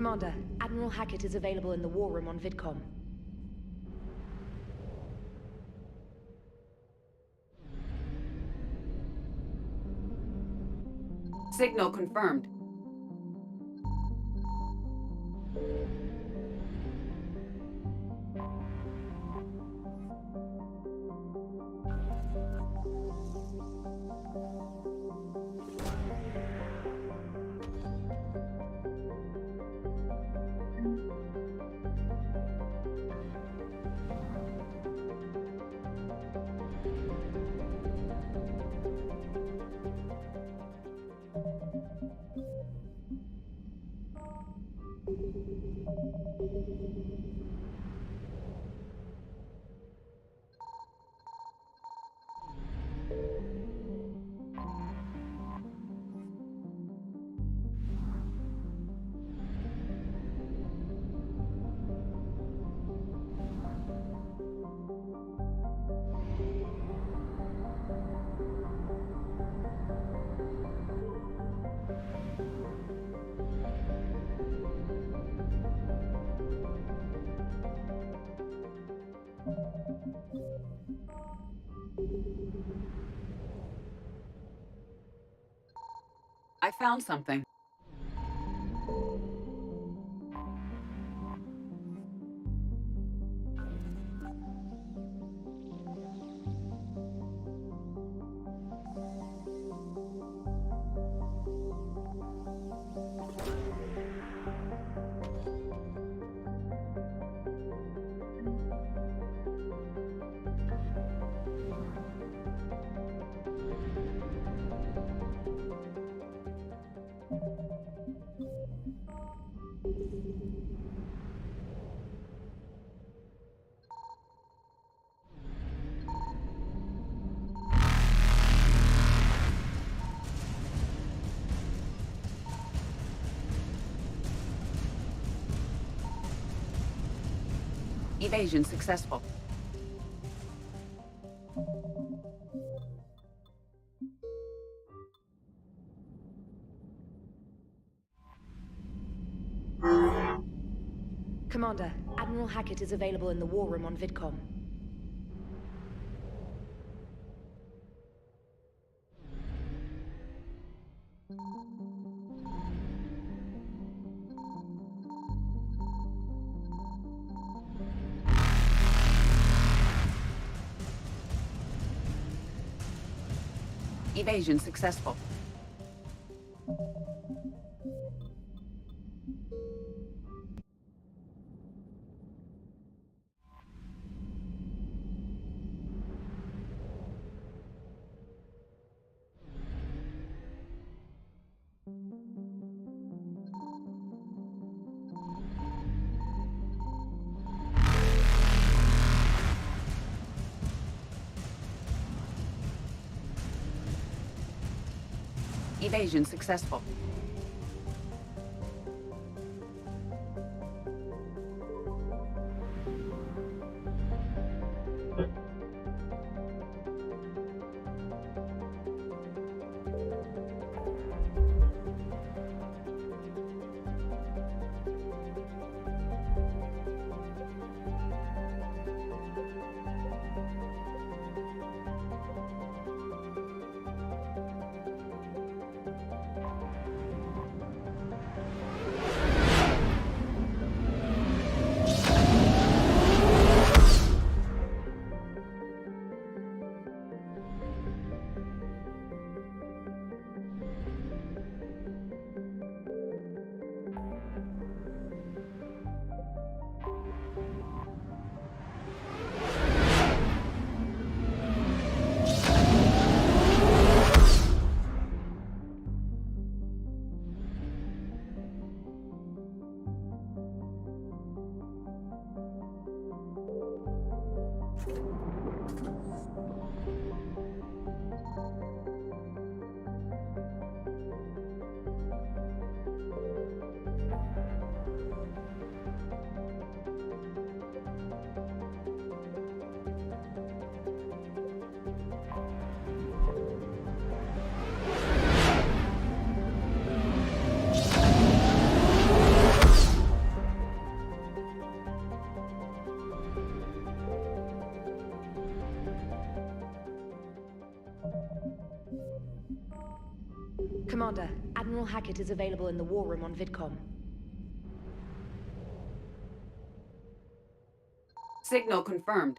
Commander, Admiral Hackett is available in the war room on VidCom. Signal confirmed. I found something. Evasion successful. Commander, Admiral Hackett is available in the war room on VidCom. Evasion successful. Evasion successful. Commander, Admiral Hackett is available in the war room on VidCom. Signal confirmed.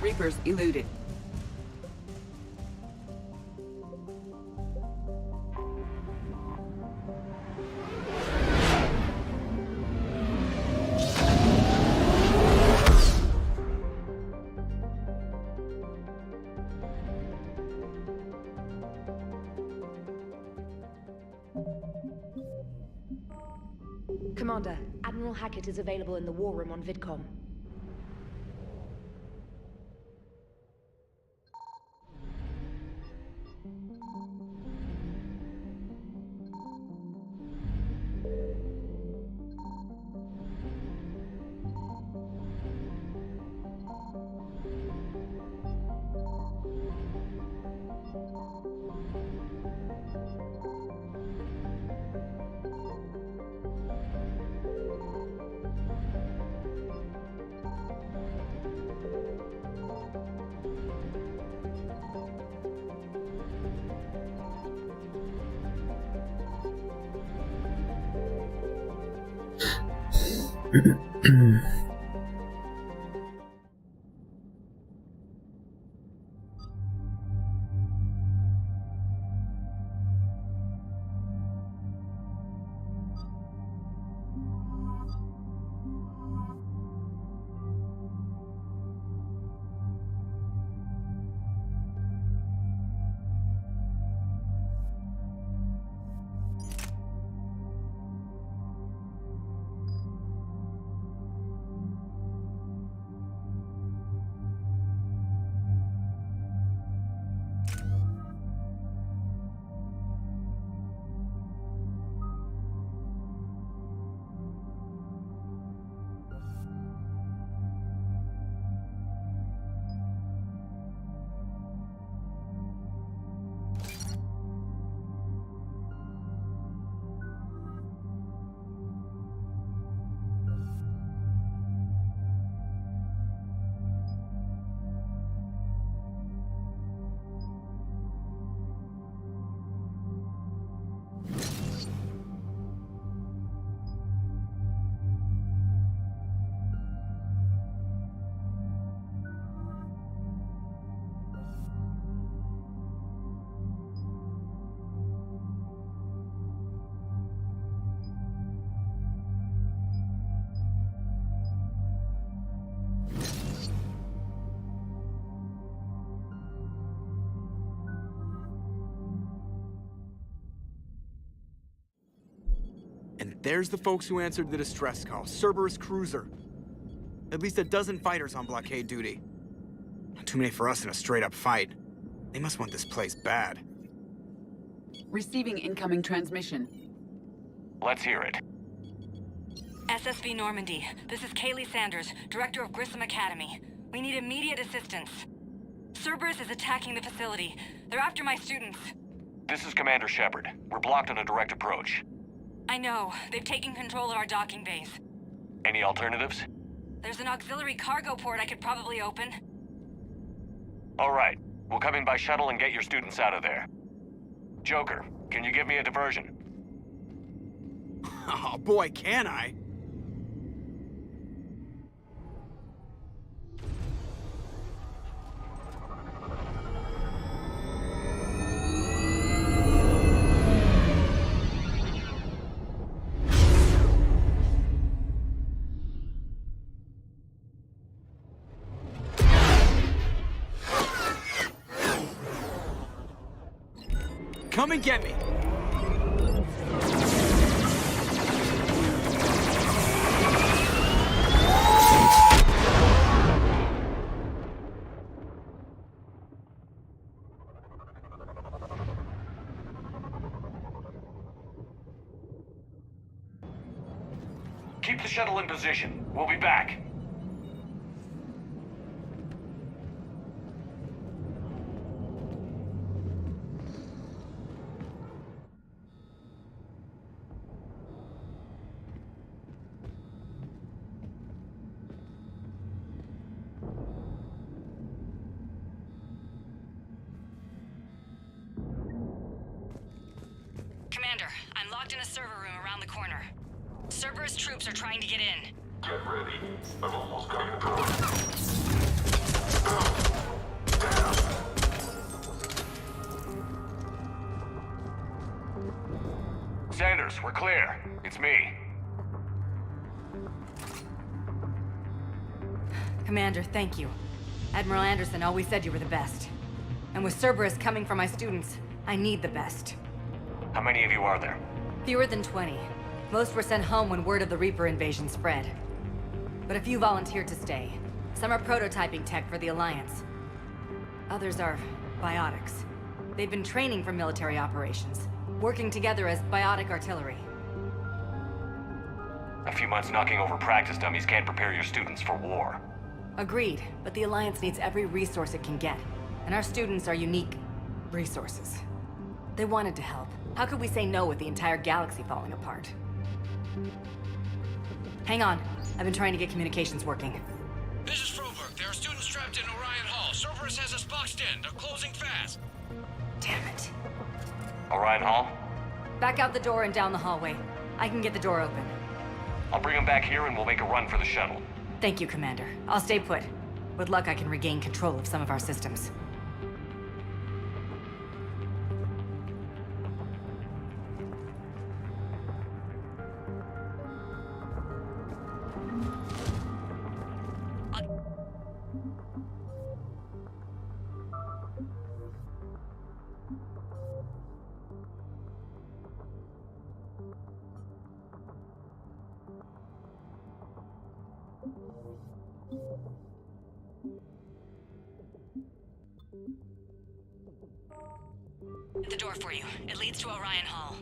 Reapers eluded. Commander, Admiral Hackett is available in the war room on VidCom. And there's the folks who answered the distress call. Cerberus cruiser. At least a dozen fighters on blockade duty. Not too many for us in a straight-up fight. They must want this place bad. Receiving incoming transmission. Let's hear it. SSV Normandy. This is Kaylee Sanders, Director of Grissom Academy. We need immediate assistance. Cerberus is attacking the facility. They're after my students. This is Commander Shepard. We're blocked on a direct approach. I know. They've taken control of our docking base. Any alternatives? There's an auxiliary cargo port I could probably open. All right. We'll come in by shuttle and get your students out of there. Joker, can you give me a diversion? Oh boy, can I? Come and get me! Keep the shuttle in position. We'll be back. Commander, I'm locked in a server room around the corner. Cerberus troops are trying to get in. Get ready. I'm almost coming through. Sanders, we're clear. It's me. Commander, thank you. Admiral Anderson always said you were the best. And with Cerberus coming for my students, I need the best. How many of you are there? Fewer than 20. Most were sent home when word of the Reaper invasion spread. But a few volunteered to stay. Some are prototyping tech for the Alliance. Others are biotics. They've been training for military operations, working together as biotic artillery. A few months knocking over practice dummies can't prepare your students for war. Agreed, but the Alliance needs every resource it can get. And our students are unique resources. They wanted to help. How could we say no with the entire galaxy falling apart? Hang on. I've been trying to get communications working. This is Froberg. There are students trapped in Orion Hall. Cerberus has us boxed in. They're closing fast. Damn it. Orion Hall? Back out the door and down the hallway. I can get the door open. I'll bring them back here and we'll make a run for the shuttle. Thank you, Commander. I'll stay put. With luck, I can regain control of some of our systems. The door for you. It leads to Orion Hall.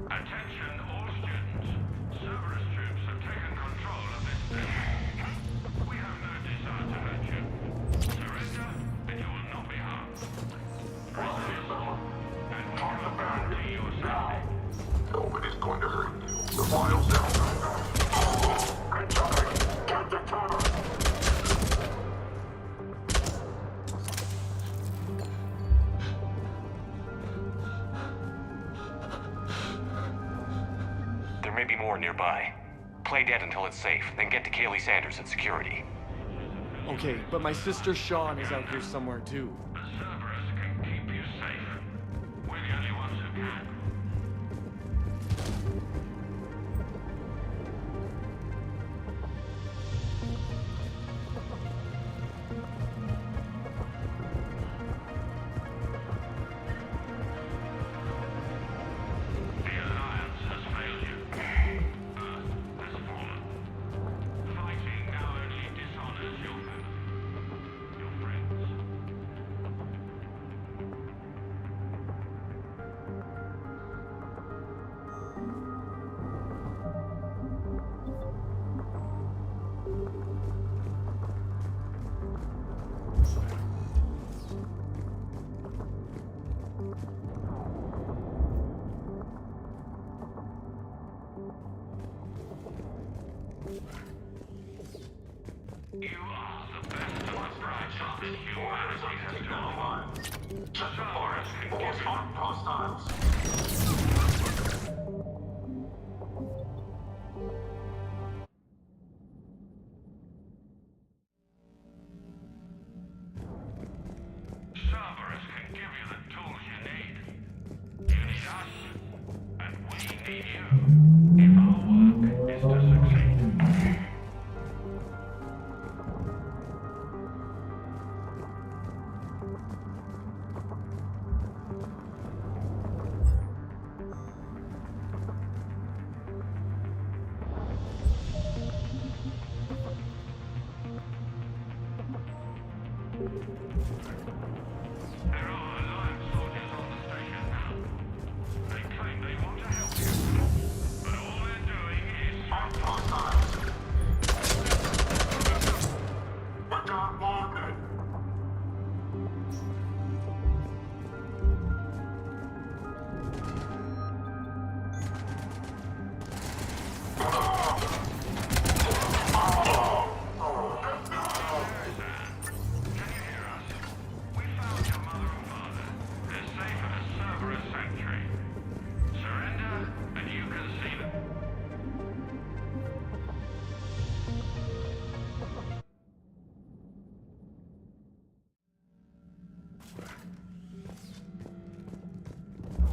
Attention all students. Cerberus troops have taken control of this station. We have no desire to hurt you. Surrender, and you will not be harmed. Resist, and keep the burn to yourself. Nobody's going to hurt you. The file's down. Get the cover! There may be more nearby. Play dead until it's safe, then get to Kaylee Sanders at security. Okay, but my sister Sean is out here somewhere too. Cerberus can keep you safe. We're the only ones who can. The Alliance has failed you. Earth has fallen. Fighting now only dishonors your family, your friends. You are the best of the bright that humanity has known. Cerberus can give you hostiles. Cerberus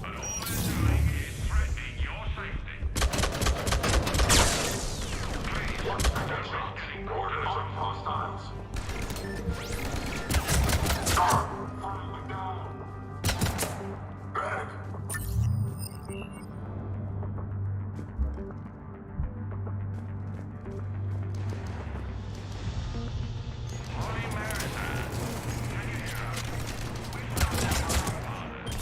But all they're doing is threatening your safety. Please, attention. Orders of hostiles. Firing down. Back. Holy Mary, can you hear us? We found our grandfathers.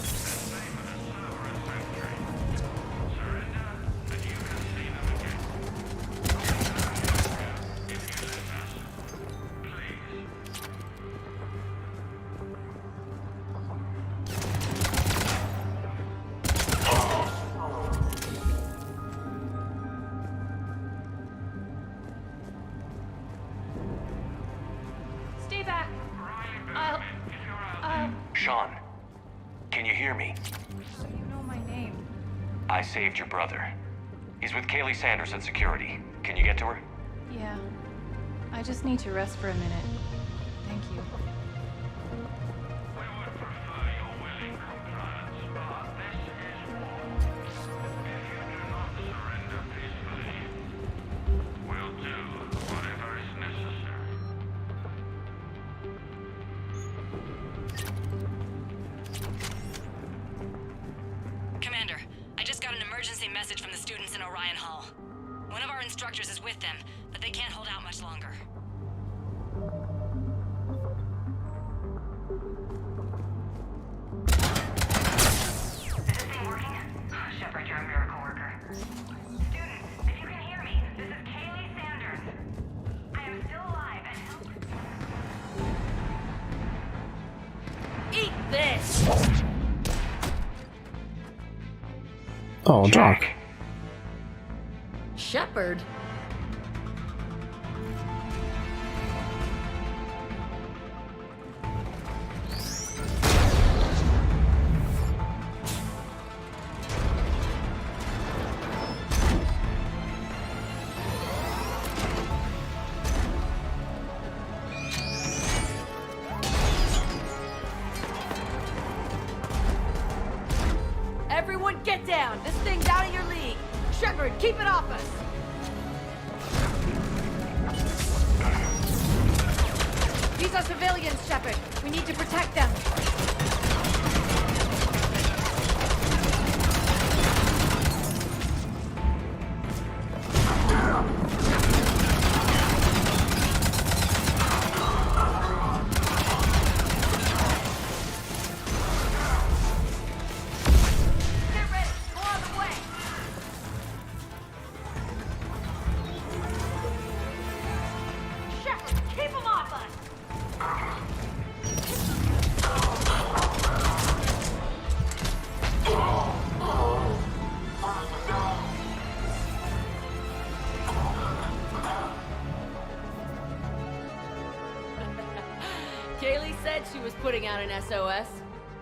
Their name and a server and sanctuary. Surrender, and you can see them again. If you let us, please. Stay back. Riley, if you're out Sean, can you hear me? You know my name. I saved your brother. He's with Kaylee Sanders at security. Can you get to her? Yeah. I just need to rest for a minute. Thank you. we would prefer your willing compliance, but this is war. If you do not surrender peacefully, we'll do whatever is necessary. Commander, I just got an emergency message from the students in Orion Hall. One of our instructors is with them, but they can't hold out much longer. Is this thing working? Shepard, you're a miracle worker. Students, if you can hear me, this is Kaylee Sanders. I am still alive and Eat this! Oh, Jack. Shepard? Everyone get down! This thing's out of your league! Shepard, keep it off us! These are civilians, Shepard. We need to protect them. Get ready. Go on the way. Shepard, keep them off us! Kaylee said she was putting out an SOS.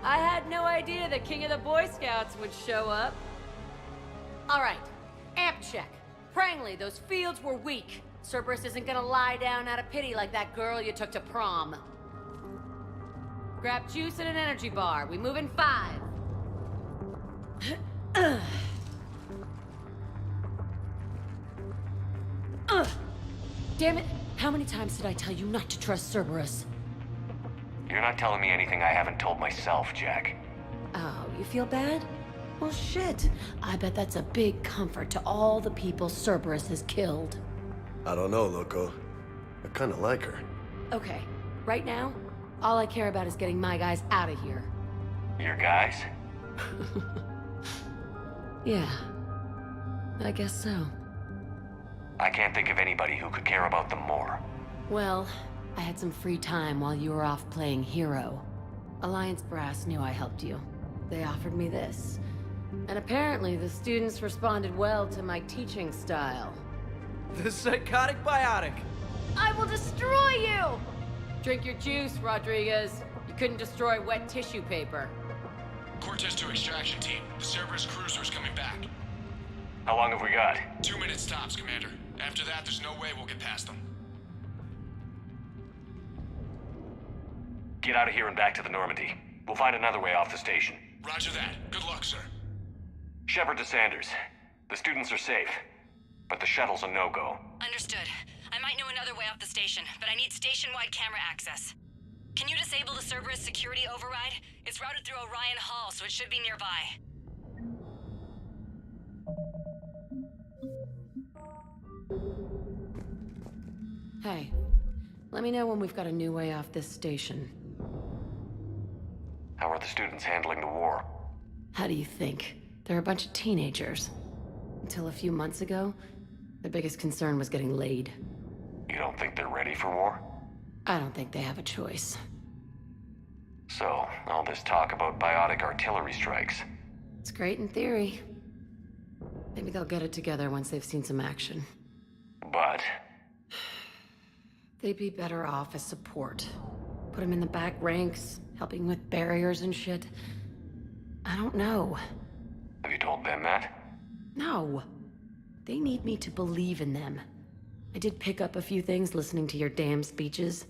I had no idea the king of the Boy Scouts would show up. All right, amp check. Prangley, those fields were weak. Cerberus isn't gonna lie down out of pity like that girl you took to prom. Grab juice and an energy bar. We move in 5. Damn it! How many times did I tell you not to trust Cerberus? You're not telling me anything I haven't told myself, Jack. Oh, you feel bad? Well, shit. I bet that's a big comfort to all the people Cerberus has killed. I don't know, Loco. I kinda like her. Okay, right now, all I care about is getting my guys out of here. Your guys? Yeah, I guess so. I can't think of anybody who could care about them more. Well, I had some free time while you were off playing hero. Alliance Brass knew I helped you. They offered me this. And apparently the students responded well to my teaching style. The psychotic biotic. I will destroy you! Drink your juice, Rodriguez. You couldn't destroy wet tissue paper. Cortez to extraction team. The Cerberus cruiser's coming back. How long have we got? 2 minutes tops, Commander. After that, there's no way we'll get past them. Get out of here and back to the Normandy. We'll find another way off the station. Roger that. Good luck, sir. Shepard to Sanders. The students are safe, but the shuttle's a no-go. Understood. I might know another way off the station, but I need station-wide camera access. Can you disable the Cerberus security override? It's routed through Orion Hall, so it should be nearby. Hey, let me know when we've got a new way off this station. How are the students handling the war? How do you think? They're a bunch of teenagers. Until a few months ago, their biggest concern was getting laid. You don't think they're ready for war? I don't think they have a choice. So, all this talk about biotic artillery strikes. It's great in theory. Maybe they'll get it together once they've seen some action. But... They'd be better off as support. Put them in the back ranks, helping with barriers and shit. I don't know. Have you told them that? No. They need me to believe in them. I did pick up a few things listening to your damn speeches.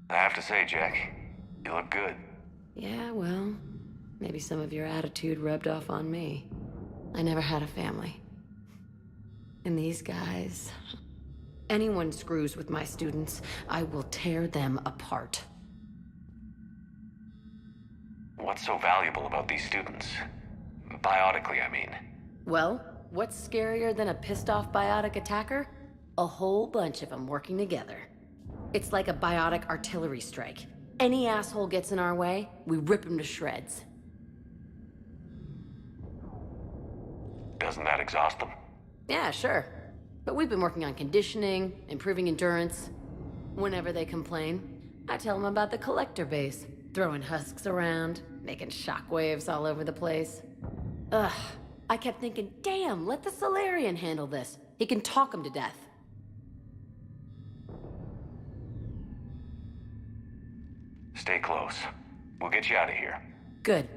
I have to say, Jack, you look good. Yeah, well, maybe some of your attitude rubbed off on me. I never had a family. And these guys... Anyone screws with my students, I will tear them apart. What's so valuable about these students? Biotically, I mean. Well, what's scarier than a pissed-off biotic attacker? A whole bunch of them working together. It's like a biotic artillery strike. Any asshole gets in our way, we rip him to shreds. Doesn't that exhaust them? Yeah, sure. But we've been working on conditioning, improving endurance. Whenever they complain, I tell them about the collector base, throwing husks around, making shockwaves all over the place. Ugh, I kept thinking, damn, let the Solarian handle this. He can talk them to death. Stay close. We'll get you out of here. Good.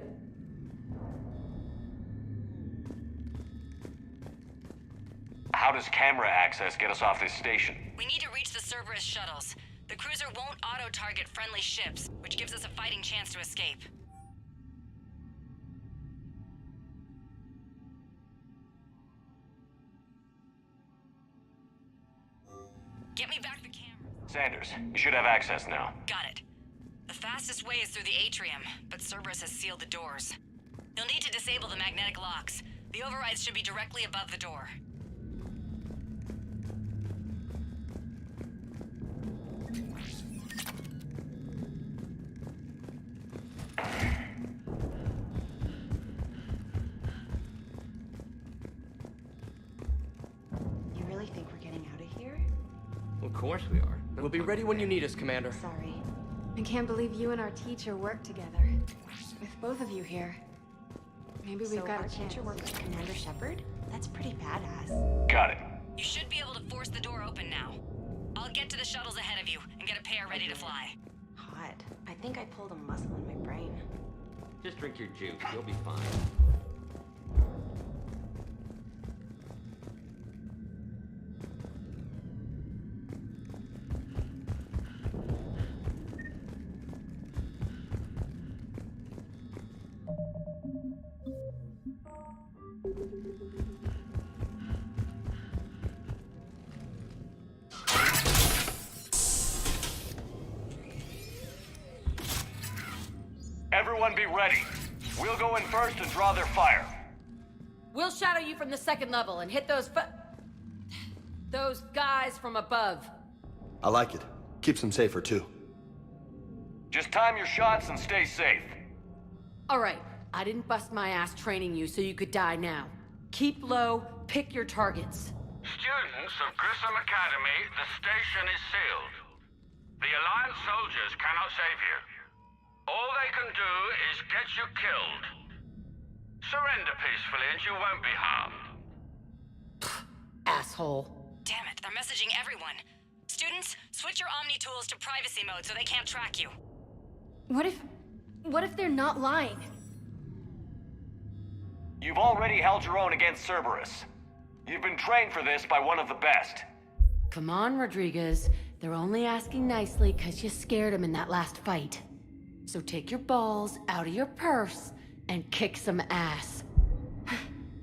How does camera access get us off this station? We need to reach the Cerberus shuttles. The cruiser won't auto-target friendly ships, which gives us a fighting chance to escape. Get me back the camera. Sanders, you should have access now. Got it. The fastest way is through the atrium, but Cerberus has sealed the doors. You'll need to disable the magnetic locks. The overrides should be directly above the door. You really think we're getting out of here? Of course we are. We'll be ready when you need us, Commander. Sorry. I can't believe you and our teacher work together. With both of you here. Maybe we've got a chance. Teacher works with Commander Shepard? That's pretty badass. Got it. You should be able to force the door open now. I'll get to the shuttles ahead of you and get a pair ready to fly. Hot. I think I pulled a muscle in my brain. Just drink your juice. You'll be fine. Everyone be ready. We'll go in first and draw their fire. We'll shadow you from the second level and hit those guys from above. I like it. Keeps them safer, too. Just time your shots and stay safe. All right, I didn't bust my ass training you so you could die now. Keep low, pick your targets. Students of Grissom Academy, the station is sealed. The Alliance soldiers cannot save you. All they can do is get you killed. Surrender peacefully and you won't be harmed. Asshole. Damn it, they're messaging everyone. Students, switch your Omni tools to privacy mode so they can't track you. What if they're not lying? You've already held your own against Cerberus. You've been trained for this by one of the best. Come on, Rodriguez. They're only asking nicely because you scared them in that last fight. So take your balls out of your purse and kick some ass.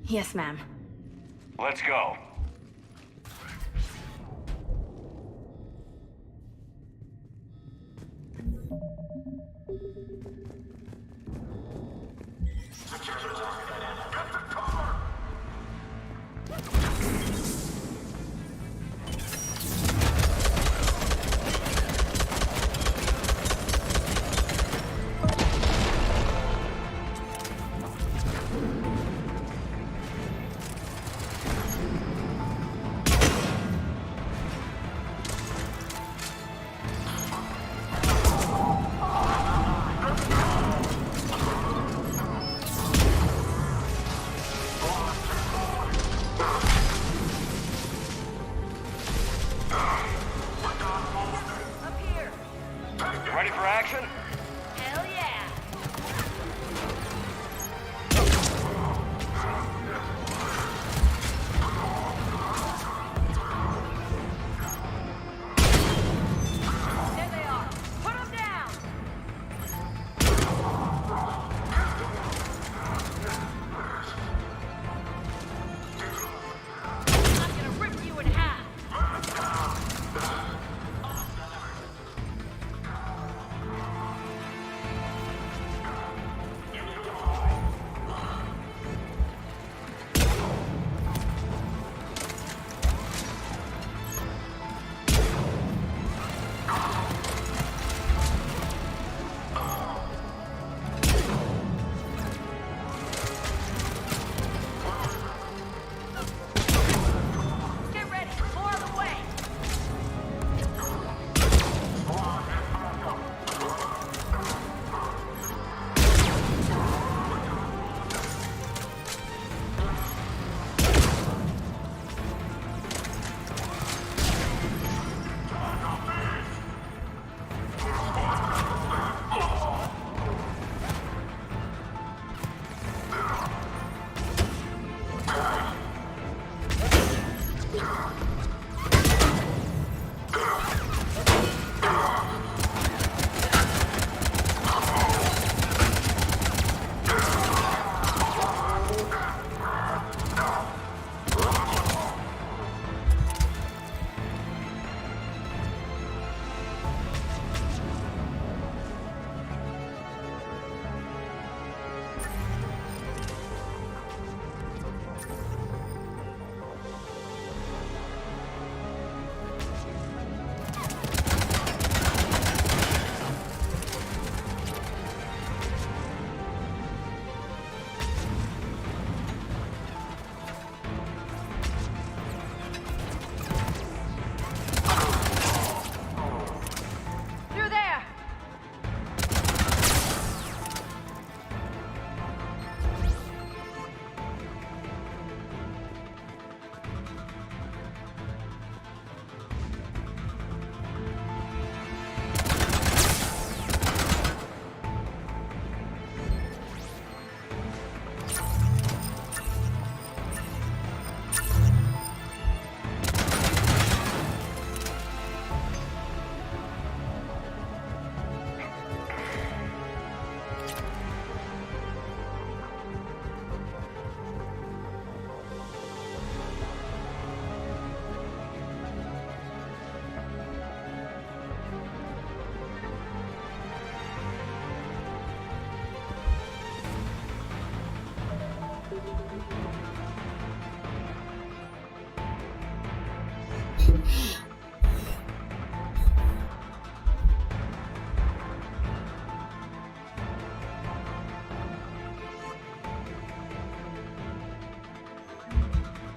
Yes, ma'am. Let's go. Ready for action? Hell yeah! There they are. Put them down! I'm gonna rip you in half! Get ready, more on the way! Through there!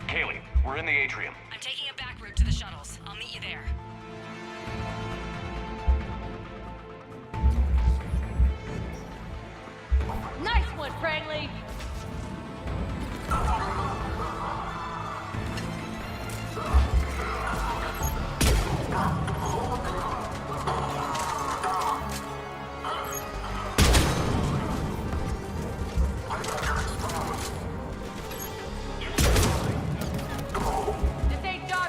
Kaylee, we're in the atrium. I'm taking a back route to the shuttles. I'll meet you there. Nice one, Franklin! This ain't dog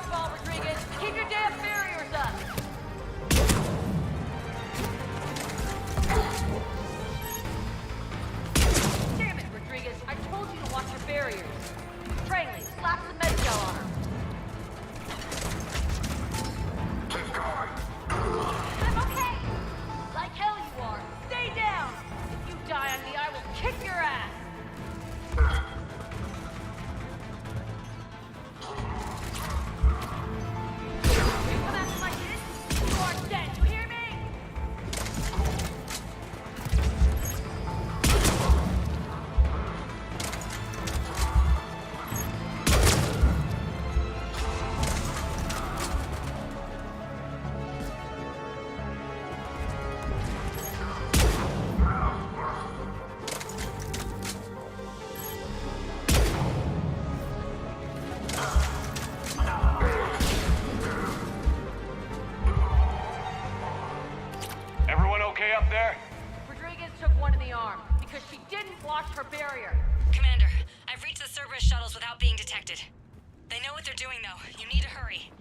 one in the arm because she didn't watch her barrier. Commander, I've reached the Cerberus shuttles without being detected. They know what they're doing, though. You need to hurry.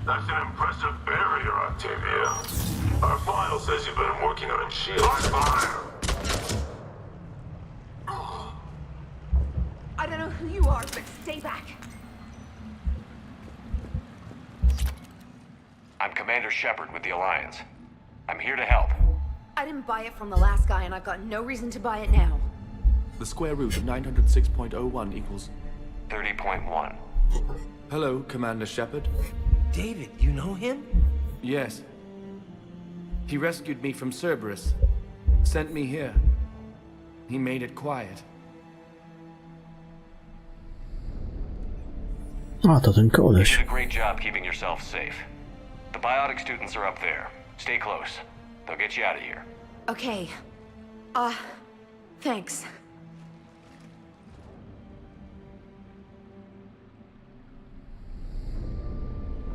That's an impressive barrier, Octavia. Our file says you've been working on shields. Fire! I don't know who you are, but stay back. I'm Commander Shepard with the Alliance. I'm here to help. I didn't buy it from the last guy, and I've got no reason to buy it now. The square root of 906.01 equals... 30.1. Hello, Commander Shepard. David, you know him? Yes. He rescued me from Cerberus. Sent me here. He made it quiet. A, to ten You koleś. did a great job keeping yourself safe. The biotic students are up there. Stay close. They'll get you out of here. Okay. Thanks.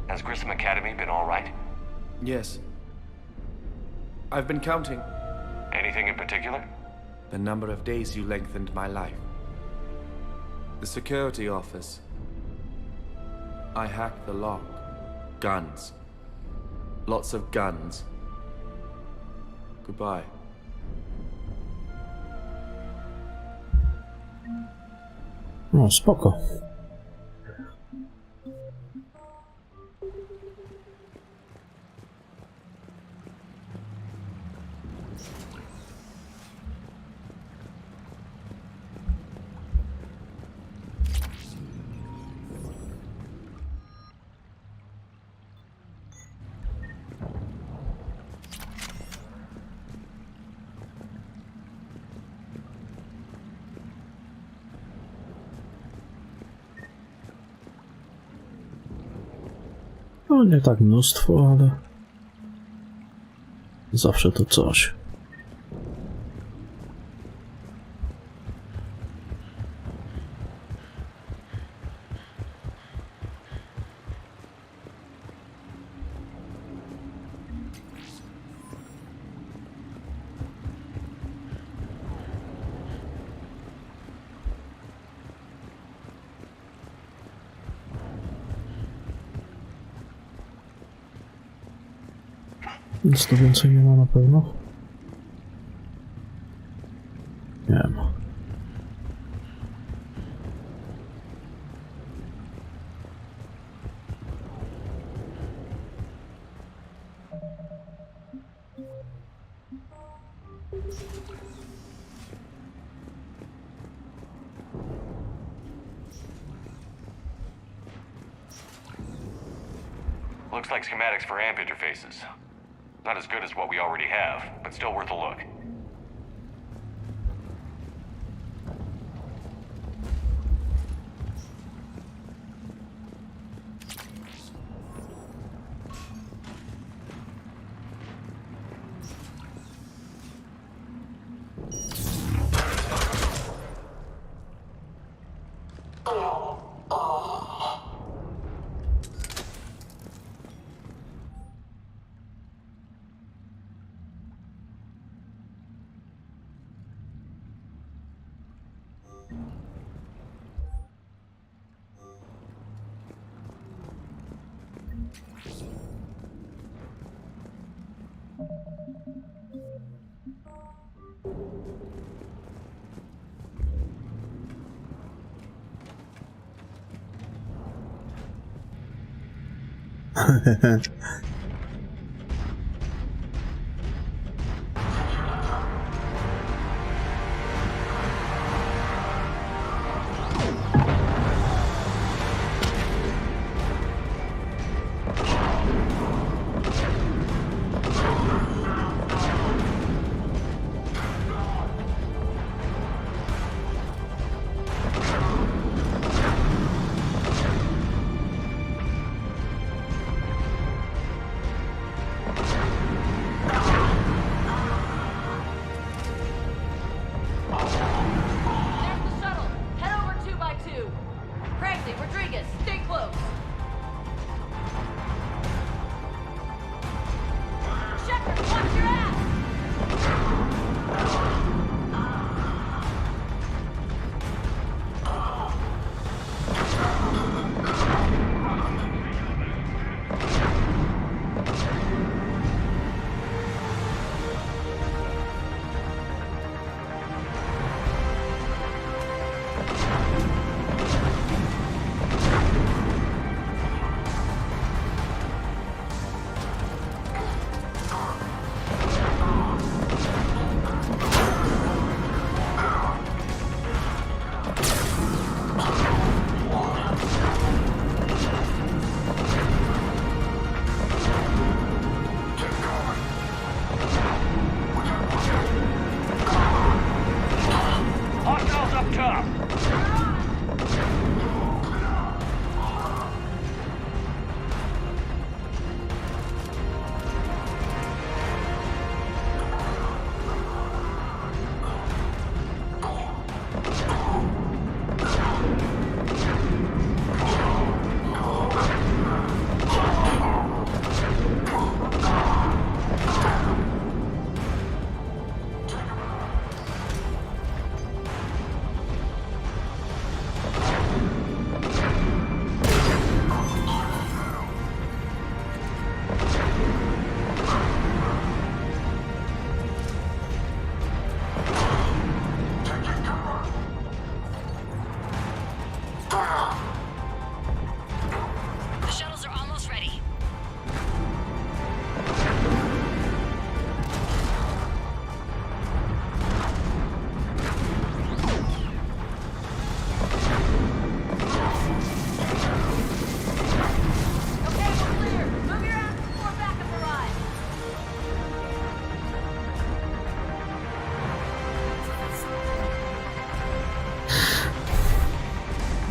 Has Grissom Academy been all right? Yes. I've been counting. Anything in particular? The number of days you lengthened my life. The security office. I hacked the lock. Guns. Lots of guns. Goodbye. No, spoko. No nie tak mnóstwo, ale zawsze to coś. Nic tu więcej nie ma na pewno. Nie ma. Looks like schematics for amp interfaces. Not as good as what we already have, but still worth a look.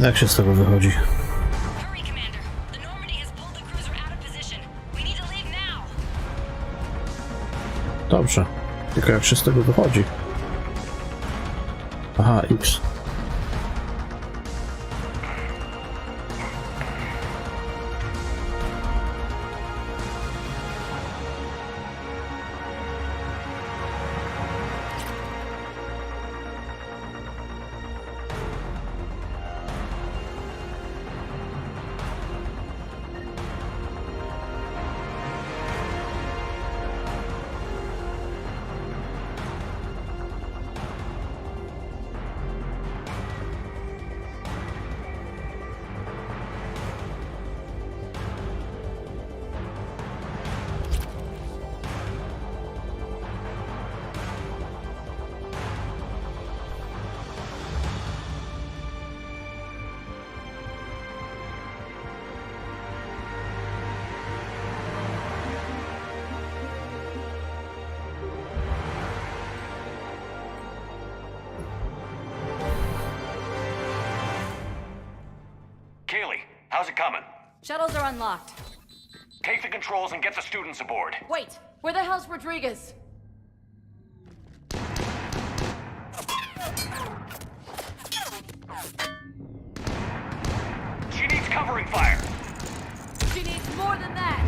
Jak się z tego wychodzi? Dobrze. Tylko jak się z tego wychodzi? Aha, X. How's it coming? Shuttles are unlocked. Take the controls and get the students aboard. Wait, where the hell's Rodriguez? She needs covering fire. She needs more than that.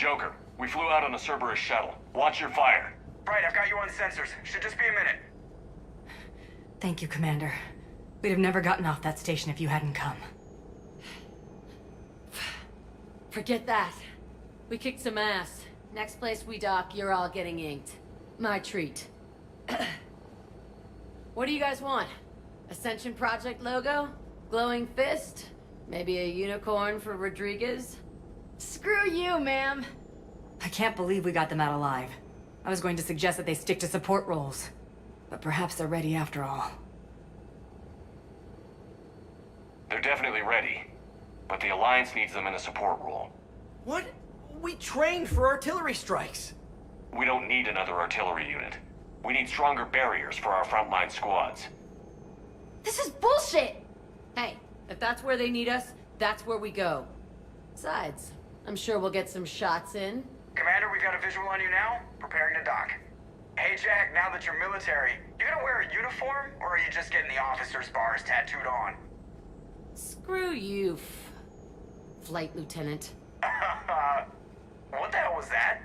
Joker, we flew out on a Cerberus shuttle. Watch your fire. Right, I've got you on sensors. Should just be a minute. Thank you, Commander. We'd have never gotten off that station if you hadn't come. Forget that. We kicked some ass. Next place we dock, you're all getting inked. My treat. What do you guys want? Ascension Project logo? Glowing fist? Maybe a unicorn for Rodriguez? Screw you, ma'am. I can't believe we got them out alive. I was going to suggest that they stick to support roles. But perhaps they're ready after all. They're definitely ready. But the Alliance needs them in a support role. What? We trained for artillery strikes. We don't need another artillery unit. We need stronger barriers for our frontline squads. This is bullshit! Hey, if that's where they need us, that's where we go. Besides, I'm sure we'll get some shots in. Commander, we got a visual on you now. Preparing to dock. Hey Jack, now that you're military, you gonna wear a uniform, or are you just getting the officer's bars tattooed on? Screw you, Flight Lieutenant. What the hell was that?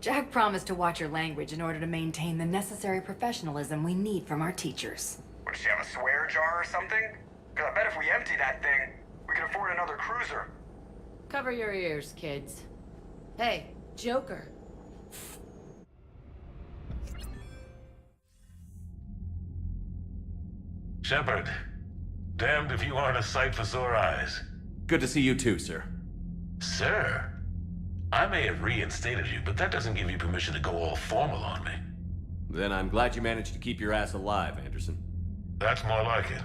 Jack promised to watch your language in order to maintain the necessary professionalism we need from our teachers. Would she have a swear jar or something? Because I bet if we empty that thing, we can afford another cruiser. Cover your ears, kids. Hey, Joker. Shepard, damned if you aren't a sight for sore eyes. Good to see you too, sir. Sir? I may have reinstated you, but that doesn't give you permission to go all formal on me. Then I'm glad you managed to keep your ass alive, Anderson. That's more like it.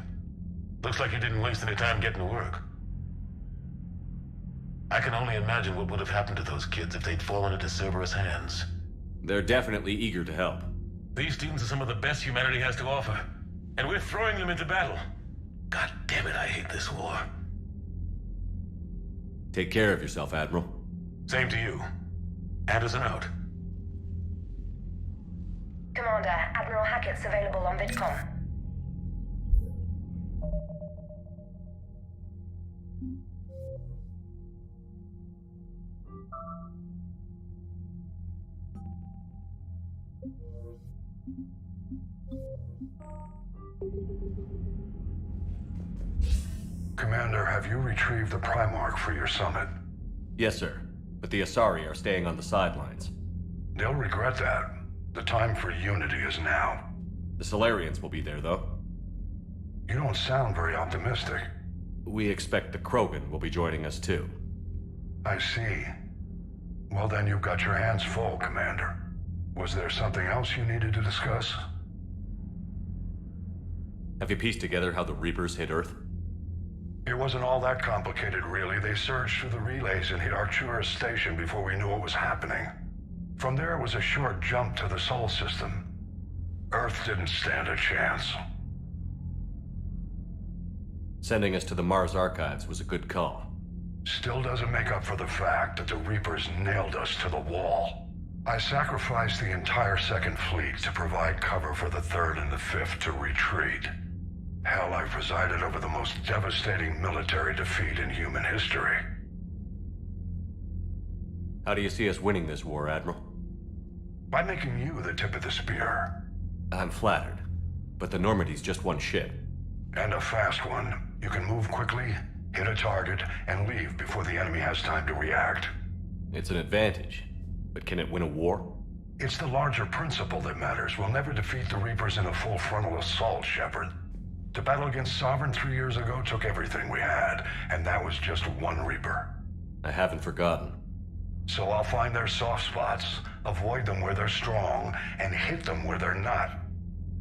Looks like you didn't waste any time getting to work. I can only imagine what would have happened to those kids if they'd fallen into Cerberus' hands. They're definitely eager to help. These students are some of the best humanity has to offer, and we're throwing them into battle. God damn it, I hate this war. Take care of yourself, Admiral. Same to you. Anderson out. Commander, Admiral Hackett's available on VidCom. Commander, have you retrieved the Primarch for your summit? Yes, sir. But the Asari are staying on the sidelines. They'll regret that. The time for unity is now. The Solarians will be there, though. You don't sound very optimistic. We expect the Krogan will be joining us, too. I see. Well, then you've got your hands full, Commander. Was there something else you needed to discuss? Have you pieced together how the Reapers hit Earth? It wasn't all that complicated, really. They surged through the relays and hit Arcturus Station before we knew what was happening. From there, it was a short jump to the Sol system. Earth didn't stand a chance. Sending us to the Mars Archives was a good call. Still doesn't make up for the fact that the Reapers nailed us to the wall. I sacrificed the entire Second Fleet to provide cover for the Third and the Fifth to retreat. Hell, I presided over the most devastating military defeat in human history. How do you see us winning this war, Admiral? By making you the tip of the spear. I'm flattered, but the Normandy's just one ship. And a fast one. You can move quickly, hit a target, and leave before the enemy has time to react. It's an advantage, but can it win a war? It's the larger principle that matters. We'll never defeat the Reapers in a full frontal assault, Shepard. The battle against Sovereign 3 years ago took everything we had, and that was just one Reaper. I haven't forgotten. So I'll find their soft spots, avoid them where they're strong, and hit them where they're not.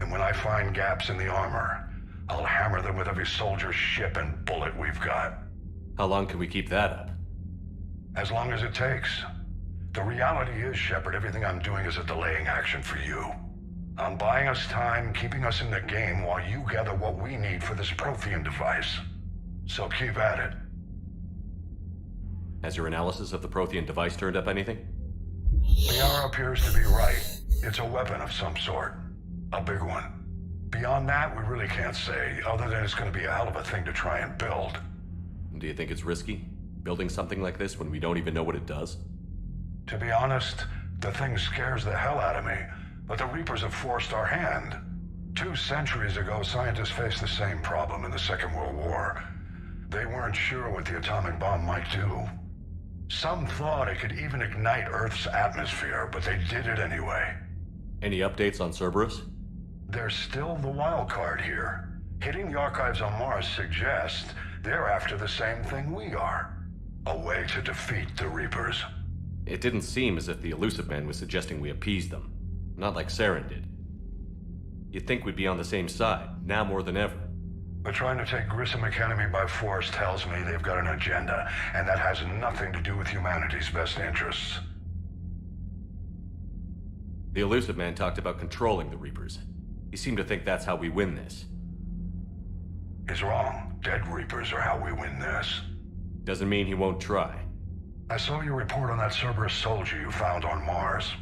And when I find gaps in the armor, I'll hammer them with every soldier, ship, and bullet we've got. How long can we keep that up? As long as it takes. The reality is, Shepard, everything I'm doing is a delaying action for you. I'm buying us time, keeping us in the game while you gather what we need for this Prothean device. So keep at it. Has your analysis of the Prothean device turned up anything? The hour appears to be right. It's a weapon of some sort. A big one. Beyond that, we really can't say, other than it's going to be a hell of a thing to try and build. Do you think it's risky, building something like this when we don't even know what it does? To be honest, the thing scares the hell out of me, but the Reapers have forced our hand. 2 centuries ago, scientists faced the same problem in the Second World War. They weren't sure what the atomic bomb might do. Some thought it could even ignite Earth's atmosphere, but they did it anyway. Any updates on Cerberus? They're still the wild card here. Hitting the archives on Mars suggests they're after the same thing we are. A way to defeat the Reapers. It didn't seem as if the Elusive Man was suggesting we appease them. Not like Saren did. You'd think we'd be on the same side, now more than ever. But trying to take Grissom Academy by force tells me they've got an agenda, and that has nothing to do with humanity's best interests. The Elusive Man talked about controlling the Reapers. He seemed to think that's how we win this. He's wrong. Dead Reapers are how we win this. Doesn't mean he won't try. I saw your report on that Cerberus soldier you found on Mars.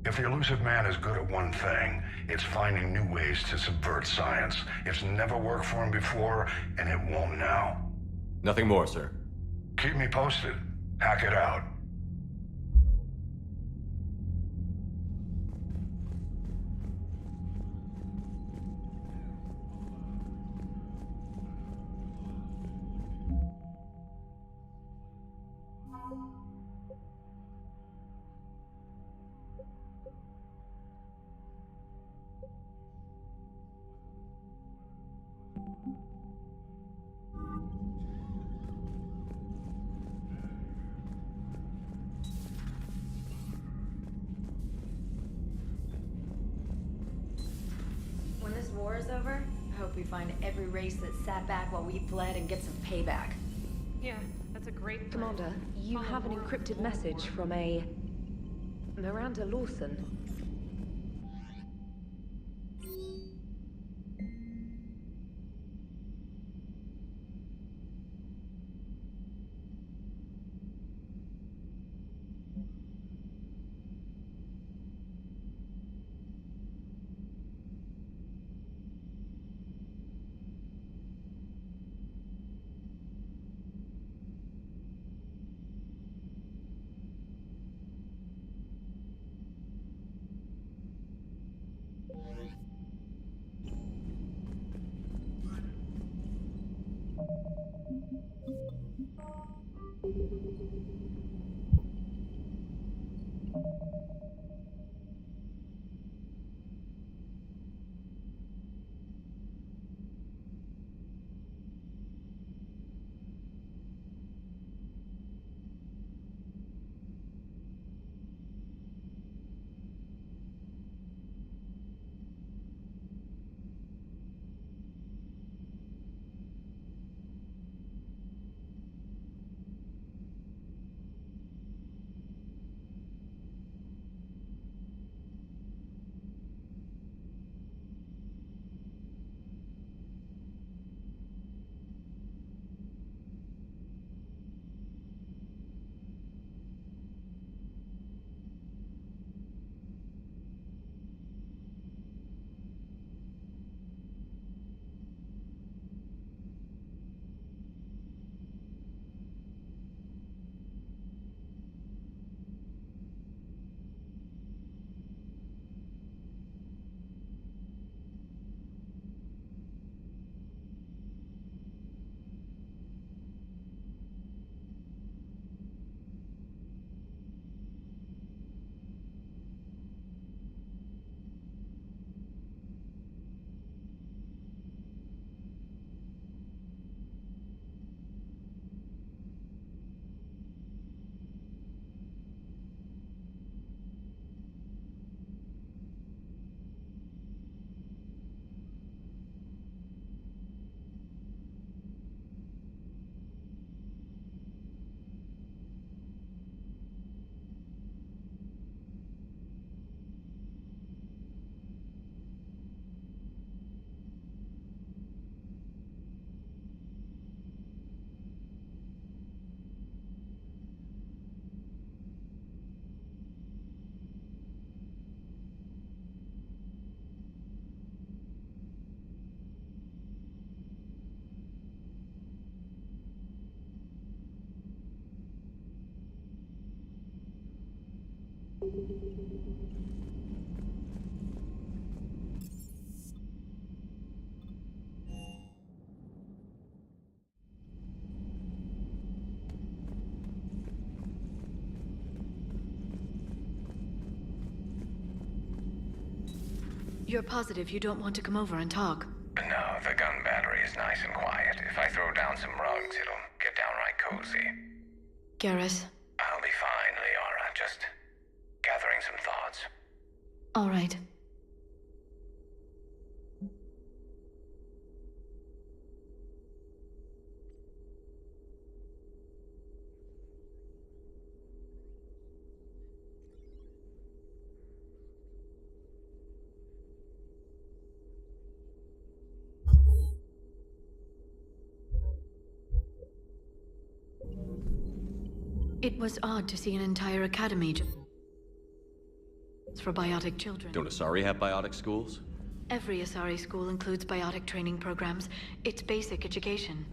If the Elusive Man is good at one thing, it's finding new ways to subvert science. It's never worked for him before, and it won't now. Nothing more, sir. Keep me posted. Hack it out. When this war is over, I hope we find every race that sat back while we fled and get some payback. Yeah, that's a great plan. Commander, you have an encrypted message from a Miranda Lawson. You're positive you don't want to come over and talk? No, the gun battery is nice and quiet. If I throw down some rugs, it'll get downright cozy. Garrus? I'll be fine, Liara. Just gathering some thoughts. All right. It was odd to see an entire academy for biotic children. Don't Asari have biotic schools? Every Asari school includes biotic training programs. It's basic education.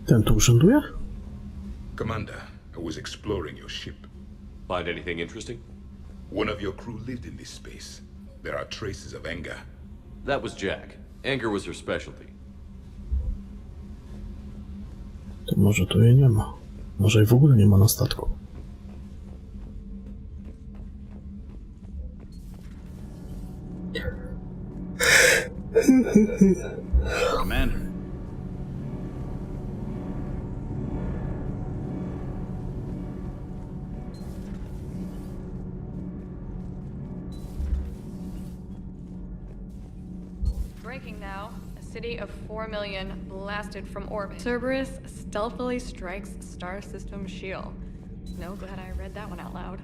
Ten tu urzęduje? Commander, I was exploring your ship. Find anything interesting? One of your crew lived in this space. There are traces of anger. That was Jack. Anger was her specialty. To może tu jej nie ma. Może jej w ogóle nie ma na statku. Commander. Breaking now. A city of 4 million blasted from orbit. Cerberus stealthily strikes star system shield. No, glad I read that one out loud.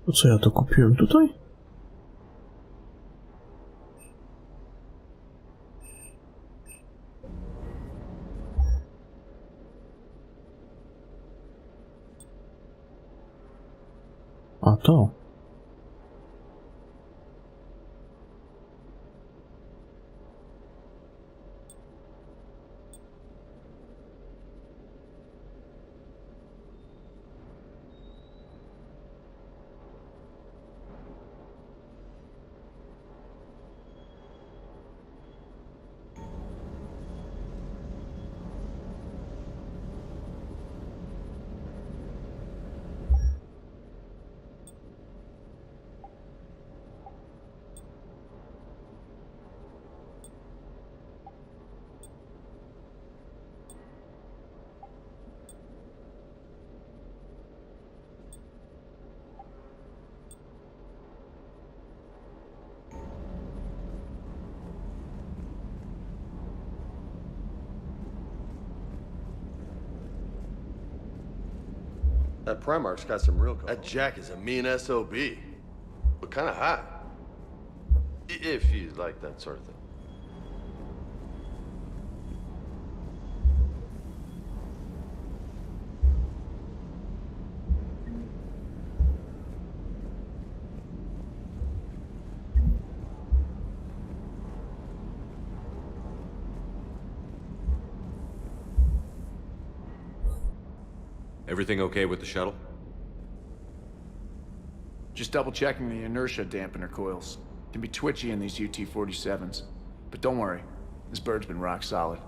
To co, ja to kupiłem tutaj? A to? That Primarch's got some real... That Jack is a mean SOB. But kinda hot. If you like that sort of thing. Everything okay with the shuttle? Just double checking the inertia dampener coils. Can be twitchy in these UT-47s. But don't worry, this bird's been rock solid.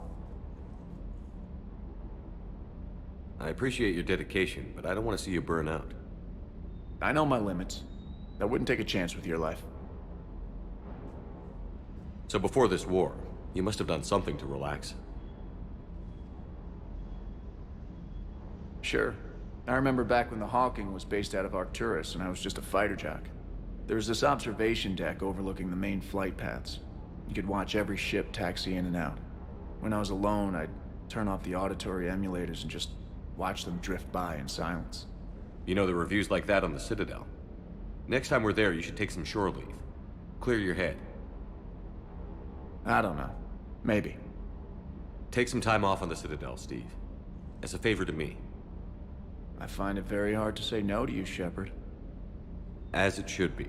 I appreciate your dedication, but I don't want to see you burn out. I know my limits. I wouldn't take a chance with your life. So before this war, you must have done something to relax. Sure. I remember back when the Hawking was based out of Arcturus and I was just a fighter jock. There was this observation deck overlooking the main flight paths. You could watch every ship taxi in and out. When I was alone, I'd turn off the auditory emulators and just watch them drift by in silence. You know, the reviews like that on the Citadel. Next time we're there, you should take some shore leave. Clear your head. I don't know. Maybe. Take some time off on the Citadel, Steve. As a favor to me. I find it very hard to say no to you, Shepard. As it should be.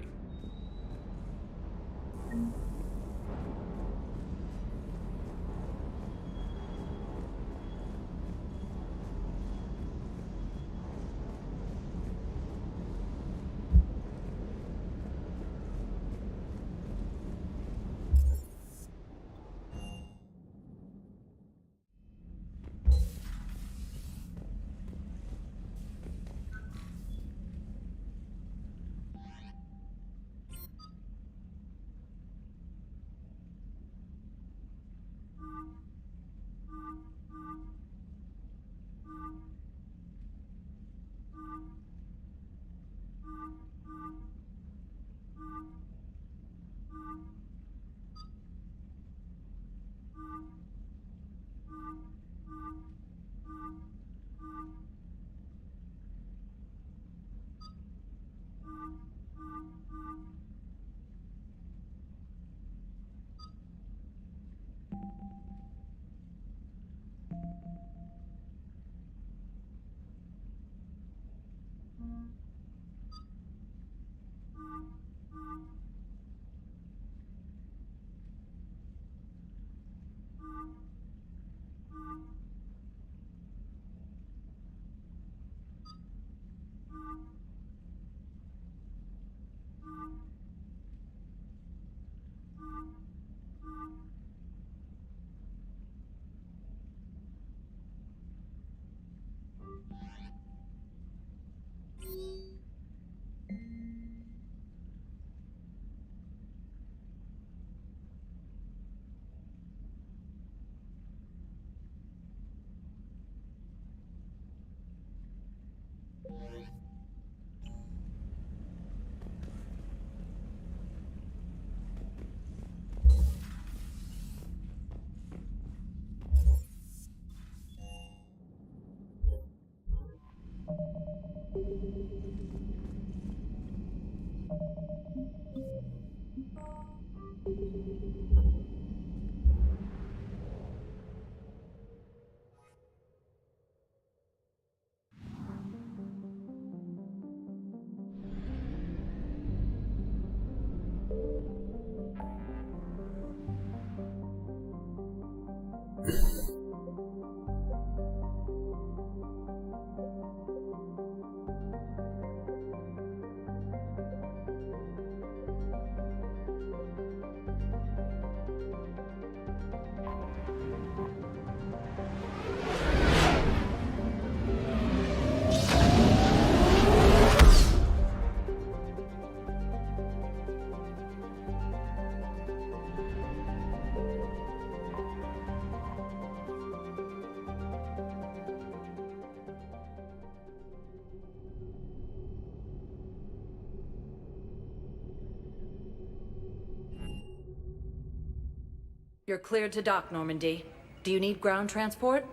You're cleared to dock, Normandy. Do you need ground transport?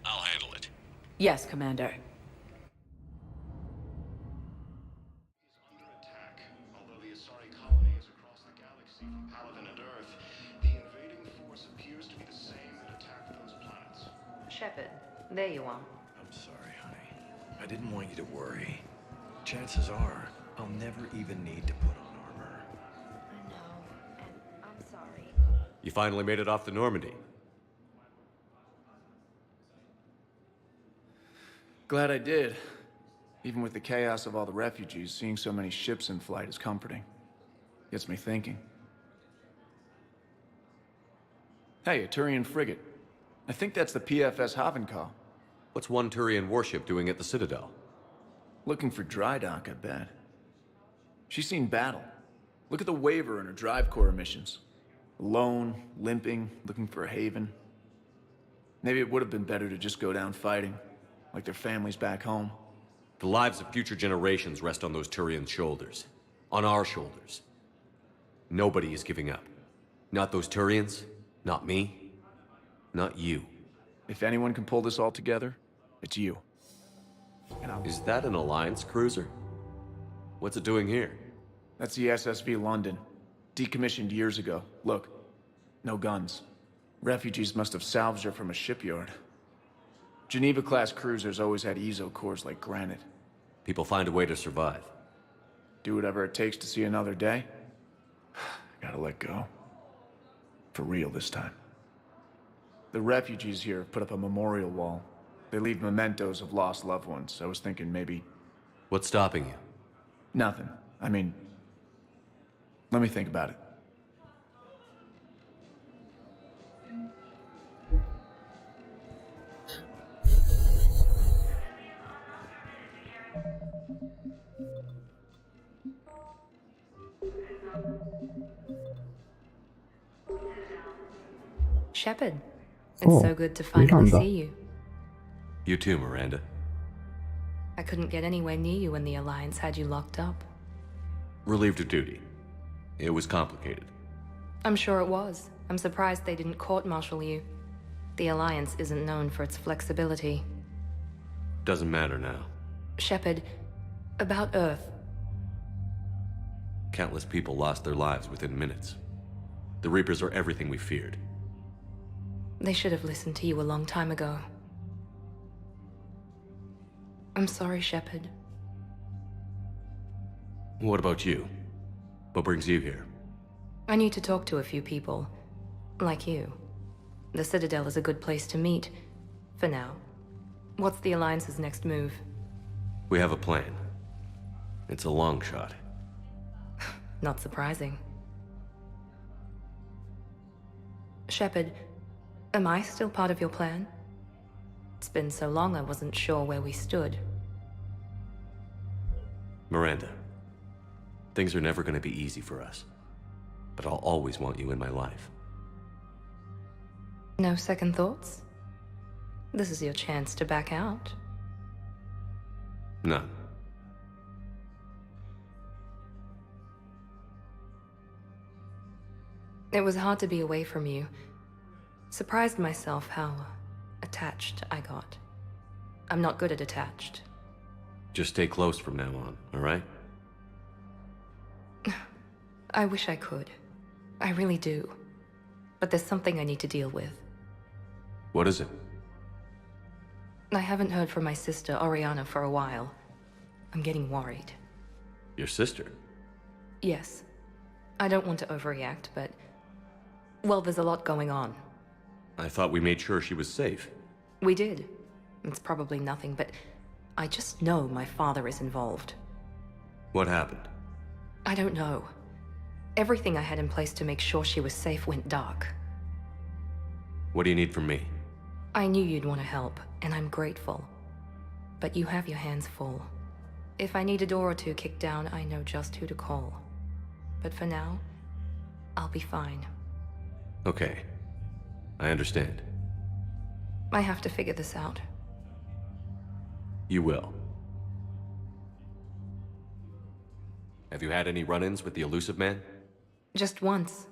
I'll handle it. Yes, Commander. Although the Asari colony is across the galaxy from Paladin and Earth, the invading force appears to be the same that attacked those planets. Shepard, there you are. I'm sorry, honey. I didn't want you to worry. Chances are, I'll never even need to put on armor. I know, and I'm sorry. You finally made it off the Normandy. Glad I did. Even with the chaos of all the refugees, seeing so many ships in flight is comforting. Gets me thinking. Hey, a Turian frigate. I think that's the PFS Havenkal. What's one Turian warship doing at the Citadel? Looking for dry dock, I bet. She's seen battle. Look at the waiver in her drive core missions. Alone, limping, looking for a haven. Maybe it would have been better to just go down fighting, like their families back home. The lives of future generations rest on those Turian shoulders. On our shoulders. Nobody is giving up. Not those Turians, not me, not you. If anyone can pull this all together, it's you. Is that an Alliance cruiser? What's it doing here? That's the SSV London. Decommissioned years ago. Look, no guns. Refugees must have salvaged her from a shipyard. Geneva-class cruisers always had ezo cores like granite. People find a way to survive. Do whatever it takes to see another day. Gotta let go. For real this time. The refugees here have put up a memorial wall. They leave mementos of lost loved ones. I was thinking maybe... What's stopping you? Nothing. I mean... Let me think about it. Shepard, it's so good to finally see you. You too, Miranda. I couldn't get anywhere near you when the Alliance had you locked up. Relieved of duty. It was complicated. I'm sure it was. I'm surprised they didn't court-martial you. The Alliance isn't known for its flexibility. Doesn't matter now. Shepard, about Earth. Countless people lost their lives within minutes. The Reapers are everything we feared. They should have listened to you a long time ago. I'm sorry, Shepard. What about you? What brings you here? I need to talk to a few people. Like you. The Citadel is a good place to meet. For now. What's the Alliance's next move? We have a plan. It's a long shot. Not surprising. Shepard, am I still part of your plan? It's been so long I wasn't sure where we stood. Miranda, things are never going to be easy for us. But I'll always want you in my life. No second thoughts? This is your chance to back out. None. It was hard to be away from you. Surprised myself how attached I got. I'm not good at attached. Just stay close from now on, all right? I wish I could. I really do. But there's something I need to deal with. What is it? I haven't heard from my sister, Oriana, for a while. I'm getting worried. Your sister? Yes. I don't want to overreact, but... well, there's a lot going on. I thought we made sure she was safe. We did. It's probably nothing, but I just know my father is involved. What happened? I don't know. Everything I had in place to make sure she was safe went dark. What do you need from me? I knew you'd want to help, and I'm grateful. But you have your hands full. If I need a door or two kicked down, I know just who to call. But for now, I'll be fine. Okay. I understand. I have to figure this out. You will. Have you had any run-ins with the elusive man? Just once.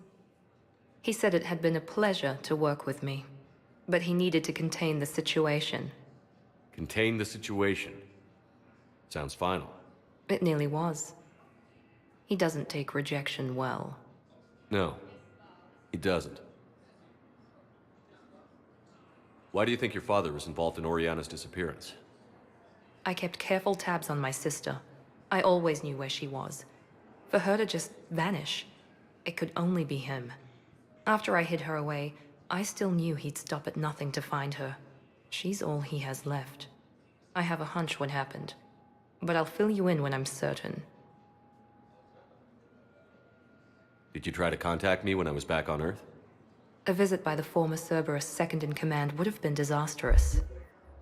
He said it had been a pleasure to work with me, but he needed to contain the situation. Contain the situation. Sounds final. It nearly was. He doesn't take rejection well. No, he doesn't. Why do you think your father was involved in Oriana's disappearance? I kept careful tabs on my sister. I always knew where she was. For her to just vanish, it could only be him. After I hid her away, I still knew he'd stop at nothing to find her. She's all he has left. I have a hunch what happened, but I'll fill you in when I'm certain. Did you try to contact me when I was back on Earth? A visit by the former Cerberus second-in-command would have been disastrous.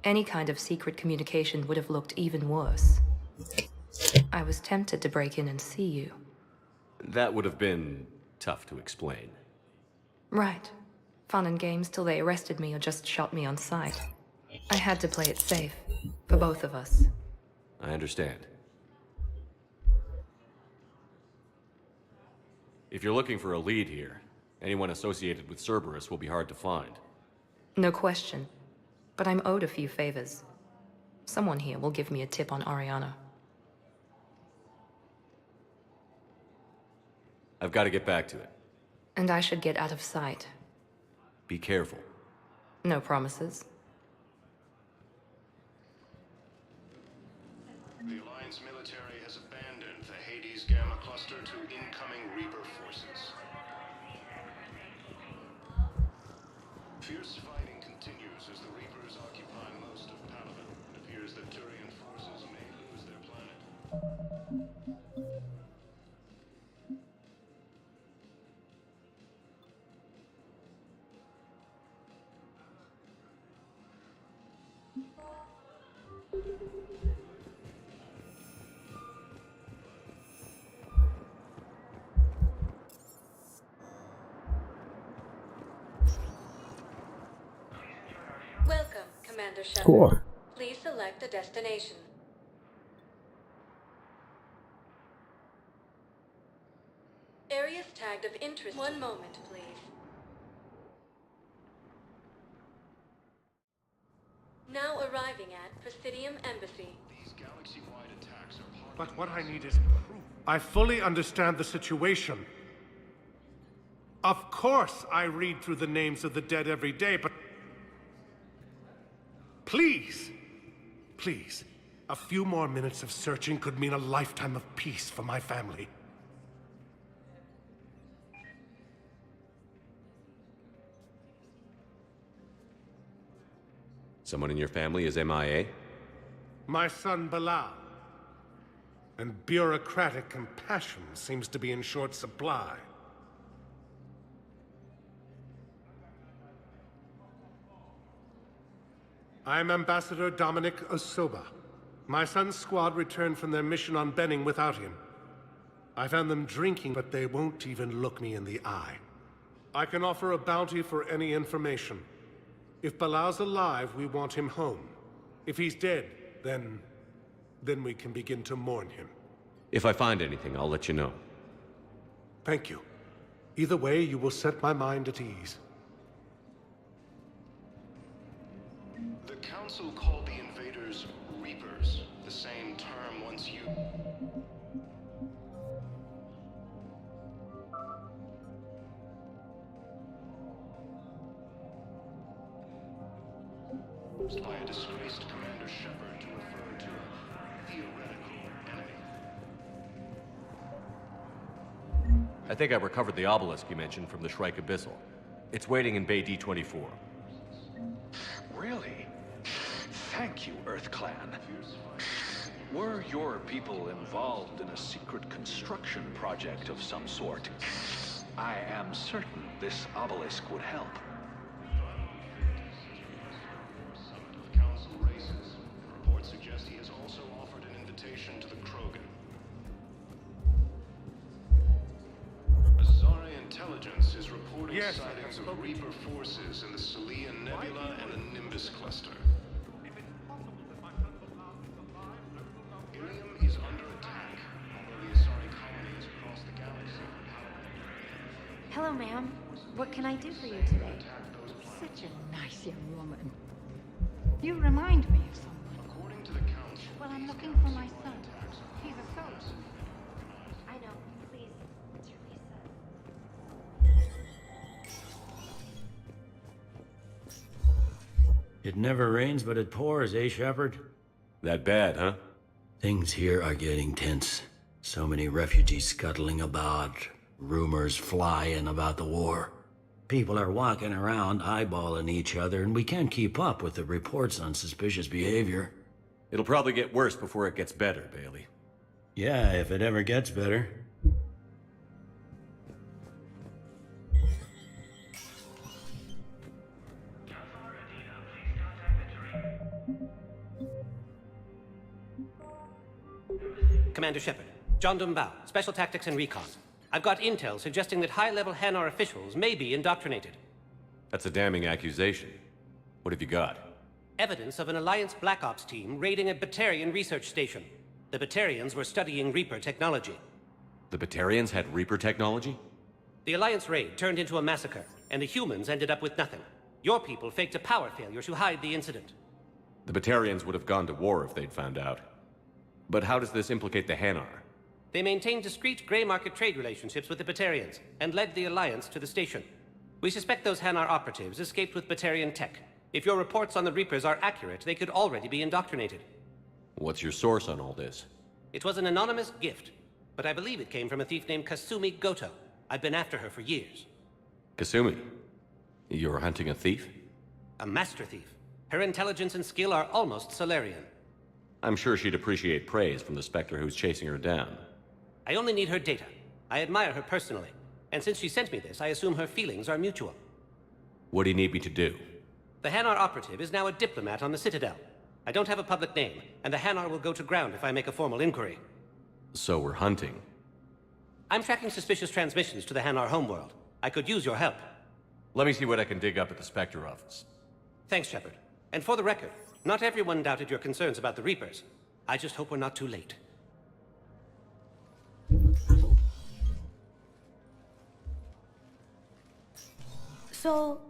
Any kind of secret communication would have looked even worse. I was tempted to break in and see you. That would have been tough to explain. Right. Fun and games till they arrested me or just shot me on sight. I had to play it safe, for both of us. I understand. If you're looking for a lead here, anyone associated with Cerberus will be hard to find. No question. But I'm owed a few favors. Someone here will give me a tip on Oriana. I've got to get back to it. And I should get out of sight. Be careful. No promises. The Alliance military has abandoned the Hades Gamma cluster to incoming Reaper forces. Fierce fighting continues as the Reapers occupy most of Palaven. It appears that Turian forces may lose their planet. Welcome, Commander Shepard. Cool. Please select a destination. Areas tagged of interest. One moment, please. Now arriving at Presidium Embassy. These galaxy-wide attacks are part But what I need is proof. I fully understand the situation. Of course I read through the names of the dead every day, but... Please, please, a few more minutes of searching could mean a lifetime of peace for my family. Someone in your family is MIA? My son Bilal. And bureaucratic compassion seems to be in short supply. I'm Ambassador Dominic Osoba. My son's squad returned from their mission on Benning without him. I found them drinking, but they won't even look me in the eye. I can offer a bounty for any information. If Bilal's alive, we want him home. If he's dead, then we can begin to mourn him. If I find anything, I'll let you know. Thank you. Either way, you will set my mind at ease. The Council called the invaders Reapers, the same term once used. disgraced Commander Shepard to refer to a theoretical enemy. I think I recovered the obelisk you mentioned from the Shrike Abyssal. It's waiting in Bay D-24. Really? Thank you, Earth Clan. Were your people involved in a secret construction project of some sort, I am certain this obelisk would help. Council races. Reports suggest he has also offered an invitation to the Krogan. Azari intelligence is reporting sightings of Reaper forces in the Salian Nebula and the Nimbus cluster. Ilium is under attack, although the Asari colony is across the galaxy. Hello, ma'am. What can I do for you today? Such a nice young woman. You remind me of someone. According to the Council, well, I'm looking for my son. He's a soldier. I know. Please, it's Lisa. It never rains, but it pours, eh, Shepard? That bad, huh? Things here are getting tense. So many refugees scuttling about, rumors flying about the war. People are walking around eyeballing each other, and we can't keep up with the reports on suspicious behavior. It'll probably get worse before it gets better, Bailey. Yeah, if it ever gets better. Commander Shepard, John Dumbao, Special Tactics and Recon. I've got intel suggesting that high-level Hanar officials may be indoctrinated. That's a damning accusation. What have you got? Evidence of an Alliance Black Ops team raiding a Batarian research station. The Batarians were studying Reaper technology. The Batarians had Reaper technology? The Alliance raid turned into a massacre, and the humans ended up with nothing. Your people faked a power failure to hide the incident. The Batarians would have gone to war if they'd found out. But how does this implicate the Hanar? They maintained discreet gray market trade relationships with the Batarians, and led the Alliance to the station. We suspect those Hanar operatives escaped with Batarian tech. If your reports on the Reapers are accurate, they could already be indoctrinated. What's your source on all this? It was an anonymous gift, but I believe it came from a thief named Kasumi Goto. I've been after her for years. Kasumi? You're hunting a thief? A master thief. Her intelligence and skill are almost Solarian. I'm sure she'd appreciate praise from the Spectre who's chasing her down. I only need her data. I admire her personally. And since she sent me this, I assume her feelings are mutual. What do you need me to do? The Hanar operative is now a diplomat on the Citadel. I don't have a public name, and the Hanar will go to ground if I make a formal inquiry. So we're hunting. I'm tracking suspicious transmissions to the Hanar homeworld. I could use your help. Let me see what I can dig up at the Spectre office. Thanks, Shepard. And for the record, not everyone doubted your concerns about the Reapers. I just hope we're not too late. So,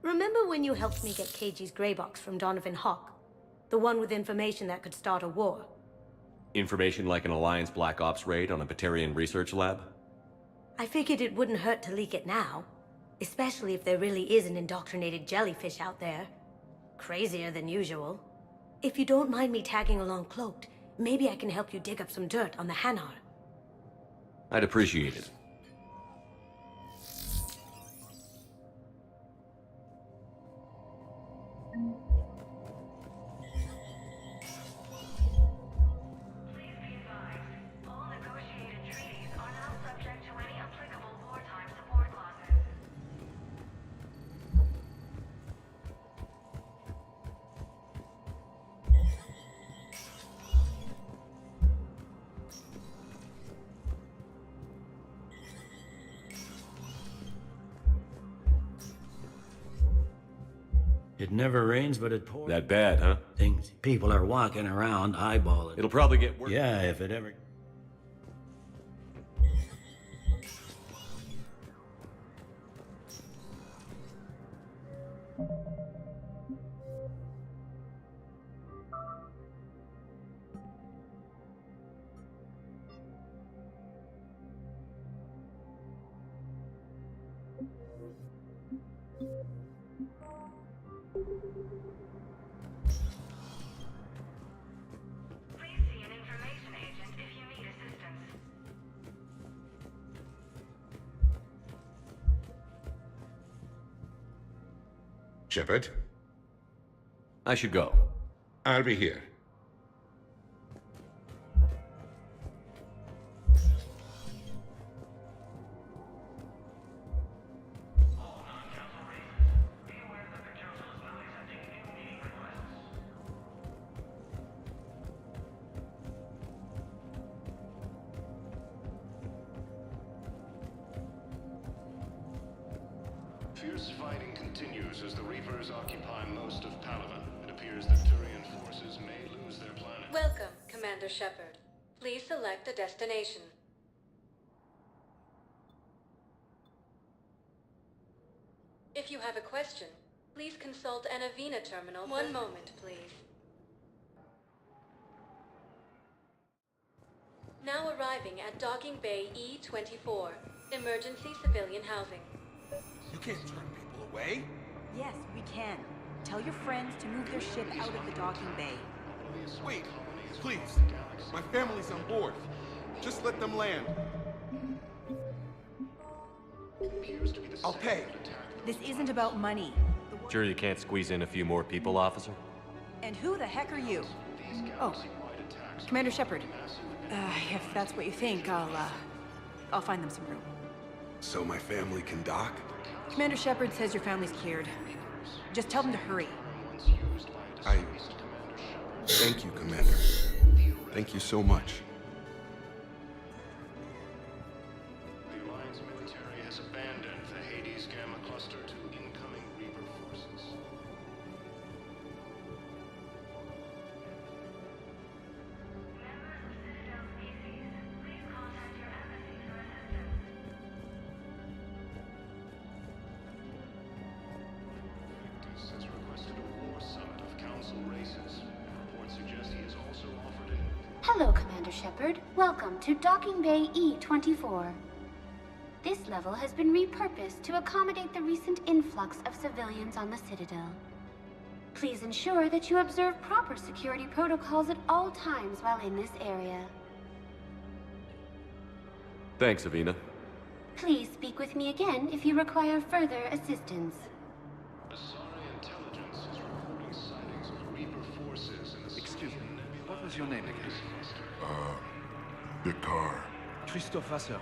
remember when you helped me get KG's grey box from Donovan Hawk? The one with information that could start a war? Information like an Alliance Black Ops raid on a Batarian research lab? I figured it wouldn't hurt to leak it now. Especially if there really is an indoctrinated jellyfish out there. Crazier than usual. If you don't mind me tagging along cloaked, maybe I can help you dig up some dirt on the Hanar. I'd appreciate it. It never rains, but it pours. That bad, huh? People are walking around eyeballing. It'll probably get worse. Yeah, if it ever... Shepard? I should go. I'll be here. Fierce fighting continues as the Reapers occupy most of Palaven. It appears that Turian forces may lose their planet. Welcome, Commander Shepard. Please select a destination. If you have a question, please consult an Avena terminal. One moment, please. Now arriving at Docking Bay E-24, emergency civilian housing. You can't turn people away. Yes, we can. Tell your friends to move their ship out of the docking bay. Wait, please. My family's on board. Just let them land. I'll pay. This isn't about money. Sure you can't squeeze in a few more people, officer? And who the heck are you? Oh, Commander Shepard. If that's what you think, I'll find them some room. So my family can dock? Commander Shepard says your family's cleared. Just tell them to hurry. Thank you, Commander. Thank you so much. The Alliance military has abandoned the Hades Gamma cluster to incoming Reaper forces. Has requested a war summit of council races. Reports suggest he has also offered an... Hello, Commander Shepard. Welcome to Docking Bay E-24. This level has been repurposed to accommodate the recent influx of civilians on the Citadel. Please ensure that you observe proper security protocols at all times while in this area. Thanks, Avena. Please speak with me again if you require further assistance. Excuse me, what was your name again? Victor. Christophe Vasseur.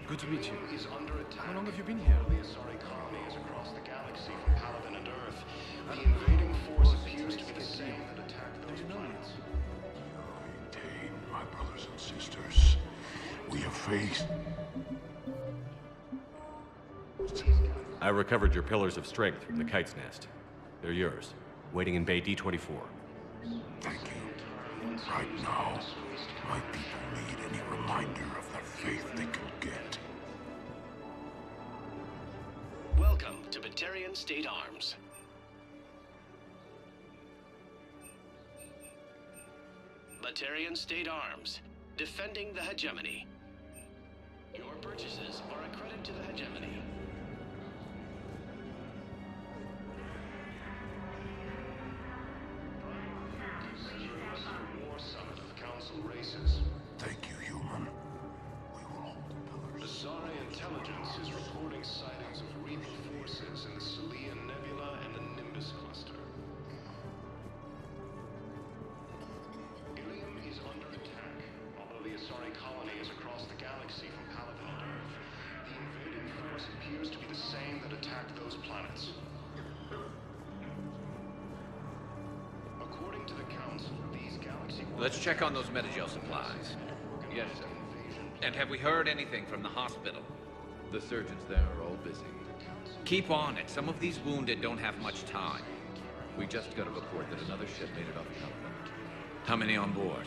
Good to meet you. Is under attack. How long have you been here? The Asari colony is across the galaxy from Palaven and Earth. The invading force appears to be the same that attacked those planets. Maintain, my brothers and sisters. We have faith. I recovered your pillars of strength from the kite's nest. They're yours, waiting in Bay D-24. Thank you. Right now, my people need any reminder of the faith they can get. Welcome to Batarian State Arms. Batarian State Arms, defending the hegemony. Your purchases are a credit to the hegemony. War summit of council races. Thank you, human. Asari intelligence is reporting sightings of Reaper forces in the Celian Nebula and the Nimbus cluster. Ilium is under attack. Although the Asari colony is across the galaxy from Palaven and Earth, the invading force appears to be the same that attacked those planets. According to the Council, these galaxy... Let's check on those Metagel supplies. Yes, sir. And have we heard anything from the hospital? The surgeons there are all busy. Keep on it. Some of these wounded don't have much time. We just got a report that another ship made it off Palaven. How many on board?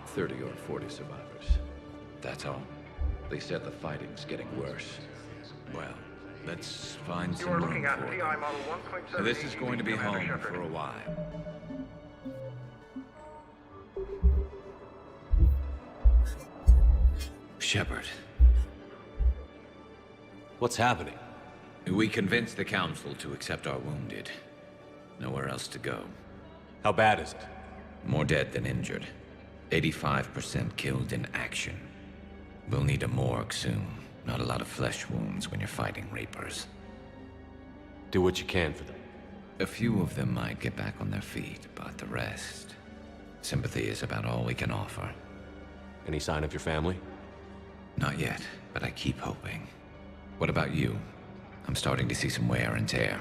30 or 40 survivors. That's all? They said the fighting's getting worse. Well, let's find some room for them. This is going to be home for a while. Shepard. What's happening? We convinced the Council to accept our wounded. Nowhere else to go. How bad is it? More dead than injured. 85% killed in action. We'll need a morgue soon. Not a lot of flesh wounds when you're fighting Reapers. Do what you can for them. A few of them might get back on their feet, but the rest... sympathy is about all we can offer. Any sign of your family? Not yet, but I keep hoping. What about you? I'm starting to see some wear and tear.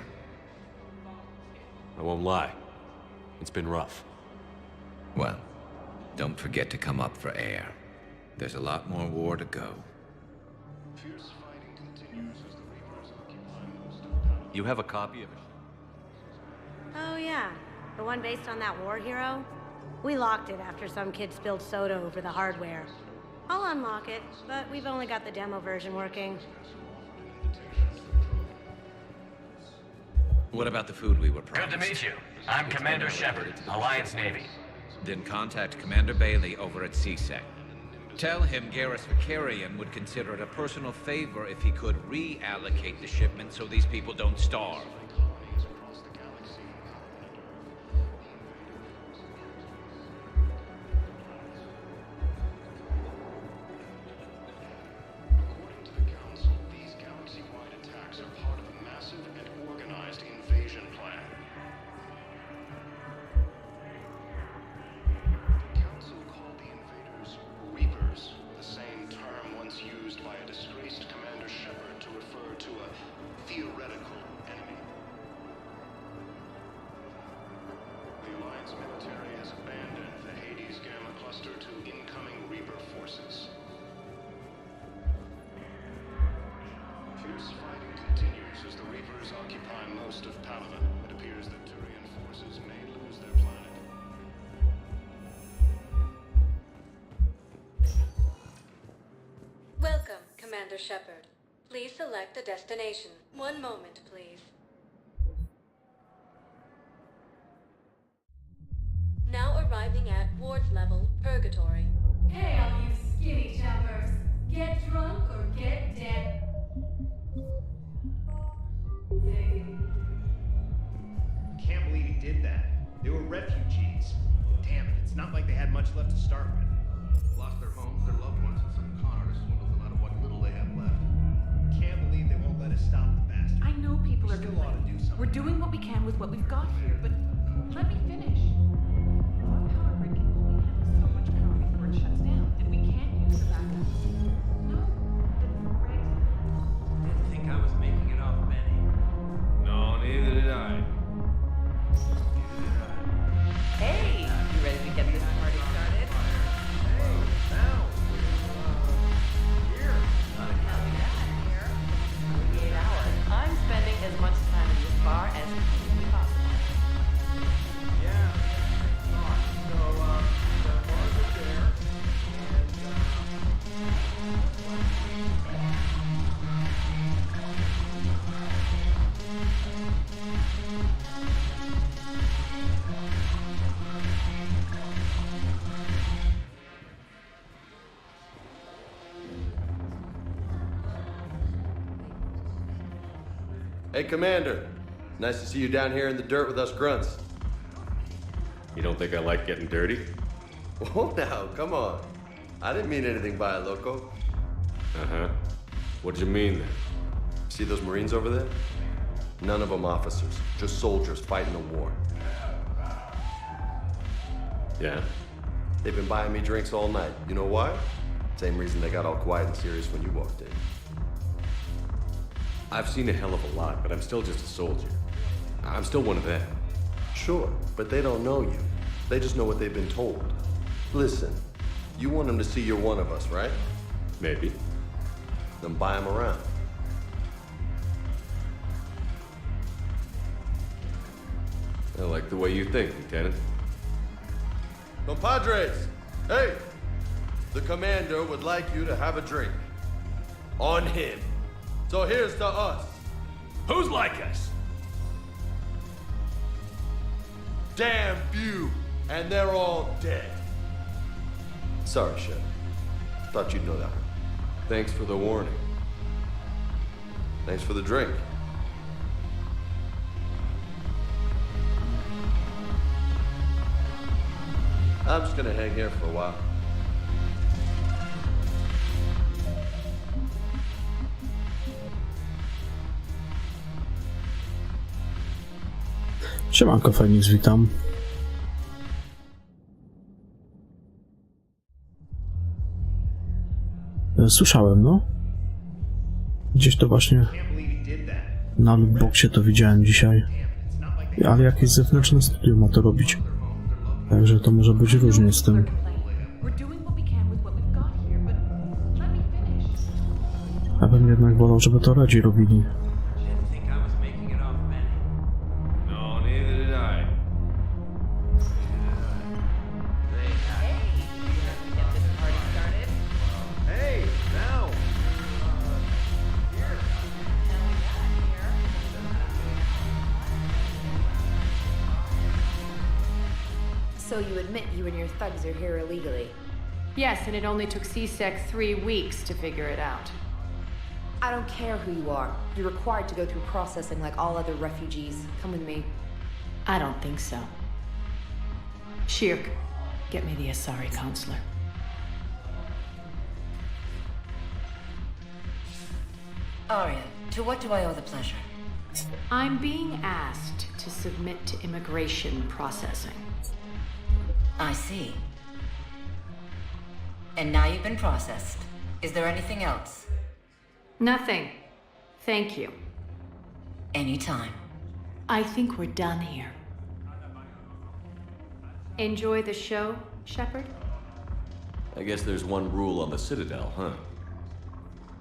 I won't lie. It's been rough. Well, don't forget to come up for air. There's a lot more war to go. You have a copy of it? Oh yeah, the one based on that war hero? We locked it after some kid spilled soda over the hardware. I'll unlock it, but we've only got the demo version working. What about the food we were promised? Good to meet you. I'm Commander Shepard, Alliance Navy. Then contact Commander Bailey over at CSEC. Tell him Garrus Vakarian would consider it a personal favor if he could reallocate the shipment so these people don't starve. Welcome, Commander Shepard. Please select a destination. One moment, please. Now arriving at Ward's level, Purgatory. Hey, all you skinny choppers. Get drunk or get dead. Can't believe he did that. They were refugees. Damn it, it's not like they had much left to start with. Lost their homes, their loved ones, and some con artist swindled them out of what little they have left. Can't believe they won't let us stop the bastard. I know people are Still ought to do something. We're doing what we can with what we've got here, but let me finish. Our power grid can only handle so much power before it shuts down, and we can't use the backup. No, but right. Didn't think I was making it off Benny. No, neither did I. Hey, you ready to get this party started? Hey, now. Here. Not a county here. 48 hours. I'm spending as much time in this bar as humanly possible. Yeah. So, the bars are there, Hey, Commander. Nice to see you down here in the dirt with us grunts. You don't think I like getting dirty? Whoa, now, come on. I didn't mean anything by it, loco. Uh-huh. What'd you mean then? See those Marines over there? None of them officers, just soldiers fighting a war. Yeah? They've been buying me drinks all night. You know why? Same reason they got all quiet and serious when you walked in. I've seen a hell of a lot, but I'm still just a soldier. I'm still one of them. Sure, but they don't know you. They just know what they've been told. Listen, you want them to see you're one of us, right? Maybe. Then buy them around. I like the way you think, Lieutenant. Compadres! Hey! The commander would like you to have a drink. On him. So here's to us. Who's like us? Damn few, and they're all dead. Sorry, Shep. Thought you'd know that. Thanks for the warning. Thanks for the drink. I'm just gonna hang here for a while. Siemanko, Fenix, witam. Słyszałem, no. Gdzieś to właśnie na lootboxie to widziałem dzisiaj. Ale jakieś zewnętrzne studio ma to robić. Także to może być różnie z tym. Ja bym jednak wolał, żeby to radzi robili. So you admit you and your thugs are here illegally? Yes, and it only took CSEC 3 weeks to figure it out. I don't care who you are. You're required to go through processing like all other refugees. Come with me. I don't think so. Shirk, get me the Asari consular. Arya, to what do I owe the pleasure? I'm being asked to submit to immigration processing. I see. And now you've been processed. Is there anything else? Nothing. Thank you. Anytime. I think we're done here. Enjoy the show, Shepard? I guess there's one rule on the Citadel, huh?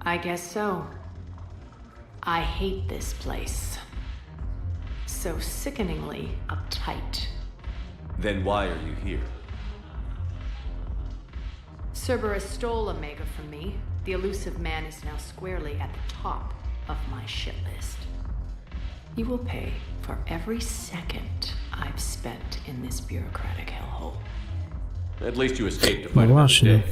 I guess so. I hate this place. So sickeningly uptight. Then why are you here? Cerberus stole Omega from me. The elusive man is now squarely at the top of my shit list. You will pay for every second I've spent in this bureaucratic hellhole. At least you escaped to fight another day.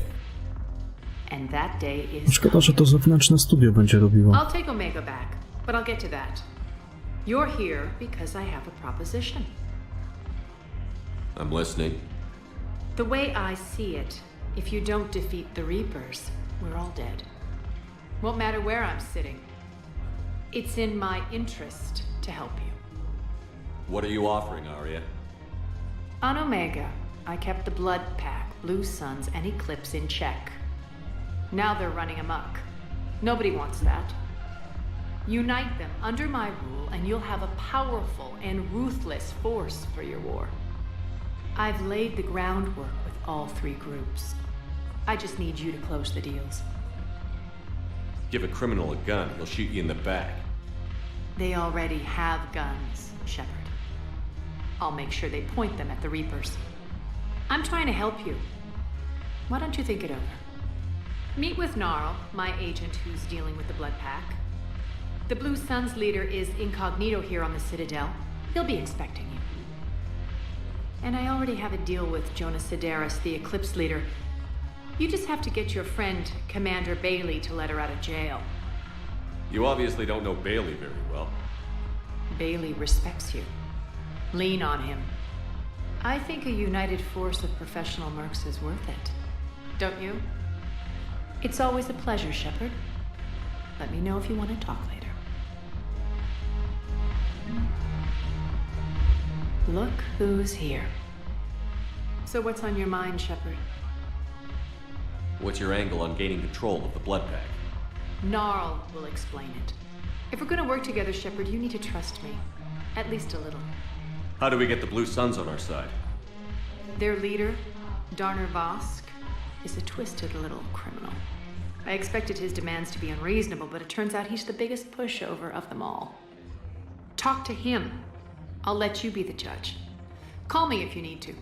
And that day is Szkoda, że to zewnętrzne studio będzie robiło. I'll take Omega back, but I'll get to that. You're here because I have a proposition. I'm listening. The way I see it, if you don't defeat the Reapers, we're all dead. Won't matter where I'm sitting. It's in my interest to help you. What are you offering, Arya? On Omega, I kept the Blood Pack, Blue Suns, and Eclipse in check. Now they're running amok. Nobody wants that. Unite them under my rule, and you'll have a powerful and ruthless force for your war. I've laid the groundwork with all 3 groups. I just need you to close the deals. Give a criminal a gun, he'll shoot you in the back. They already have guns, Shepard. I'll make sure they point them at the Reapers. I'm trying to help you. Why don't you think it over? Meet with Gnarl, my agent who's dealing with the Blood Pack. The Blue Suns leader is incognito here on the Citadel. He'll be expecting you. And I already have a deal with Jonas Sidaris, the Eclipse leader. You just have to get your friend, Commander Bailey, to let her out of jail. You obviously don't know Bailey very well. Bailey respects you. Lean on him. I think a united force of professional mercs is worth it. Don't you? It's always a pleasure, Shepard. Let me know if you want to talk later. Look who's here. So what's on your mind, Shepard? What's your angle on gaining control of the Blood Pack? Gnarl will explain it. If we're gonna work together, Shepard, you need to trust me. At least a little. How do we get the Blue Suns on our side? Their leader, Darner Vosk, is a twisted little criminal. I expected his demands to be unreasonable, but it turns out he's the biggest pushover of them all. Talk to him. I'll let you be the judge. Call me if you need to.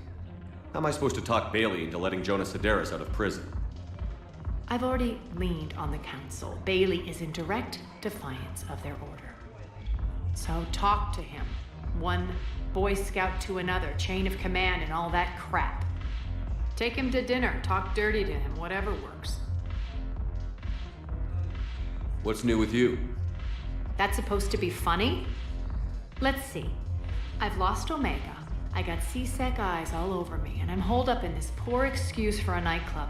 How am I supposed to talk Bailey into letting Jonas Sidaris out of prison? I've already leaned on the council. Bailey is in direct defiance of their order. So talk to him. One Boy Scout to another, chain of command and all that crap. Take him to dinner, talk dirty to him, whatever works. What's new with you? That's supposed to be funny? Let's see. I've lost Omega. I got CSEC eyes all over me, and I'm holed up in this poor excuse for a nightclub.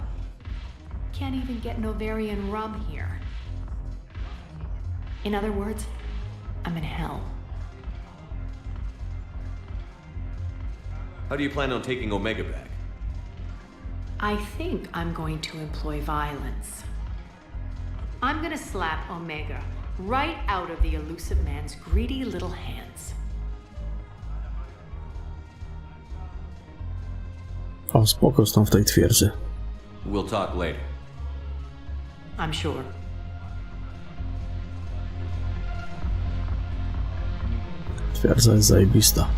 Can't even get Novarian rum here. In other words, I'm in hell. How do you plan on taking Omega back? I think I'm going to employ violence. I'm gonna slap Omega right out of the elusive man's greedy little hands. O, spoko są w tej twierdzy. We'll talk later. I'm sure. Twierdza jest zajebista.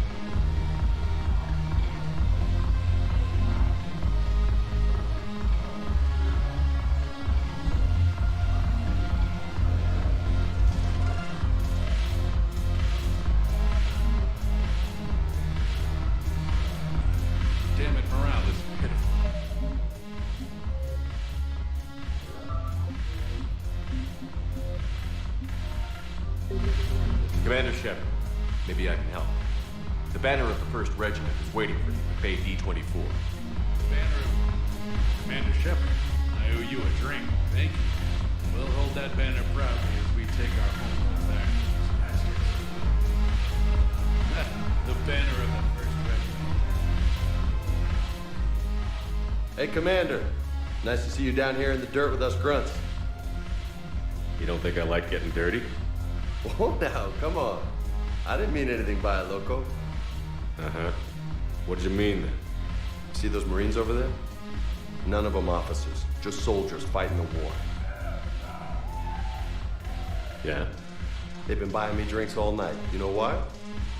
Damn it, morale is pitiful. Commander Shepard, maybe I can help. The banner of the 1st Regiment is waiting for you at Bay D-24. Banner of Commander Shepard, I owe you a drink. Thank you. We'll hold that banner proudly as we take our homeland back. The banner of the 1st Regiment. Hey, Commander. Nice to see you down here in the dirt with us grunts. You don't think I like getting dirty? Whoa, now, come on. I didn't mean anything by it, loco. Uh-huh. What did you mean then? See those Marines over there? None of them officers, just soldiers fighting the war. Yeah? They've been buying me drinks all night. You know why?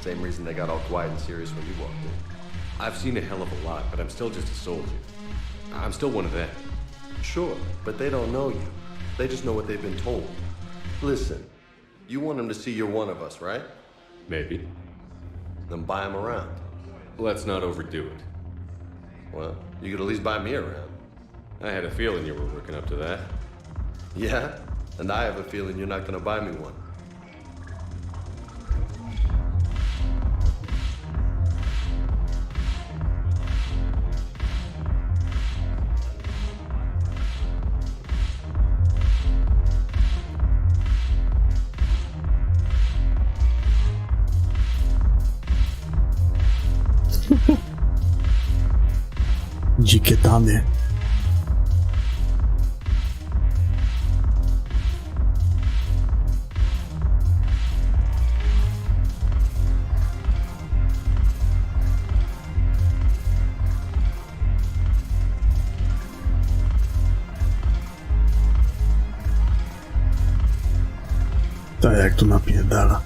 Same reason they got all quiet and serious when you walked in. I've seen a hell of a lot, but I'm still just a soldier. I'm still one of them. Sure, but they don't know you. They just know what they've been told. Listen, you want them to see you're one of us, right? Maybe. Then buy them around. Let's not overdo it. Well, you could at least buy me around. I had a feeling you were working up to that. Yeah? And I have a feeling you're not gonna buy me one. Dzikie tany. Tak jak tu napierdala.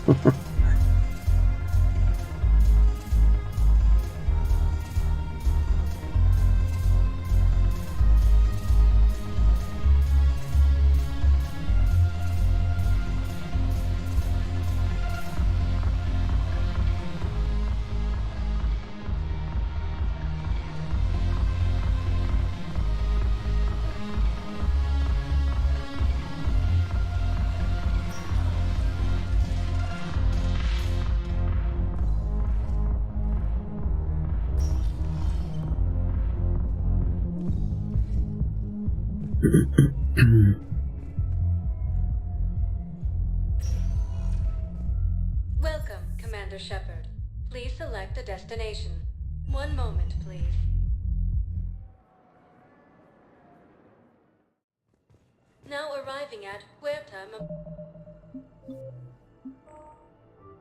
Welcome, Commander Shepard. Please select a destination. One moment, please. Now arriving at Puerta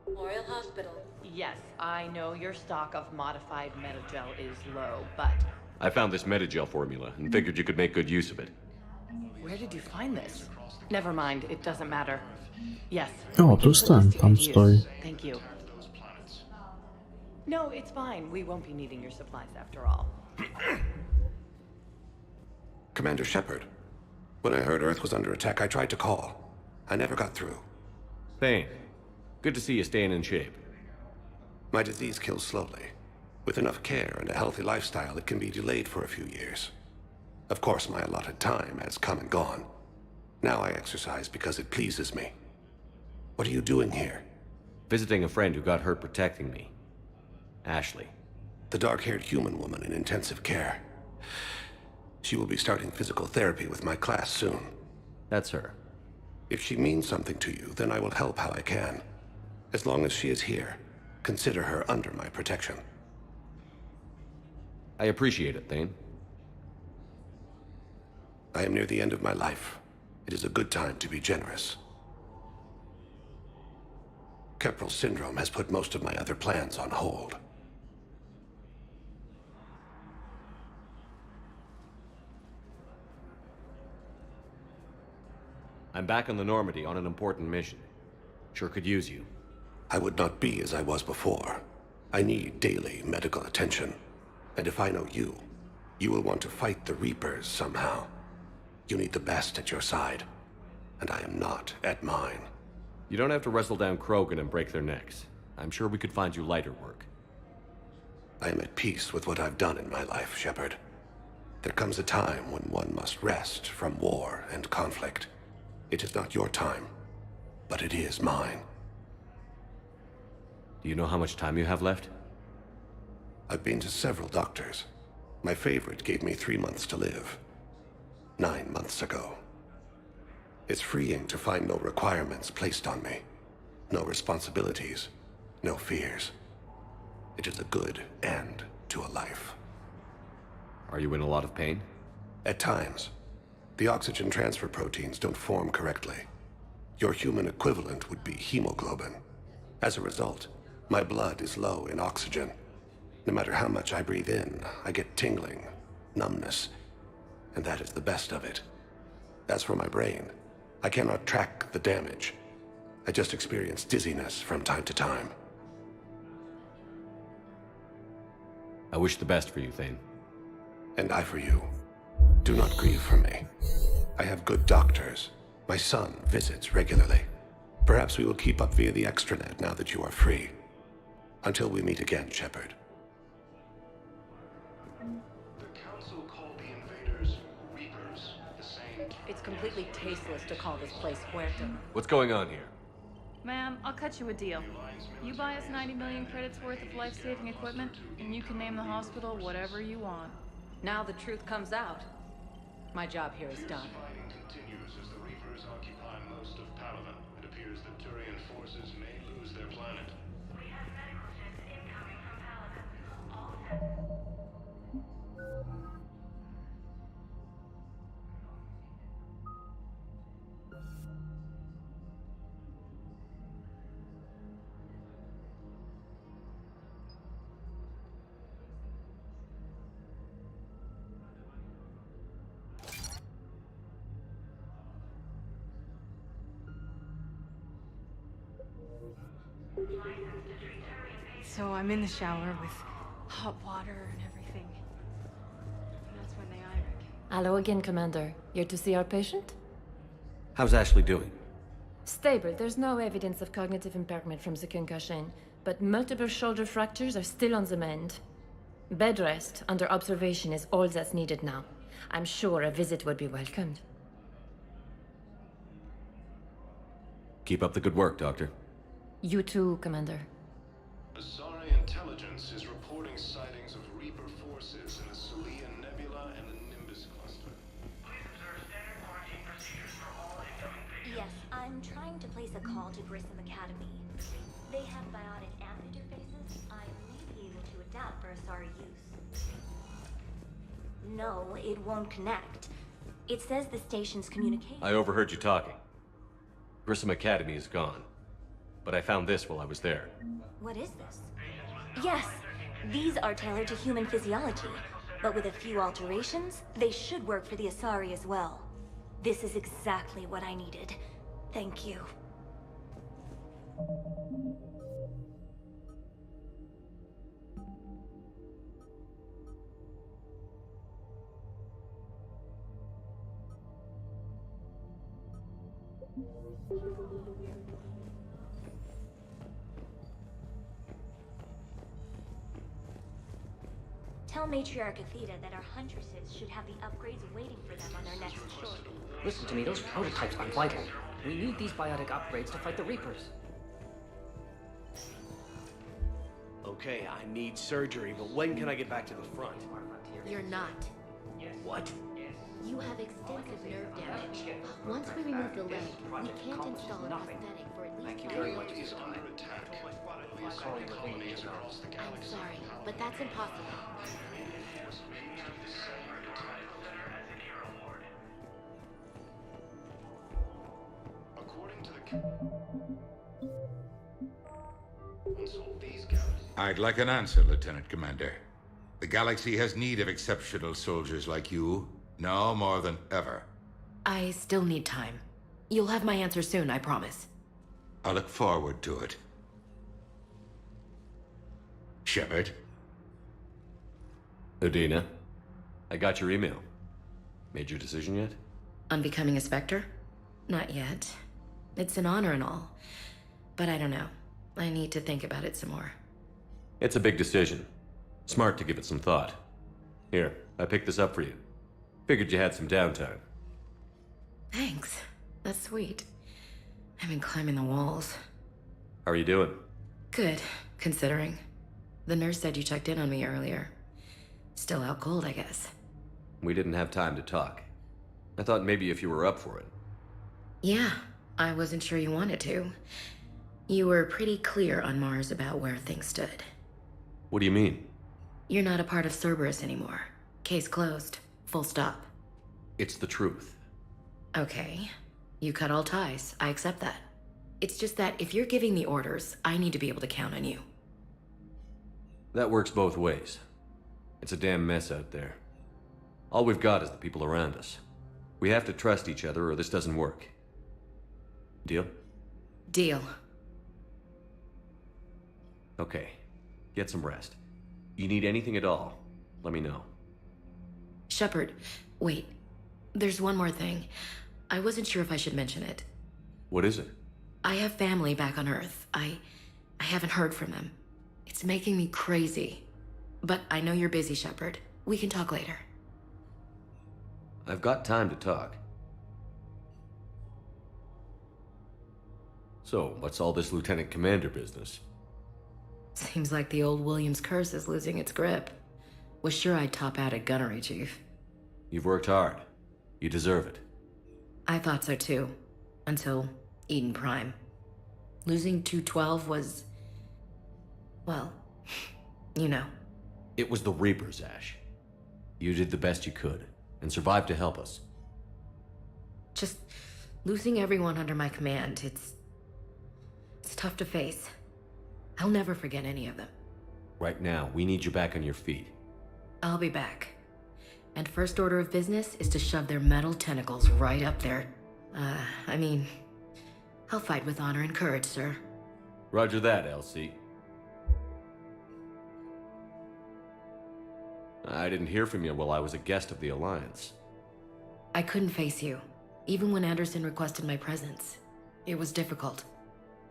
Memorial Hospital. Yes, I know your stock of modified metagel is low, but... I found this metagel formula and figured you could make good use of it. Where did you find this? Never mind, it doesn't matter. Yes. O, tu jest ten, tam stoi. Thank you. No, it's fine. We won't be needing your supplies after all. Commander Shepard, when I heard Earth was under attack, I tried to call. I never got through. Thane, good to see you staying in shape. My disease kills slowly. With enough care and a healthy lifestyle, it can be delayed for a few years. Of course, my allotted time has come and gone. Now I exercise because it pleases me. What are you doing here? Visiting a friend who got hurt protecting me. Ashley. The dark-haired human woman in intensive care. She will be starting physical therapy with my class soon. That's her. If she means something to you, then I will help how I can. As long as she is here, consider her under my protection. I appreciate it, Thane. I am near the end of my life. It is a good time to be generous. Keppel syndrome has put most of my other plans on hold. I'm back on the Normandy on an important mission. Sure could use you. I would not be as I was before. I need daily medical attention. And if I know you, you will want to fight the Reapers somehow. You need the best at your side, and I am not at mine. You don't have to wrestle down Krogan and break their necks. I'm sure we could find you lighter work. I am at peace with what I've done in my life, Shepard. There comes a time when one must rest from war and conflict. It is not your time, but it is mine. Do you know how much time you have left? I've been to several doctors. My favorite gave me 3 months to live. 9 months ago. It's freeing to find no requirements placed on me. No responsibilities. No fears. It is a good end to a life. Are you in a lot of pain? At times. The oxygen transfer proteins don't form correctly. Your human equivalent would be hemoglobin. As a result, my blood is low in oxygen. No matter how much I breathe in, I get tingling, numbness, and that is the best of it. As for my brain, I cannot track the damage. I just experience dizziness from time to time. I wish the best for you, Thane. And I for you. Do not grieve for me. I have good doctors. My son visits regularly. Perhaps we will keep up via the extranet now that you are free. Until we meet again, Shepard. The Council called the invaders Reapers, the same... It's completely tasteless to call this place Puerto. What's going on here? Ma'am, I'll cut you a deal. You buy us 90 million credits worth of life-saving equipment, and you can name the hospital whatever you want. Now the truth comes out. My job here is done. Fighting continues as the Reapers occupy most of Palaven. It appears that Turian forces may lose their planet. We have medical ships incoming from Palaven. All set. So I'm in the shower with hot water and everything. And that's when they Irek. Hello again, Commander. You're to see our patient? How's Ashley doing? Stable. There's no evidence of cognitive impairment from the concussion, but multiple shoulder fractures are still on the mend. Bed rest under observation is all that's needed now. I'm sure a visit would be welcomed. Keep up the good work, Doctor. You too, Commander. Asari intelligence is reporting sightings of Reaper forces in the Celia Nebula and the Nimbus cluster. Please observe standard quarantine procedures for all incoming patients. Yes, I'm trying to place a call to Grissom Academy. They have biotic amp interfaces. I may be able to adapt for Asari use. No, it won't connect. It says the station's communication. I overheard you talking. Grissom Academy is gone. But I found this while I was there. What is this? Yes, these are tailored to human physiology, but with a few alterations, they should work for the Asari as well. This is exactly what I needed. Thank you. Tell Matriarch Athena that our huntresses should have the upgrades waiting for them on their next shore. Listen to me, those prototypes are vital. We need these biotic upgrades to fight the Reapers. Okay, I need surgery, but when can I get back to the front? You're not. What? You have extensive nerve damage. Once we remove the leg, we can't install a prosthetic for at least Thank you 5 very years. much for your time. I'm sorry, but that's impossible. According to the once all these galaxies I'd like an answer, Lieutenant Commander. The galaxy has need of exceptional soldiers like you, now more than ever. I still need time. You'll have my answer soon, I promise. I look forward to it. Shepard? Udina, I got your email. Made your decision yet? On becoming a Spectre? Not yet. It's an honor and all. But I don't know. I need to think about it some more. It's a big decision. Smart to give it some thought. Here, I picked this up for you. Figured you had some downtime. Thanks. That's sweet. I've been climbing the walls. How are you doing? Good, considering. The nurse said you checked in on me earlier. Still out cold, I guess. We didn't have time to talk. I thought maybe if you were up for it. Yeah, I wasn't sure you wanted to. You were pretty clear on Mars about where things stood. What do you mean? You're not a part of Cerberus anymore. Case closed. Full stop. It's the truth. Okay. You cut all ties. I accept that. It's just that if you're giving the orders, I need to be able to count on you. That works both ways. It's a damn mess out there. All we've got is the people around us. We have to trust each other or this doesn't work. Deal? Deal. Okay. Get some rest. You need anything at all, let me know. Shepard, wait. There's one more thing. I wasn't sure if I should mention it. What is it? I have family back on Earth. I haven't heard from them. It's making me crazy. But I know you're busy, Shepard. We can talk later. I've got time to talk. So, what's all this Lieutenant Commander business? Seems like the old Williams curse is losing its grip. Was sure I'd top out at gunnery, Chief. You've worked hard. You deserve it. I thought so too. Until Eden Prime. Losing 212 was... well, you know. It was the Reapers, Ash. You did the best you could, and survived to help us. Just losing everyone under my command, it's tough to face. I'll never forget any of them. Right now, we need you back on your feet. I'll be back. And first order of business is to shove their metal tentacles right up there. I'll fight with honor and courage, sir. Roger that, Elsie. I didn't hear from you while I was a guest of the Alliance. I couldn't face you, even when Anderson requested my presence. It was difficult.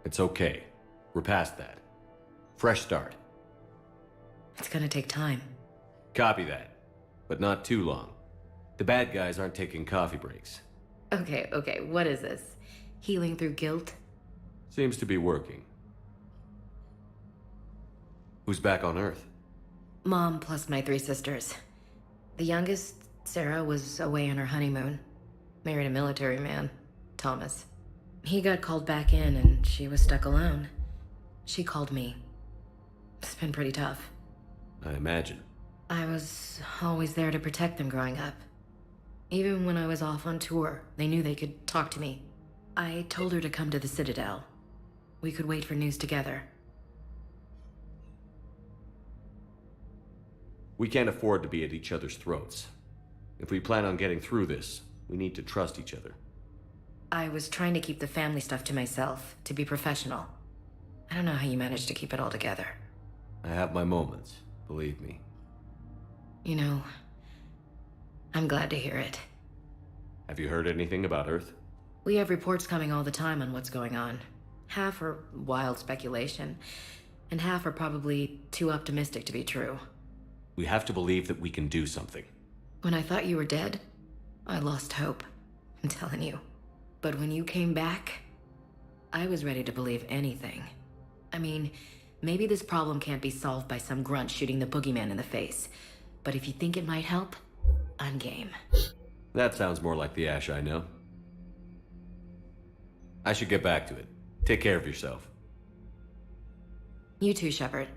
It's okay. We're past that. Fresh start. It's gonna take time. Copy that. But not too long. The bad guys aren't taking coffee breaks. Okay, what is this? Healing through guilt? Seems to be working. Who's back on Earth? Mom plus my 3 sisters. The youngest, Sarah, was away on her honeymoon. Married a military man, Thomas. He got called back in and she was stuck alone. She called me. It's been pretty tough. I imagine. I was always there to protect them growing up. Even when I was off on tour, they knew they could talk to me. I told her to come to the Citadel. We could wait for news together. We can't afford to be at each other's throats. If we plan on getting through this, we need to trust each other. I was trying to keep the family stuff to myself, to be professional. I don't know how you managed to keep it all together. I have my moments, believe me. You know, I'm glad to hear it. Have you heard anything about Earth? We have reports coming all the time on what's going on. Half are wild speculation, and half are probably too optimistic to be true. We have to believe that we can do something. When I thought you were dead, I lost hope. I'm telling you. But when you came back, I was ready to believe anything. I mean, maybe this problem can't be solved by some grunt shooting the boogeyman in the face. But if you think it might help, I'm game. That sounds more like the Ash I know. I should get back to it. Take care of yourself. You too, Shepard.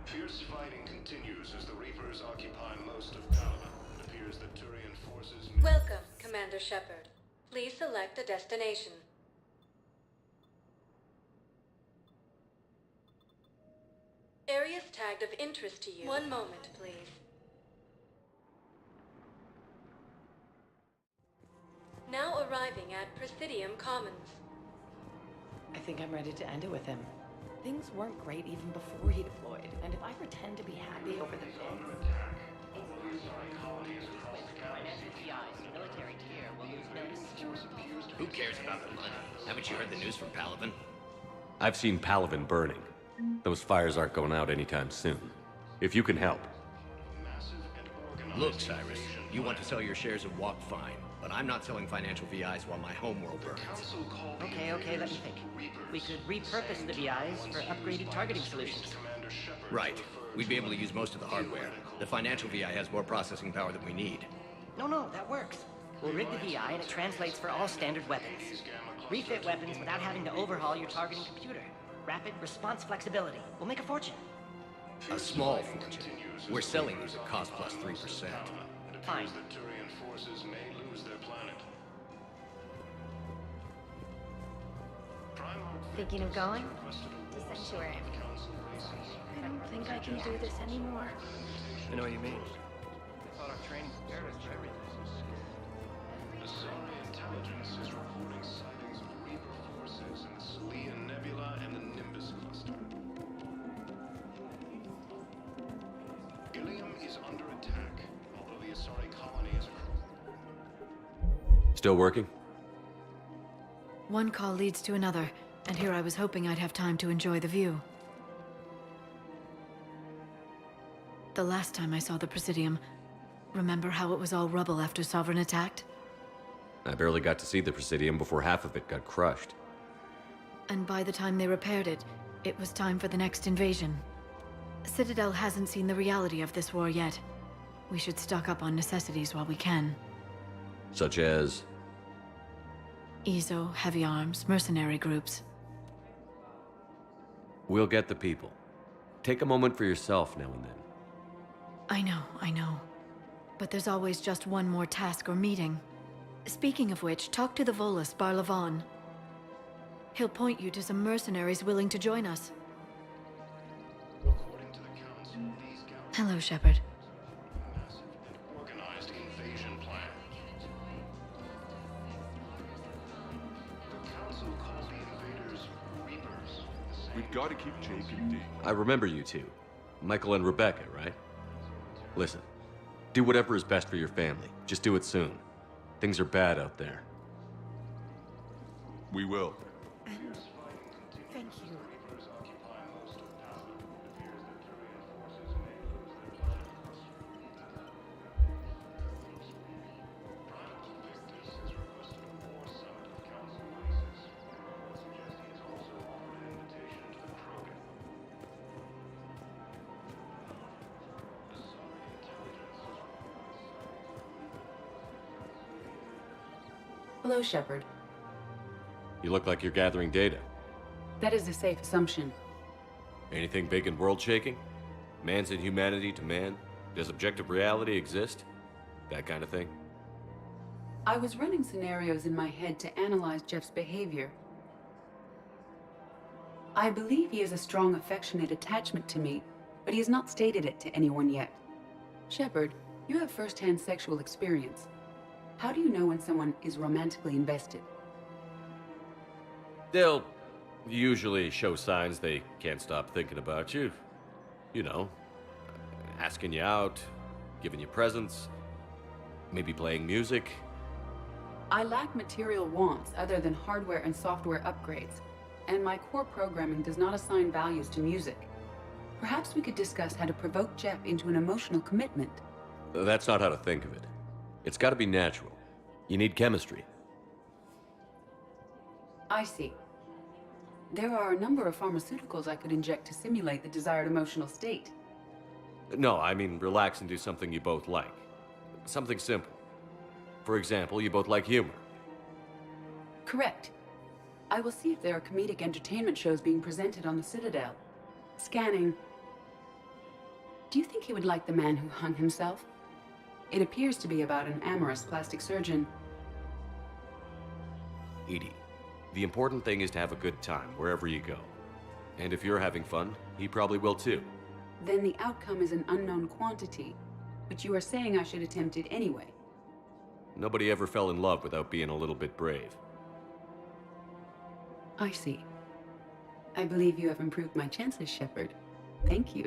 Fierce fighting continues as the Reapers occupy most of Palaven. It appears that Turian forces... Welcome, Commander Shepard. Please select a destination. Areas tagged of interest to you. One moment, please. Now arriving at Presidium Commons. I think I'm ready to end it with him. Things weren't great even before he deployed, and if I pretend to be happy over the things... Who cares about the money? Haven't you heard the news from Palaven? I've seen Palaven burning. Those fires aren't going out anytime soon. If you can help. Look, Cyrus, you want to sell your shares and walk fine, but I'm not selling financial VIs while my homeworld burns. Okay, let me think. We could repurpose the VIs for upgraded targeting solutions. Right. We'd be able to use most of the hardware. The financial VI has more processing power than we need. No, that works. We'll rig the VI and it translates for all standard weapons. Refit weapons without having to overhaul your targeting computer. Rapid response flexibility. We'll make a fortune. A small fortune. We're selling these at cost plus 3%. Fine. The Turian forces may lose their planet. Thinking of going? To Sanctuary. I don't think I can do this anymore. I know what you mean. I thought our training prepared us for everything. Asari intelligence is reporting sightings of Reaper forces in the Selene Nebula and the Nimbus cluster. Ilium is under attack, although the Asari colony is... Still working? One call leads to another, and here I was hoping I'd have time to enjoy the view. The last time I saw the Presidium, remember how it was all rubble after Sovereign attacked? I barely got to see the Presidium before half of it got crushed. And by the time they repaired it, it was time for the next invasion. Citadel hasn't seen the reality of this war yet. We should stock up on necessities while we can. Such as? EZO, heavy arms, mercenary groups. We'll get the people. Take a moment for yourself now and then. I know. But there's always just one more task or meeting. Speaking of which, talk to the Volus, Barlavon. He'll point you to some mercenaries willing to join us. Hello, Shepard. Organized invasion plan. The Council called the invaders Reapers. We've got to keep Jake and Dee. I remember you two. Michael and Rebecca, right? Listen, do whatever is best for your family. Just do it soon. Things are bad out there. We will. Thank you. Hello, Shepard. You look like you're gathering data. That is a safe assumption. Anything big and world-shaking? Man's inhumanity to man? Does objective reality exist? That kind of thing? I was running scenarios in my head to analyze Jeff's behavior. I believe he has a strong affectionate attachment to me, but he has not stated it to anyone yet. Shepard, you have first-hand sexual experience. How do you know when someone is romantically invested? They'll usually show signs they can't stop thinking about you. You know, asking you out, giving you presents, maybe playing music. I lack material wants other than hardware and software upgrades, and my core programming does not assign values to music. Perhaps we could discuss how to provoke Jep into an emotional commitment. That's not how to think of it. It's got to be natural. You need chemistry. I see. There are a number of pharmaceuticals I could inject to simulate the desired emotional state. No, I mean relax and do something you both like. Something simple. For example, you both like humor. Correct. I will see if there are comedic entertainment shows being presented on the Citadel. Scanning. Do you think he would like The Man Who Hung Himself? It appears to be about an amorous plastic surgeon. Edie, the important thing is to have a good time wherever you go. And if you're having fun, he probably will too. Then the outcome is an unknown quantity, but you are saying I should attempt it anyway. Nobody ever fell in love without being a little bit brave. I see. I believe you have improved my chances, Shepard. Thank you.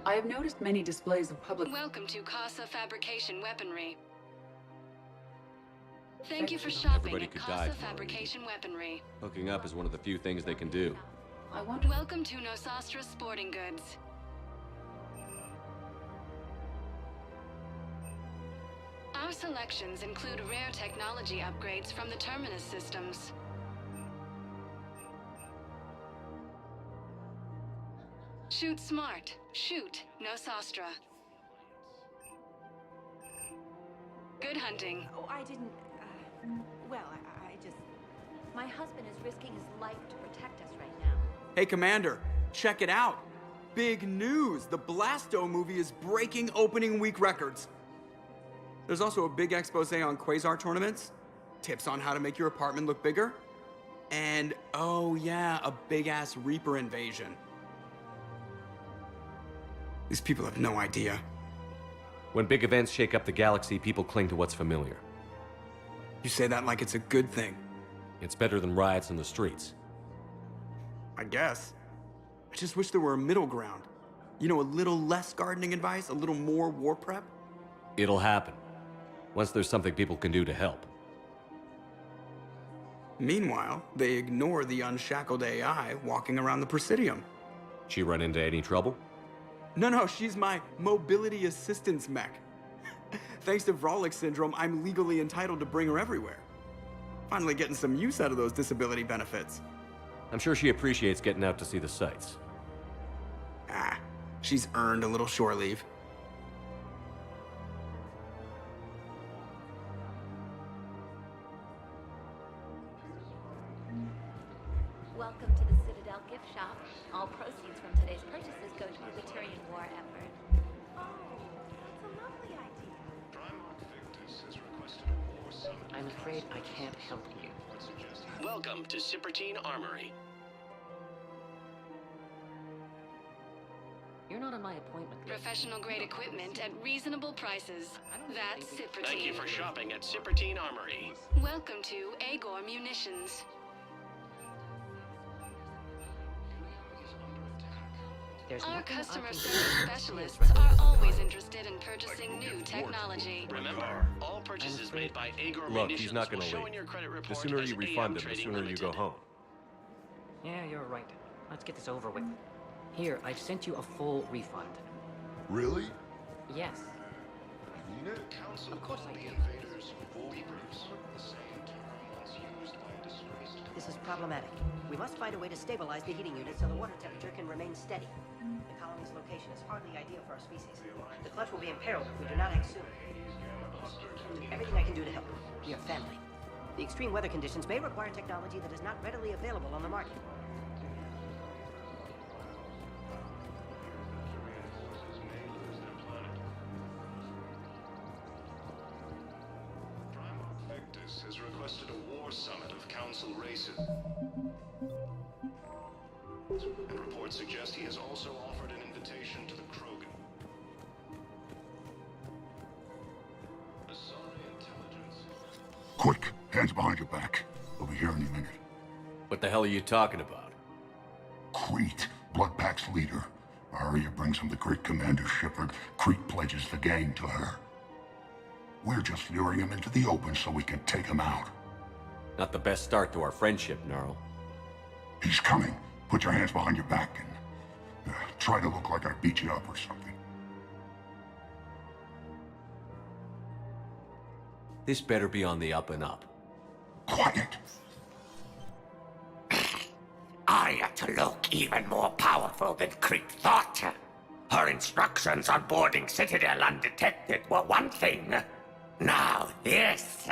I have noticed many displays of public... Welcome to Casa Fabrication Weaponry. Thank you for shopping Everybody at could Casa die. Fabrication Weaponry. Hooking up is one of the few things they can do. Welcome to Nosastra Sporting Goods. Our selections include rare technology upgrades from the Terminus systems. Shoot smart. Shoot Nosastra. Good hunting. Oh, I didn't... well, I just... My husband is risking his life to protect us right now. Hey, Commander, check it out. Big news! The Blasto movie is breaking opening week records. There's also a big expose on quasar tournaments, tips on how to make your apartment look bigger, and, oh yeah, a big-ass Reaper invasion. These people have no idea. When big events shake up the galaxy, people cling to what's familiar. You say that like it's a good thing. It's better than riots in the streets. I guess. I just wish there were a middle ground. You know, a little less gardening advice, a little more war prep. It'll happen. Once there's something people can do to help. Meanwhile, they ignore the unshackled AI walking around the Presidium. She run into any trouble? No, she's my mobility assistance mech. Thanks to Vrolic syndrome, I'm legally entitled to bring her everywhere. Finally getting some use out of those disability benefits. I'm sure she appreciates getting out to see the sights. Ah, she's earned a little shore leave. Welcome to the Citadel gift shop. All proceeds from today's purchases go to the Turian war effort. Oh, that's a lovely idea. I'm afraid I can't help you. Welcome to Sippertine Armory. You're not on my appointment list. Professional grade equipment at reasonable prices. That's Sippertine. Thank you for shopping at Sippertine Armory. Welcome to Agor Munitions. Our customer service specialists are always interested in purchasing new technology. Remember, all purchases made by Agor Look, Munitions he's not will gonna show leave. in your credit report The sooner as you AM refund him, the Trading sooner you go Limited. home. Yeah, you're right. Let's get this over with. Here, I've sent you a full refund. Really? Yes. Mean it? Of course I do. This is problematic. We must find a way to stabilize the heating unit so the water temperature can remain steady. The colony's location is hardly ideal for our species. The clutch will be imperiled if we do not act soon. I'll do everything I can do to help. We are family. The extreme weather conditions may require technology that is not readily available on the market. Victus has requested a war summit of council races. And reports suggest he has also offered an invitation to the Krogan. Quick, hands behind your back. We'll be here any minute. What the hell are you talking about? Crete, Blood Pack's leader. Arya brings him the great Commander Shepard. Crete pledges the gang to her. We're just luring him into the open so we can take him out. Not the best start to our friendship, Gnarl. He's coming. Put your hands behind your back and try to look like I beat you up or something. This better be on the up and up. Quiet. Arya to look even more powerful than Crete thought. Her instructions on boarding Citadel undetected were one thing. Now this.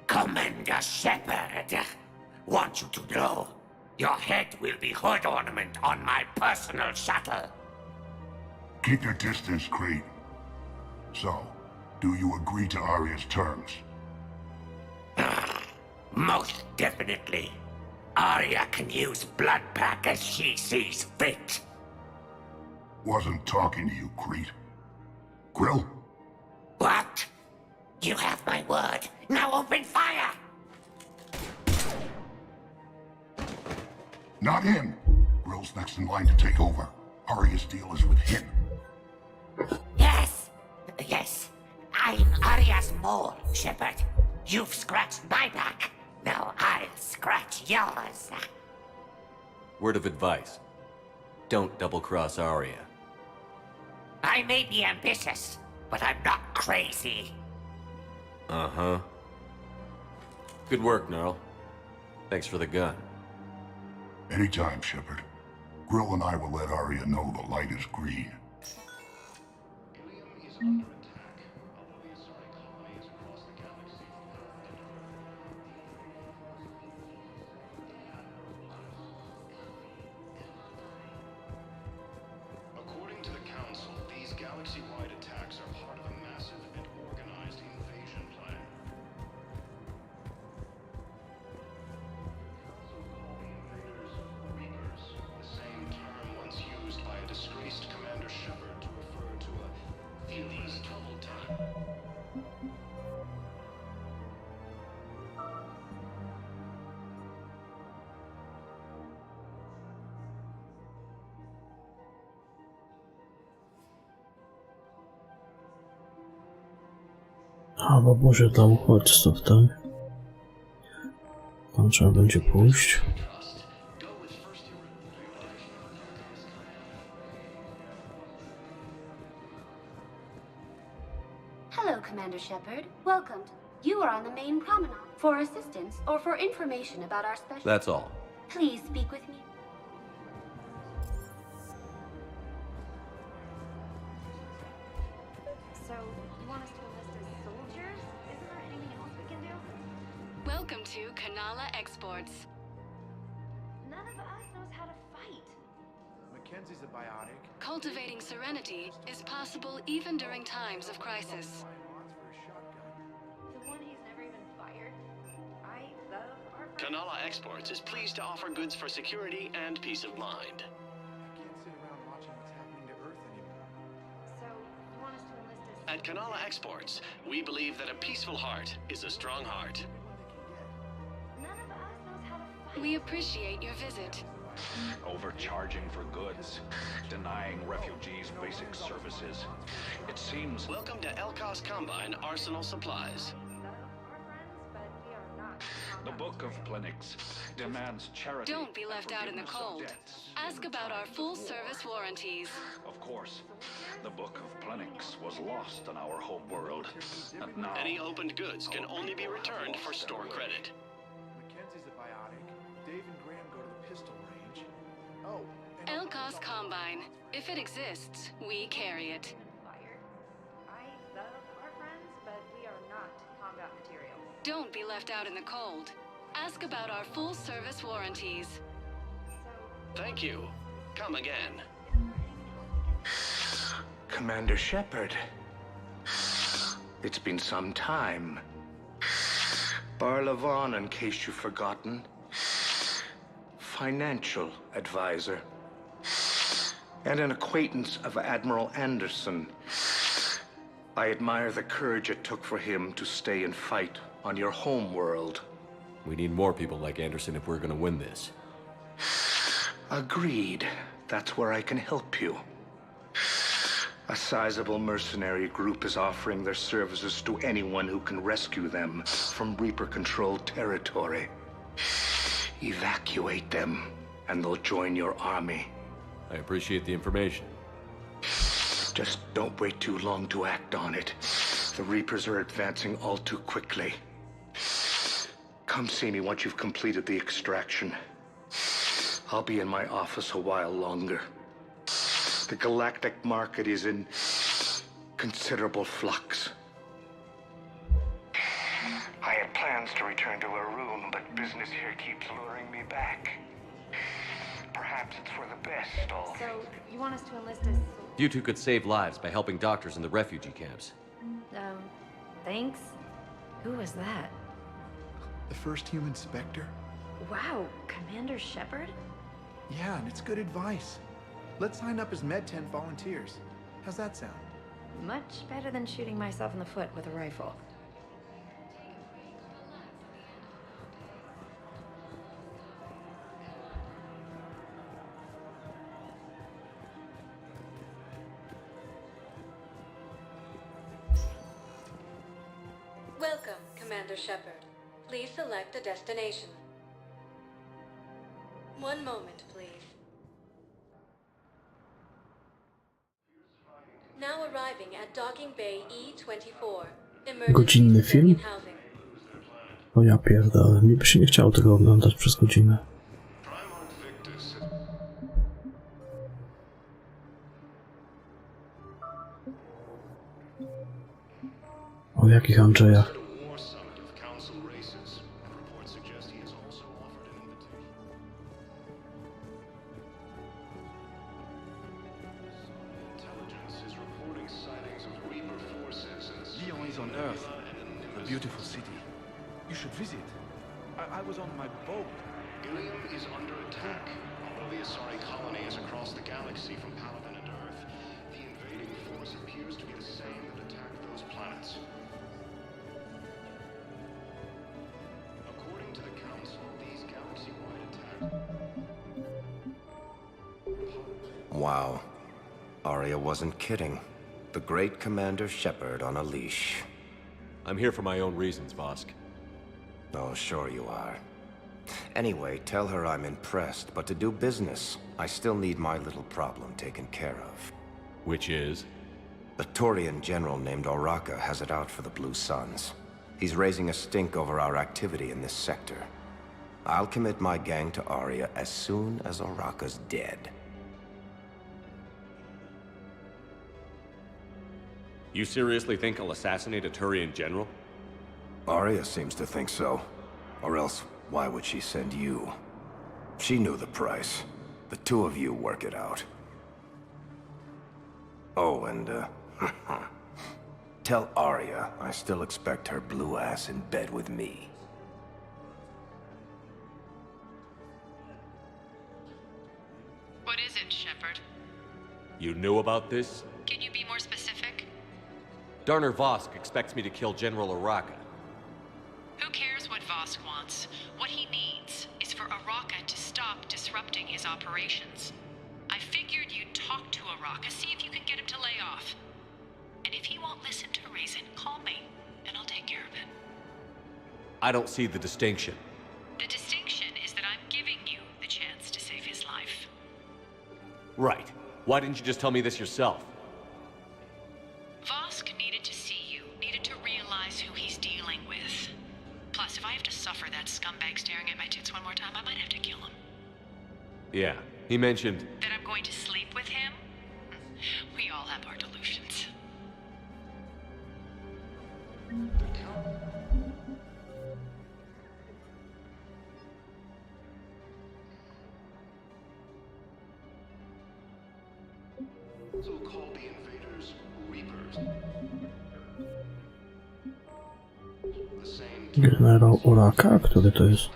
Commander Shepard, want you to know, your head will be hood ornament on my personal shuttle. Keep your distance, Crete. So, do you agree to Arya's terms? Most definitely. Arya can use blood pack as she sees fit. Wasn't talking to you, Crete. Grill? What? You have my word. Now open fire! Not him. Grill's next in line to take over. Arya's deal is with him. Yes. I'm Arya's mole, Shepard. You've scratched my back. Now I'll scratch yours. Word of advice. Don't double-cross Arya. I may be ambitious, but I'm not crazy. Uh-huh. Good work, Gnarl. Thanks for the gun. Anytime, Shepard. Grill and I will let Arya know the light is green. According to the Council, these galaxy-wide attacks are part of a massive and organized invasion plan. Reapers, the same term once used by a disgraced Commander Shepard to refer to a feelings troubled time. A, bo może tam uchodźców, tak? Tam trzeba będzie pójść. Hello, Commander Shepard. Welcome. You are on the main promenade. For assistance or for information about our special... That's all. Please speak with me. So, you want us to enlist as soldiers? Isn't there anything else we can do? Welcome to Kanala Exports. None of us knows how to fight. Mackenzie's a biotic. Cultivating serenity is possible even during times of crisis. The one he's never even fired. I love our friends. Kanala Exports is pleased to offer goods for security and peace of mind. I can't sit around watching what's happening to Earth anymore. So, you want us to enlist as... At Kanala Exports, we believe that a peaceful heart is a strong heart. None of us knows how to fight. We appreciate your visit. Overcharging for goods, denying refugees basic services. It seems... Welcome to Elkos Combine Arsenal Supplies. The Book of Plenix demands charity. Don't be left out in the cold. Ask about our full-service warranties. Of course, the Book of Plenix was lost in our home world, and now... Any opened goods can only be returned for store credit. Mackenzie's a biotic. Dave and Graham go to the pistol range. Oh, Elkos Combine. If it exists, we carry it. I love our friends, but we are not combat material. Don't be left out in the cold. Ask about our full-service warranties. Thank you. Come again. Commander Shepard. It's been some time. Barlavon, in case you've forgotten. Financial advisor. And an acquaintance of Admiral Anderson. I admire the courage it took for him to stay and fight on your home world. We need more people like Anderson if we're gonna win this. Agreed. That's where I can help you. A sizable mercenary group is offering their services to anyone who can rescue them from Reaper-controlled territory. Evacuate them, and they'll join your army. I appreciate the information. Just don't wait too long to act on it. The Reapers are advancing all too quickly. Come see me once you've completed the extraction. I'll be in my office a while longer. The galactic market is in considerable flux. I had plans to return to a room, but business here keeps luring me back. Perhaps it's for the best, all. So, you want us to enlist as... You two could save lives by helping doctors in the refugee camps. Thanks? Who was that? The first human Spectre? Wow, Commander Shepard? Yeah, and it's good advice. Let's sign up as Med 10 volunteers. How's that sound? Much better than shooting myself in the foot with a rifle. Welcome, Commander Shepard. Please select a destination. One moment, please. Now arriving at Docking Bay E24. Godzinny film? O ja pierdolę, mi by się nie chciało tego oglądać przez godzinę. O jakich Andrzejach? On Earth, a beautiful city. You should visit. I was on my boat. Ilium is under attack. Although the Asari colony is across the galaxy from Paladin and Earth, the invading force appears to be the same that attacked those planets. According to the Council, these galaxy-wide attacks... Wow. Arya wasn't kidding. The great Commander Shepard on a leash. I'm here for my own reasons, Vosk. Oh, sure you are. Anyway, tell her I'm impressed, but to do business, I still need my little problem taken care of. Which is? A Turian general named Oraka has it out for the Blue Suns. He's raising a stink over our activity in this sector. I'll commit my gang to Arya as soon as Oraka's dead. You seriously think I'll assassinate a Turian general? Arya seems to think so. Or else, why would she send you? She knew the price. The two of you work it out. Oh, and, tell Arya I still expect her blue ass in bed with me. What is it, Shepard? You knew about this? Can you be more specific? Darner Vosk expects me to kill General Oraka. Who cares what Vosk wants? What he needs is for Oraka to stop disrupting his operations. I figured you'd talk to Oraka, see if you can get him to lay off. And if he won't listen to reason, call me, and I'll take care of it. I don't see the distinction. The distinction is that I'm giving you the chance to save his life. Right. Why didn't you just tell me this yourself? Vosk needed to see you, needed to realize who he's dealing with. Plus, if I have to suffer that scumbag staring at my tits one more time, I might have to kill him. Yeah, he mentioned... That I'm going to sleep with him? We all have our delusions. So call the invaders Reapers. The same Generał Oraka? Który to jest?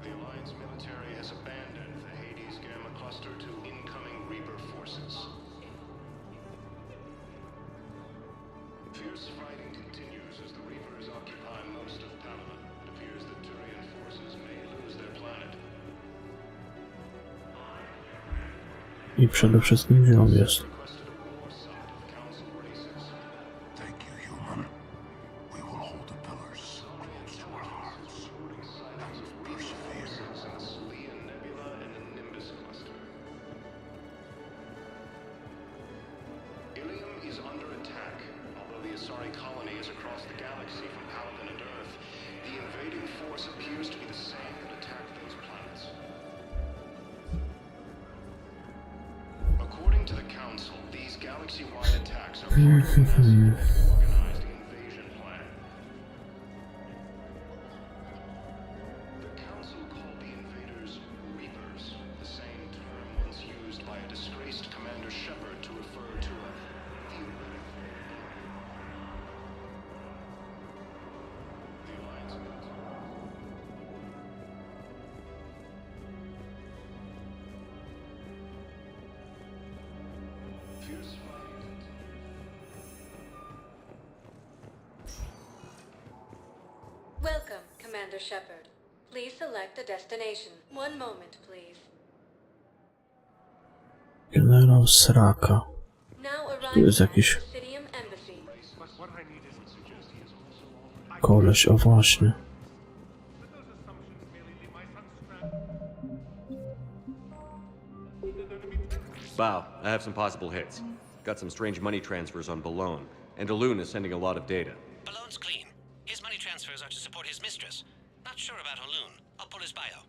The Alliance military has abandoned the Hades Gamma cluster to incoming Reaper forces. Fierce fighting continues as the Reapers occupy most of Paladin. It appears that Turian forces may lose their planet. I przede wszystkim gdzie on jest? Thank Asari colony is across the galaxy from Paladin and Earth, the invading force appears to be the same that attacked those planets. According to the Council, these galaxy-wide attacks are part of a massive and organized invasion plan. The Council called the invaders Reapers, the same term once used by a disgraced Commander Shepard to refer to a theoretical. The Alliance fierce fight. Welcome, Commander Shepard. Please select a destination. One moment, please. Generał Sraka. Now Tu arriving jest at jakiś Presidium Embassy. koleś, o właśnie. Bow, I have some possible hits. Got some strange money transfers on Balone, and Alun is sending a lot of data. Ballone's clean. His money transfers are to support his mistress. Not sure about Alun. I'll pull his bio.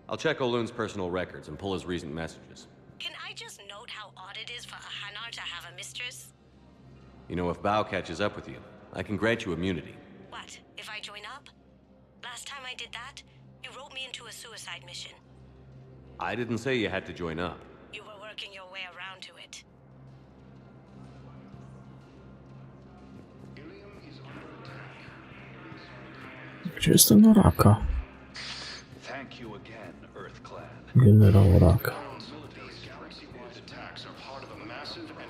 I'll check Olun's personal records and pull his recent messages. Can I just note how odd it is for a Hanar to have a mistress? You know, if Bow catches up with you, I can grant you immunity. What, if I join up? Last time I did that, you wrote me into a suicide mission. I didn't say you had to join up. You were working your way around to it. Gdzie jest ten Raka? Thank you again, Earth Clan. Generał Raka.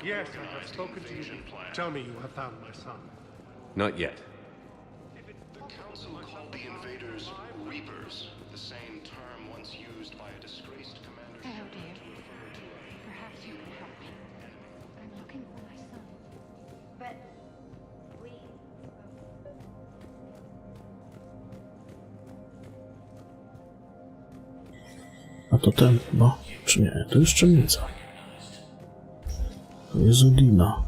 Yes, I have spoken to you. Tell me you have found my son. Not yet. The Council called the invaders Reapers, the same term once used by a disgraced Commander Shepard to refer to a... Perhaps you can help me. I'm looking for my son. But we... A to ten chyba? Czy nie? To już Czemnica. To jest Udina.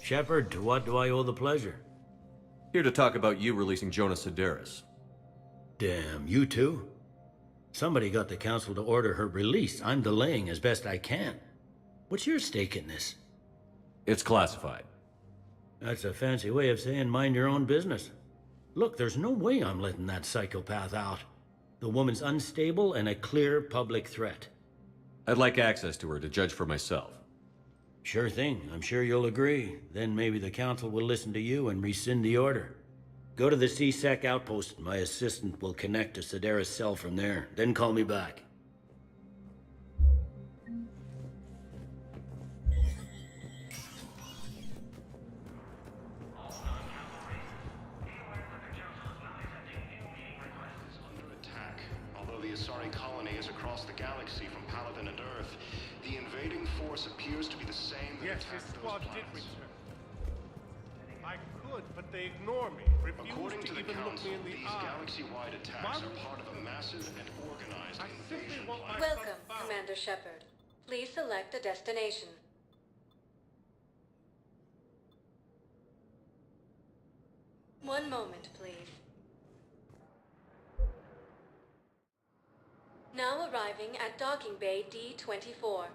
Shepard, to what do I owe the pleasure? Here to talk about you releasing Jonas Sedaris. Damn, you too? Somebody got the council to order her release. I'm delaying as best I can. What's your stake in this? It's classified. That's a fancy way of saying mind your own business. Look, there's no way I'm letting that psychopath out. The woman's unstable and a clear public threat. I'd like access to her to judge for myself. Sure thing. I'm sure you'll agree. Then maybe the council will listen to you and rescind the order. Go to the C-Sec outpost. My assistant will connect to Sedaris' cell from there. Then call me back. Under attack. Although the Asari colony is across the galaxy from Paladin and Earth, the invading force appears to be the same that Yes, attacked his those squad did planets. return. I could, but they ignore me. According Refuse to to the even look Council, me in the these eye. galaxy-wide attacks are part of a massive and organized I simply invasion want plan. my Welcome, Commander Shepard. Please select a destination. One moment, please. Now arriving at Docking Bay D-24.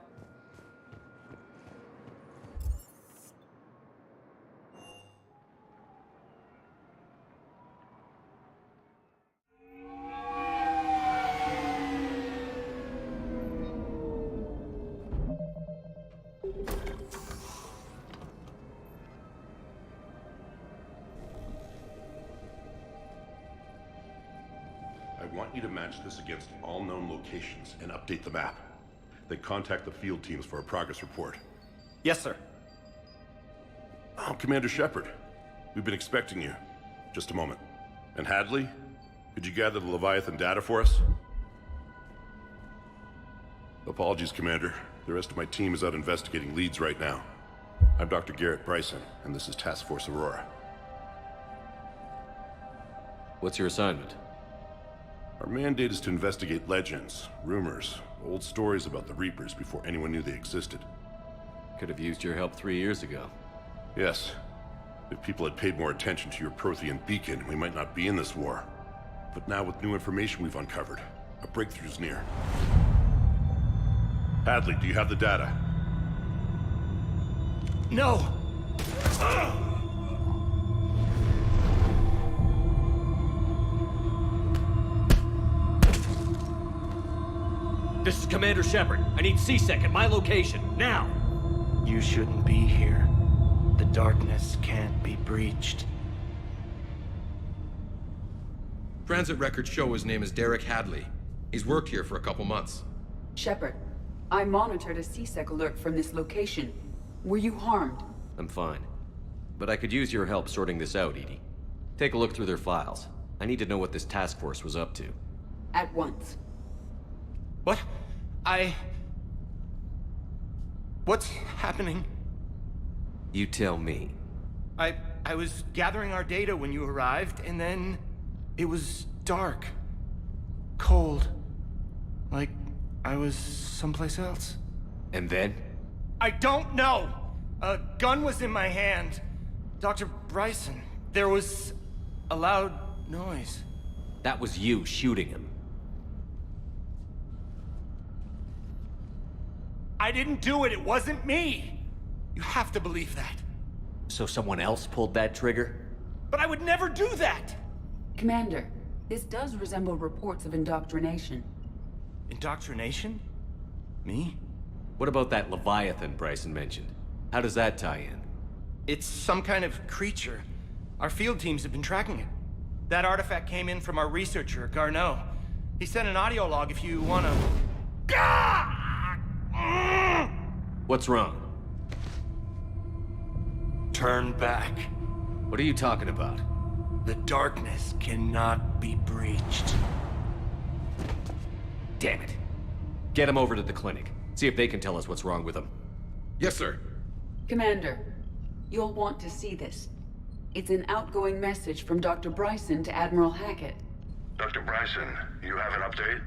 I want you to match this against all known locations and update the map. Then contact the field teams for a progress report. Yes, sir. Oh, Commander Shepard. We've been expecting you. Just a moment. And Hadley? Could you gather the Leviathan data for us? Apologies, Commander. The rest of my team is out investigating leads right now. I'm Dr. Garrett Bryson, and this is Task Force Aurora. What's your assignment? Our mandate is to investigate legends, rumors, old stories about the Reapers before anyone knew they existed. Could have used your help 3 years ago. Yes. If people had paid more attention to your Prothean beacon, we might not be in this war. But now with new information we've uncovered, a breakthrough's near. Hadley, do you have the data? No! This is Commander Shepard. I need C-Sec at my location, now! You shouldn't be here. The darkness can't be breached. Transit records show his name is Derek Hadley. He's worked here for a couple months. Shepard, I monitored a C-Sec alert from this location. Were you harmed? I'm fine. But I could use your help sorting this out, Edie. Take a look through their files. I need to know what this task force was up to. At once. What? What's happening? You tell me. I was gathering our data when you arrived, and then it was dark. Cold. Like I was someplace else. And then? I don't know! A gun was in my hand. Dr. Bryson, there was a loud noise. That was you shooting him. I didn't do it, it wasn't me! You have to believe that. So someone else pulled that trigger? But I would never do that! Commander, this does resemble reports of indoctrination. Indoctrination? Me? What about that Leviathan Bryson mentioned? How does that tie in? It's some kind of creature. Our field teams have been tracking it. That artifact came in from our researcher, Garneau. He sent an audio log if you wanna... What's wrong? Turn back. What are you talking about? The darkness cannot be breached. Damn it. Get him over to the clinic. See if they can tell us what's wrong with him. Yes, sir. Commander, you'll want to see this. It's an outgoing message from Dr. Bryson to Admiral Hackett. Dr. Bryson, you have an update?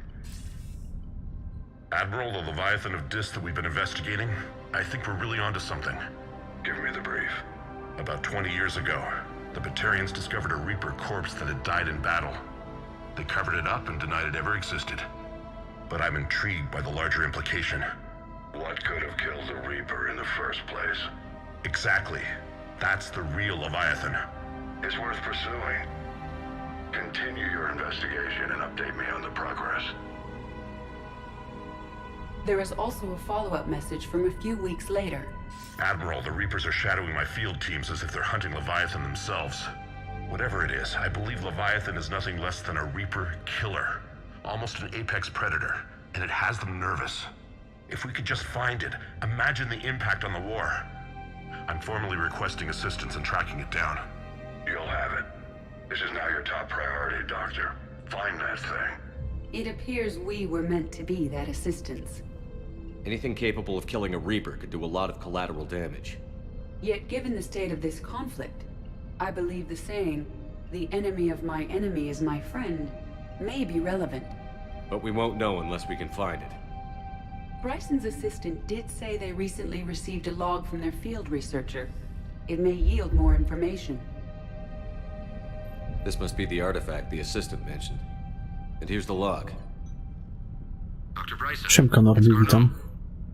Admiral, the Leviathan of Dis that we've been investigating, I think we're really onto something. Give me the brief. About 20 years ago, the Batarians discovered a Reaper corpse that had died in battle. They covered it up and denied it ever existed. But I'm intrigued by the larger implication. What could have killed the Reaper in the first place? Exactly. That's the real Leviathan. It's worth pursuing. Continue your investigation and update me on the progress. There is also a follow-up message from a few weeks later. Admiral, the Reapers are shadowing my field teams as if they're hunting Leviathan themselves. Whatever it is, I believe Leviathan is nothing less than a Reaper killer. Almost an apex predator, and it has them nervous. If we could just find it, imagine the impact on the war. I'm formally requesting assistance in tracking it down. You'll have it. This is now your top priority, Doctor. Find that thing. It appears we were meant to be that assistance. Anything capable of killing a Reaper could do a lot of collateral damage. Yet given the state of this conflict, I believe the saying, "The enemy of my enemy is my friend," may be relevant. But we won't know unless we can find it. Bryson's assistant did say they recently received a log from their field researcher. It may yield more information. This must be the artifact the assistant mentioned. And here's the log. Dr. Bryson. Siemka Norbi, witam.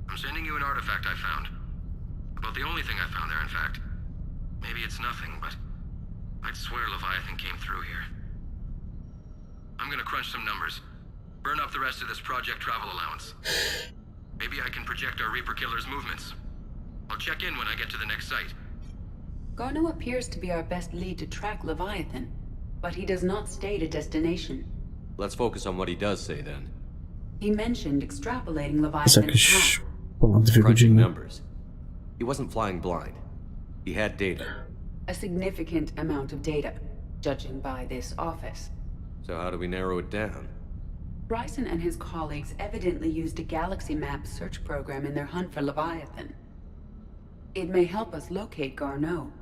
I'm sending you an artifact I found. About the only thing I found there, in fact. Maybe it's nothing, but I'd swear Leviathan came through here. I'm gonna crunch some numbers. Burn up the rest of this project travel allowance. Maybe I can project our Reaper killer's movements. I'll check in when I get to the next site. Garneau appears to be our best lead to track Leviathan, but he does not state a destination. Let's focus on what he does say then. He mentioned extrapolating Jest Leviathan's jakieś path. ponad 2 Crunching godziny. numbers. He wasn't flying blind. He had data. A significant amount of data, judging by this office. So how do we narrow it down? Bryson and his colleagues evidently used a galaxy map search program in their hunt for Leviathan. It may help us locate Garneau.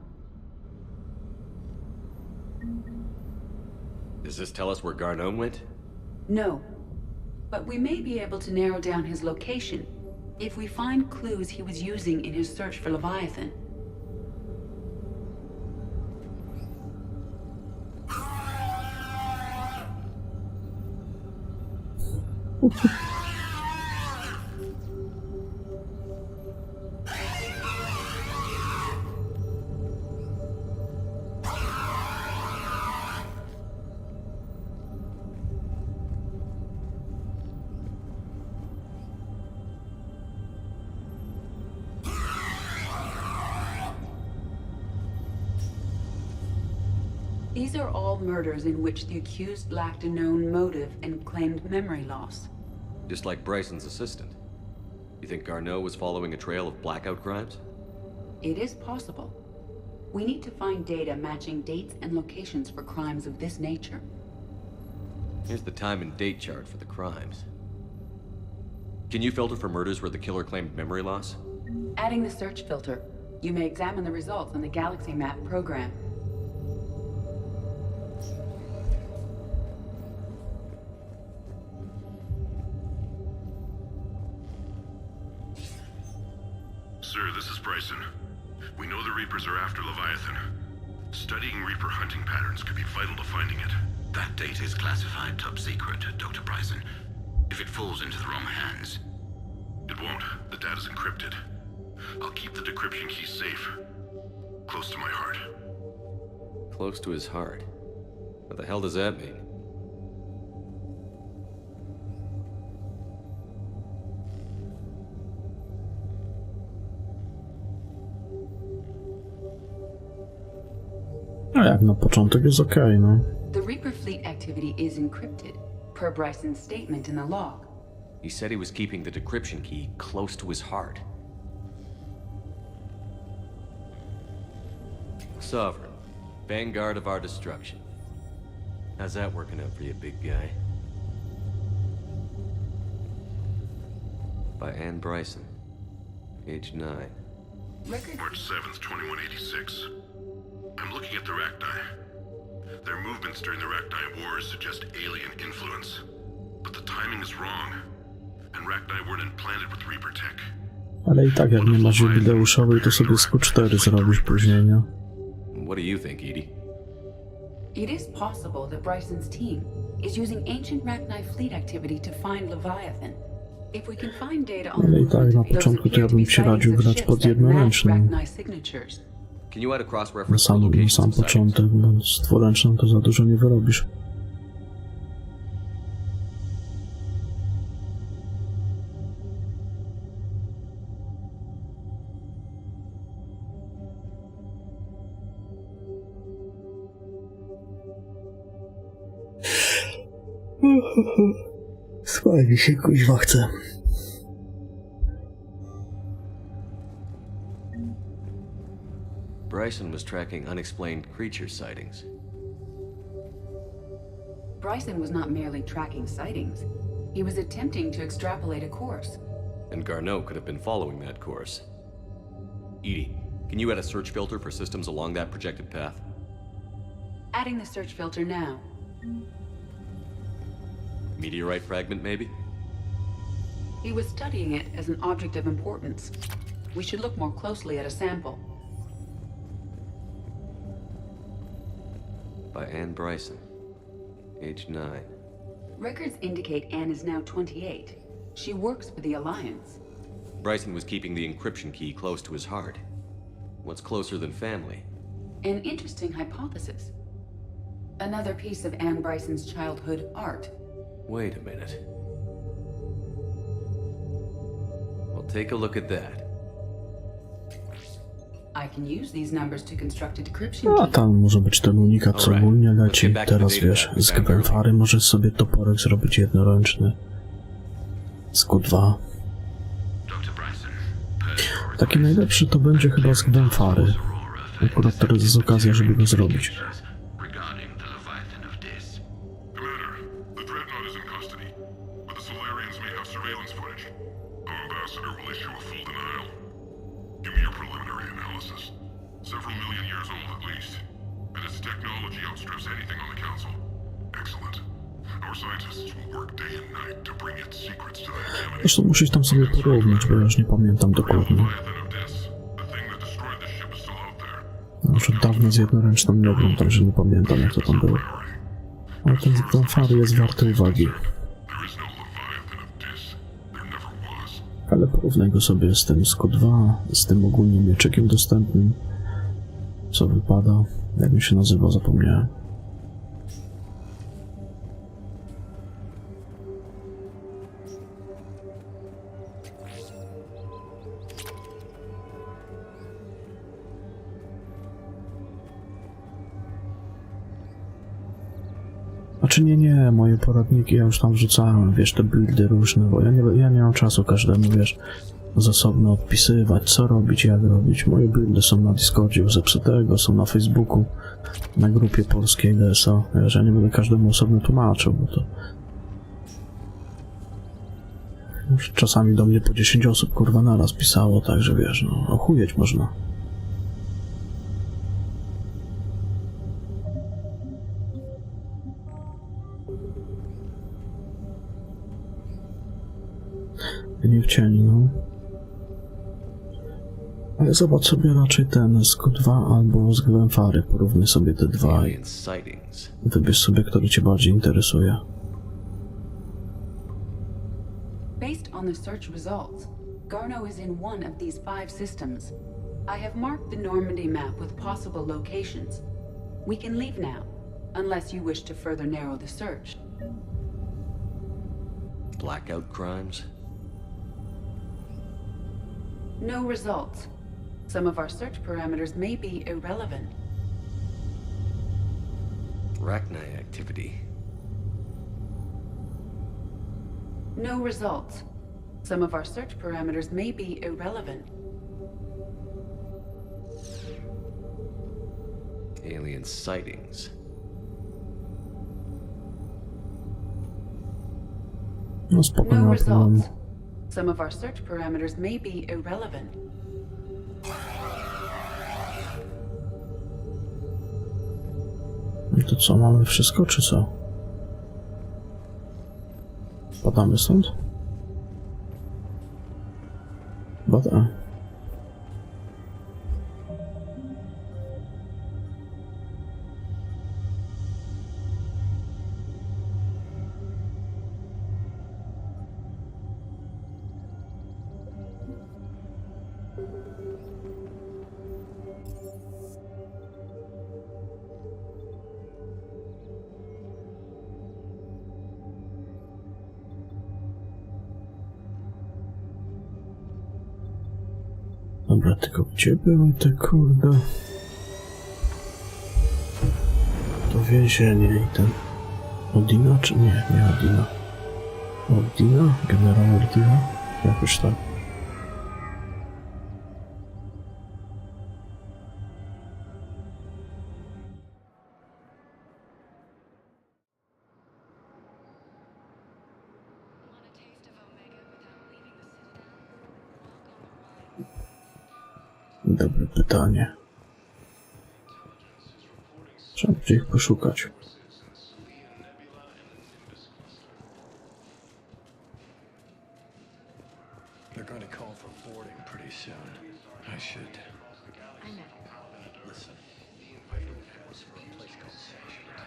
Does this tell us where Garneau went? No. But we may be able to narrow down his location if we find clues he was using in his search for Leviathan. These are all murders in which the accused lacked a known motive and claimed memory loss. Just like Bryson's assistant. You think Garneau was following a trail of blackout crimes? It is possible. We need to find data matching dates and locations for crimes of this nature. Here's the time and date chart for the crimes. Can you filter for murders where the killer claimed memory loss? Adding the search filter, you may examine the results on the Galaxy Map program. Sir, this is Bryson. We know the Reapers are after Leviathan. Studying Reaper hunting patterns could be vital to finding it. That data is classified top secret, Dr. Bryson. If it falls into the wrong hands... It won't. The data's encrypted. I'll keep the decryption key safe. Close to my heart. Close to his heart? What the hell does that mean? No jak na początek jest okej, no. The Reaper fleet activity is encrypted, per Bryson's statement in the log. He said he was keeping the decryption key close to his heart. Sovereign, vanguard of our destruction. How's that working out for you, big guy? By Anne Bryson, age 9. March 7th, 2186. I'm looking at the Rachni. Their movements during the Rachni Wars suggest alien influence. But the timing is wrong. And Rachni weren't implanted with Reaper tech. Ale i tak jak nie masz jubileuszowej, to sobie z Q4 zrobisz później, nie? What do you think, Edie? It is possible that Bryson's team is using ancient Rachni fleet activity to find Leviathan. If we can find data on Ale i tak na początku to ja bym ci radził grać pod jednoręcznym. Can you add a cross Na reference sam początek, bo z dwuręczną to za dużo nie wyrobisz. Spać mi się kuźwa chce. Bryson was tracking unexplained creature sightings. Bryson was not merely tracking sightings. He was attempting to extrapolate a course. And Garneau could have been following that course. Edie, can you add a search filter for systems along that projected path? Adding the search filter now. Meteorite fragment, maybe? He was studying it as an object of importance. We should look more closely at a sample. By Anne Bryson, age 9. Records indicate Anne is now 28. She works for the Alliance. Bryson was keeping the encryption key close to his heart. What's closer than family? An interesting hypothesis. Another piece of Anne Bryson's childhood art. Wait a minute. Well, take a look at that. I can use these numbers to construct a decryption A key. tam może być ten unikat, co ogólnie leci. Teraz wiesz, z Gwenfary możesz sobie toporek zrobić jednoręczny. Z Q2. Taki najlepszy to będzie chyba z Gwenfary. Akurat teraz jest okazja, żeby go zrobić. Surveillance footage. Our ambassador will issue a full denial. Give me your preliminary analysis. Several million years old at least. And its technology outstrips anything on the Council. Excellent. Our scientists will work day and night to bring its secrets to the examination. Zresztą muszę tam sobie porównać, bo ja już nie pamiętam dokładnie. Już od dawna z jednoręczną nie gram, także nie pamiętam jak to tam było. Ale ten fanfary jest warty uwagi. Ale porównaj go sobie z tym SQ2, z tym ogólnie mieczykiem dostępnym. Co wypada? Jak mi się nazywa, zapomniałem. Znaczy nie, moje poradniki ja już tam wrzucałem, wiesz, te buildy różne, bo ja nie mam czasu każdemu, wiesz, z osobno odpisywać, co robić, jak robić. Moje buildy są na Discordzie u Zepsutego, są na Facebooku, na grupie polskiej DSA, wiesz, ja nie będę każdemu osobno tłumaczył, bo to... Już czasami do mnie po 10 osób, kurwa, naraz pisało, także wiesz, no, ochujeć można. Nie w cieni, no. Ale zobacz sobie raczej ten SQ2 albo z Gwenfary, porównaj sobie te dwa i wybierz sobie, który cię bardziej interesuje. Based on the search results, Garneau is in one of these 5 systems. I have marked the Normandy map with possible locations. We can leave now, unless you wish to further narrow the search. Blackout crimes? No results. Some of our search parameters may be irrelevant. Arachnite activity. No results. Some of our search parameters may be irrelevant. Alien sightings. No spokojnie, no results. Some of our search parameters may be irrelevant. I to co, mamy wszystko, czy co? Spadamy stąd? Bada. Dobra, tylko gdzie były te kurde? To więzienie i ten... Odina czy nie? Nie Odina. Odina? Generał Odina? Jakoś tak. Dobre pytanie. Trzeba będzie ich poszukać. They're going to call for boarding pretty soon. I should. I know. Listen. The invader has for a place called Sanctuary.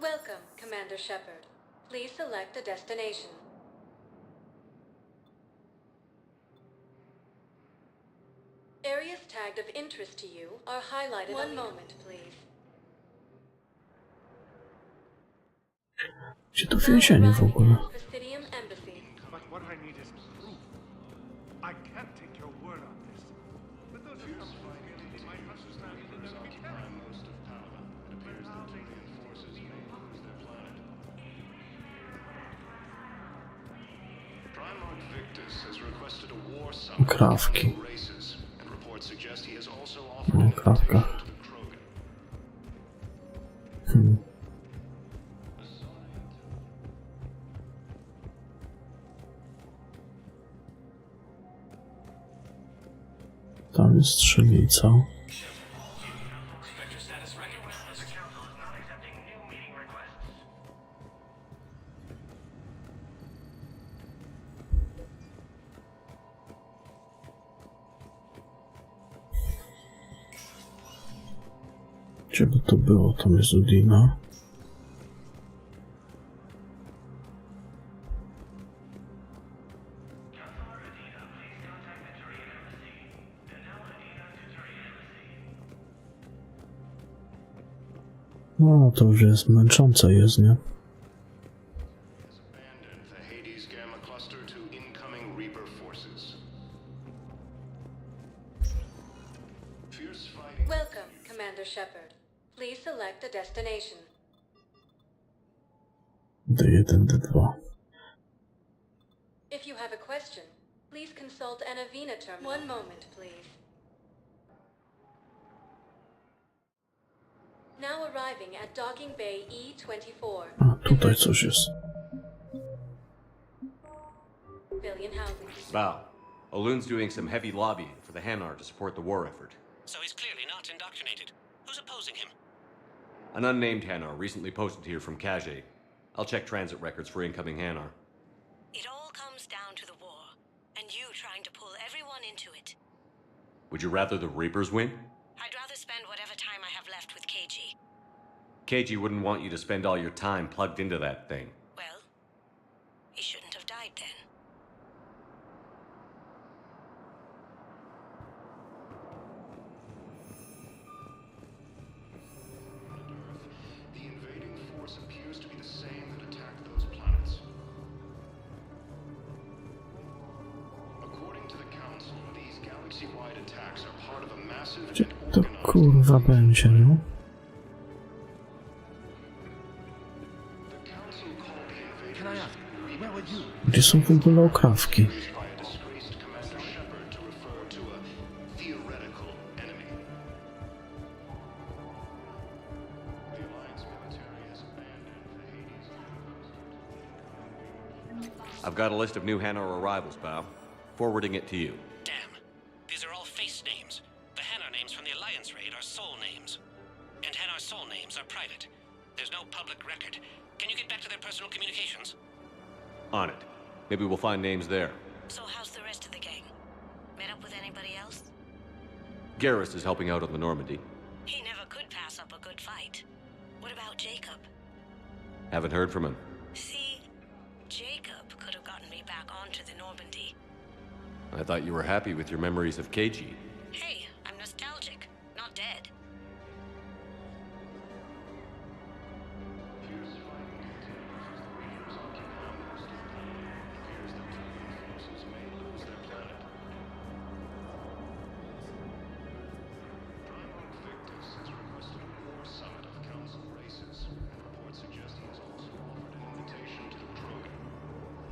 Welcome, Commander Shepard. Please select a destination. Areas tagged of interest to you are highlighted. One moment, please. Gdzie to więzienie w ogóle? But what I need is proof. I can't take your word on this. But those are some findings my understanding of them be telling. Krawki. No, krawka. jest strzelnica. Gdzie by to było? Tam jest Udina. No, to już jest męczące jest, nie? Welcome, Commander Shepard. Please select a destination. D1, D2. If you have a question, please consult an Avena terminal. One moment, please. Now arriving at Docking Bay E24. A, tutaj coś jest. Billion housing. Bow. Olune's doing some heavy lobbying for the Hanar to support the war effort. So he's clearly not indoctrinated. Who's opposing him? An unnamed Hanar recently posted here from Kage. I'll check transit records for incoming Hanar. It all comes down to the war, and you trying to pull everyone into it. Would you rather the Reapers win? I'd rather spend whatever time I have left with KG. KG wouldn't want you to spend all your time plugged into that thing. Well, he shouldn't have died then. The invading force appears to be the same that attacked those planets. According to the Council, these galaxy-wide attacks are part of a massive Gdzie to kurwa będzie, no? Gdzie są w ogóle okrawki? I've got a list of new Hanar arrivals, Bow. Forwarding it to you. Damn. These are all face names. The Hanar names from the Alliance raid are soul names. And Hanar soul names are private. There's no public record. Can you get back to their personal communications? On it. Maybe we'll find names there. So how's the rest of the gang? Met up with anybody else? Garrus is helping out on the Normandy. He never could pass up a good fight. What about Jacob? Haven't heard from him. See, Jacob could have gotten me back onto the Normandy. I thought you were happy with your memories of KG. Hey, I'm nostalgic, not dead.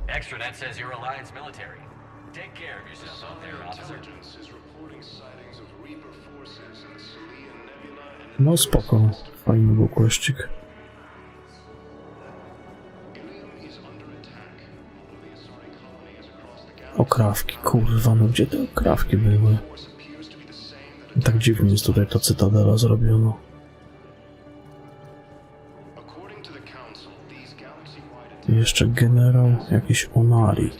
Extranet says you're Alliance military. Take care of yourself out there, officer. No spoko, fajny był kościk. Okrawki, kurwa, no gdzie te okrawki były? Tak dziwnie jest tutaj ta cytadela zrobiona. I jeszcze generał jakiś Onari.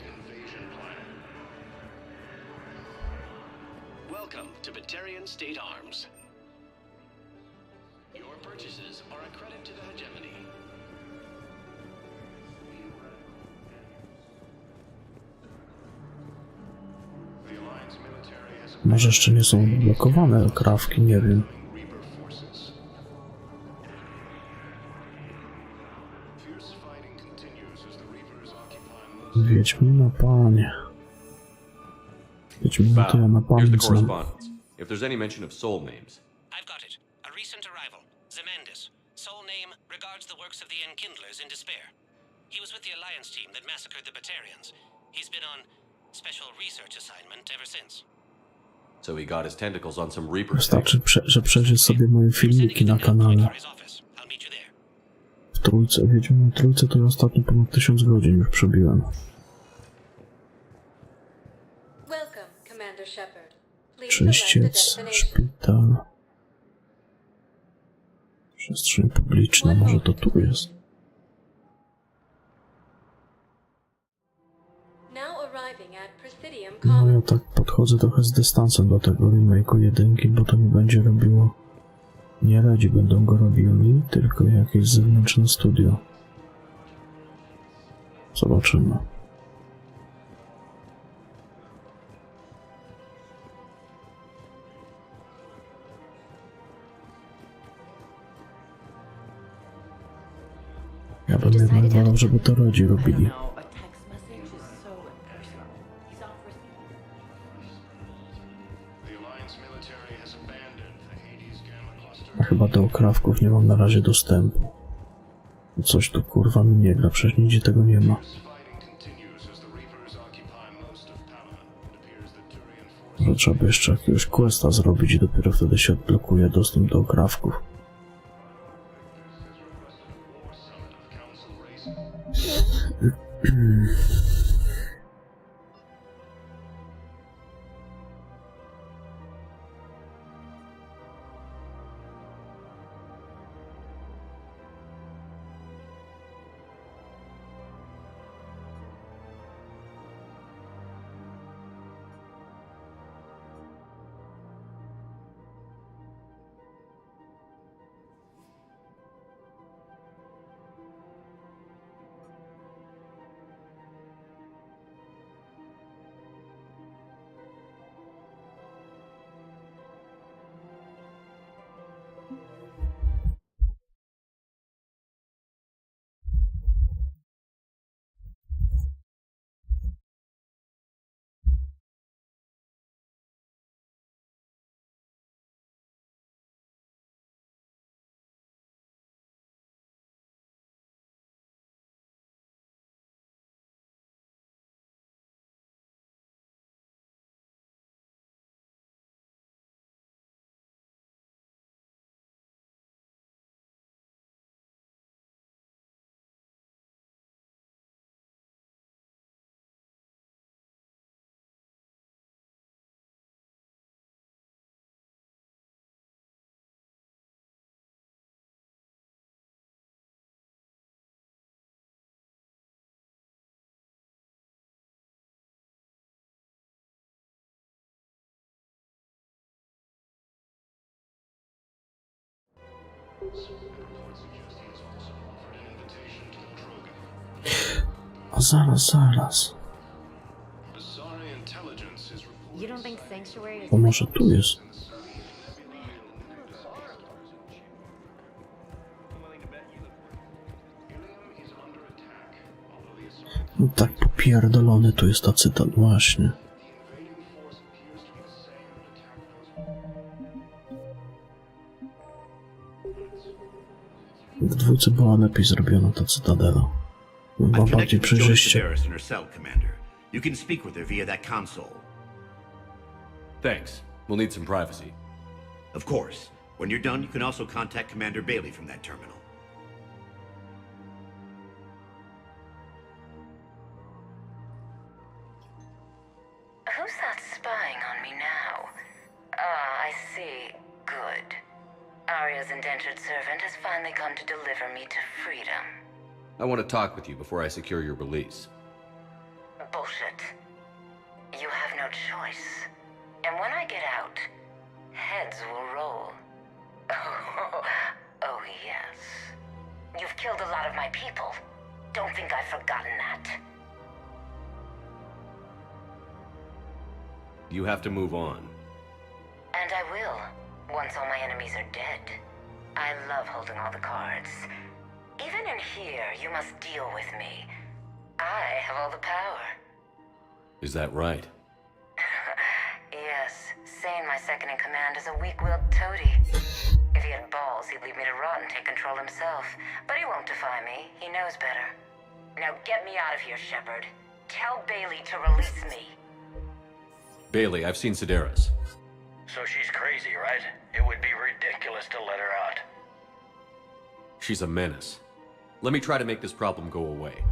Welcome to Batarian State Arms. Your purchases are a credit to the hegemony. Może jeszcze nie są odblokowane okrawki, nie wiem. Wiedźmina, panie. Wiedźmina to ja na Here's the pamięć znam. correspondence. If there's any mention of soul names. I've got it. A recent arrival. Zemendis. Soul name regards the works of the Enkindlers in despair. He was with the Alliance team that massacred the Batarians. He's been on special research assignment ever since. So he got his tentacles on some Reapers. Wystarczy, że przejrzeć sobie moje filmiki na kanale. W trójce, Wiedźmina trójce to ja ostatnio ponad 1000 godzin już przebiłem. Czyściec, szpital. Przestrzeń publiczna, może to tu jest. No ja tak podchodzę trochę z dystansem do tego remake'u jedynki, bo to nie będzie robiło... Nie radzi będą go robili, tylko jakieś zewnętrzne studio. Zobaczymy. Ja bym jednak wolał, żeby to rodzi robili. A chyba do okrawków nie mam na razie dostępu. Coś tu kurwa mi nie gra, przecież nigdzie tego nie ma. Że trzeba by jeszcze jakiegoś questa zrobić i dopiero wtedy się odblokuje dostęp do okrawków. A zaraz. O, może tu jest. No tak popierdolony tu jest ta cytat, właśnie. W dwójce była lepiej zrobiona ta cytadela. Była bardziej przejrzyście. You can speak with her via that console. Thanks. We'll need some privacy. Of course. When you're done, you can also contact Commander Bailey from that terminal. Who's that spying on me now? Ah, I see. Good. Arya's indentured servant has finally come to deliver me to freedom. I want to talk with you before I secure your release. Bullshit. You have no choice. And when I get out, heads will roll. Oh, yes. You've killed a lot of my people. Don't think I've forgotten that. You have to move on. And I will, once all my enemies are dead. I love holding all the cards. Even in here, you must deal with me. I have all the power. Is that right? Yes, Sane, my second-in-command, is a weak-willed toady. If he had balls, he'd leave me to rot and take control himself. But he won't defy me. He knows better. Now get me out of here, Shepard. Tell Bailey to release me. Bailey, I've seen Sedaris. So she's crazy, right? It would be ridiculous to let her out. She's a menace. Let me try to make this problem go away.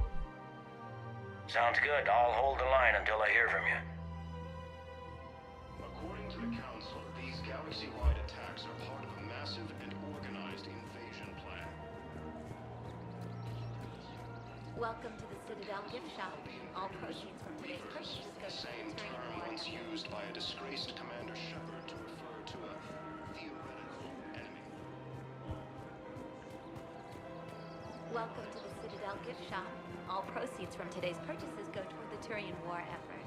Sounds good. I'll hold the line until I hear from you. According to the Council, galaxy-wide attacks are part of a massive and organized invasion plan. Welcome to the Citadel gift shop. All proceeds from today's purchase go to the Same term once used by a disgraced Commander Shepard to refer to a theoretical enemy. Welcome to the Citadel gift shop. All proceeds from today's purchases go toward the Turian war effort.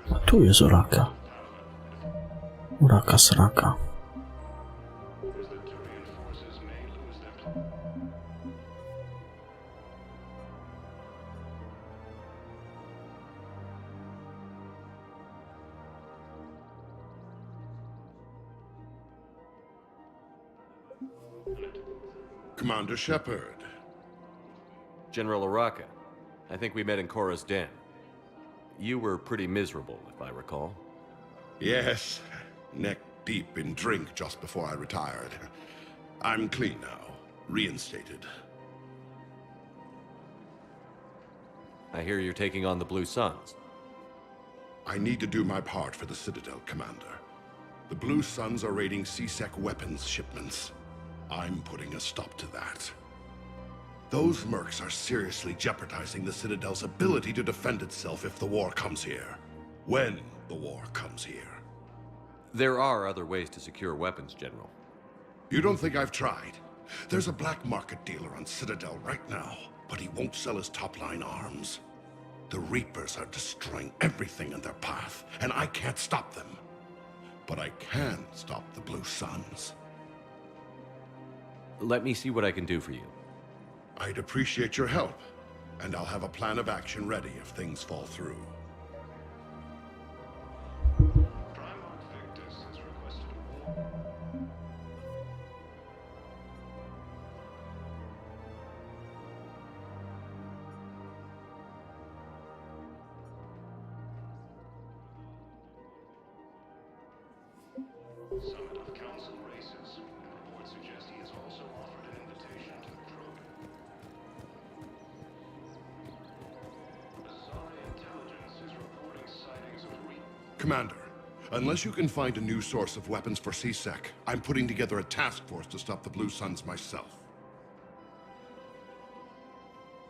A tu jest Uraka. Uraka sraka. Commander Shepard. General Uraka. I think we met in Korra's den. You were pretty miserable, if I recall. Yes, neck deep in drink just before I retired. I'm clean now, reinstated. I hear you're taking on the Blue Suns. I need to do my part for the Citadel, Commander. The Blue Suns are raiding CSEC weapons shipments. I'm putting a stop to that. Those mercs are seriously jeopardizing the Citadel's ability to defend itself if the war comes here. When the war comes here. There are other ways to secure weapons, General. You don't think I've tried? There's a black market dealer on Citadel right now, but he won't sell his top-line arms. The Reapers are destroying everything in their path, and I can't stop them. But I can stop the Blue Suns. Let me see what I can do for you. I'd appreciate your help, and I'll have a plan of action ready if things fall through. Summit of Council races. Reports suggest he has also offered an invitation to the Drogon. Bizarre intelligence is reporting sightings of Commander, unless you can find a new source of weapons for CSEC, I'm putting together a task force to stop the Blue Suns myself.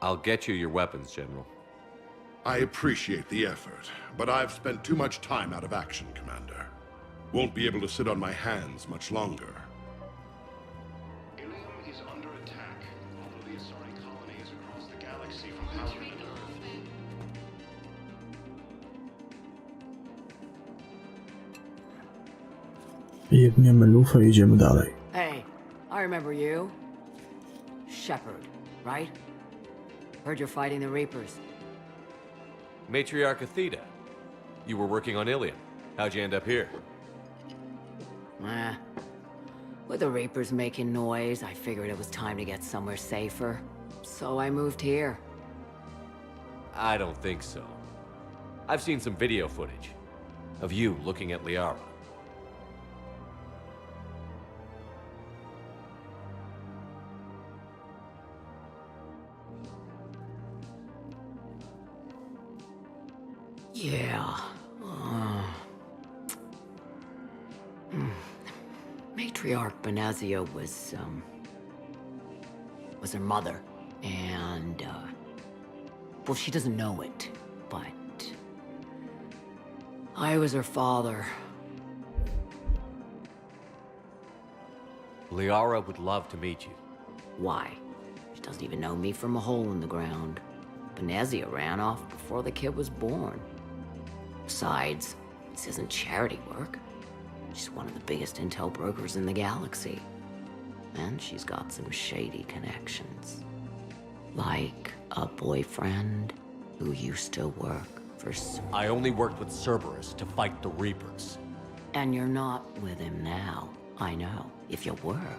I'll get you your weapons, General. I appreciate the effort, but I've spent too much time out of action, Commander. Won't be able to sit on my hands much longer. Ilium is under attack, although the Asari colony is across the galaxy from Howard and Earth. Jebniemy lufę i idziemy dalej. Hey, I remember you. Shepard, right? Heard you're fighting the Reapers. Matriarch Athena. You were working on Ilium. How'd you end up here? With the Reapers making noise, I figured it was time to get somewhere safer. So I moved here. I don't think so. I've seen some video footage of you looking at Liara. Yeah. Matriarch Benazia was her mother, and, well, she doesn't know it, but I was her father. Liara would love to meet you. Why? She doesn't even know me from a hole in the ground. Benazia ran off before the kid was born. Besides, this isn't charity work. She's one of the biggest intel brokers in the galaxy. And she's got some shady connections. Like a boyfriend who used to work for... I only worked with Cerberus to fight the Reapers. And you're not with him now. I know. If you were,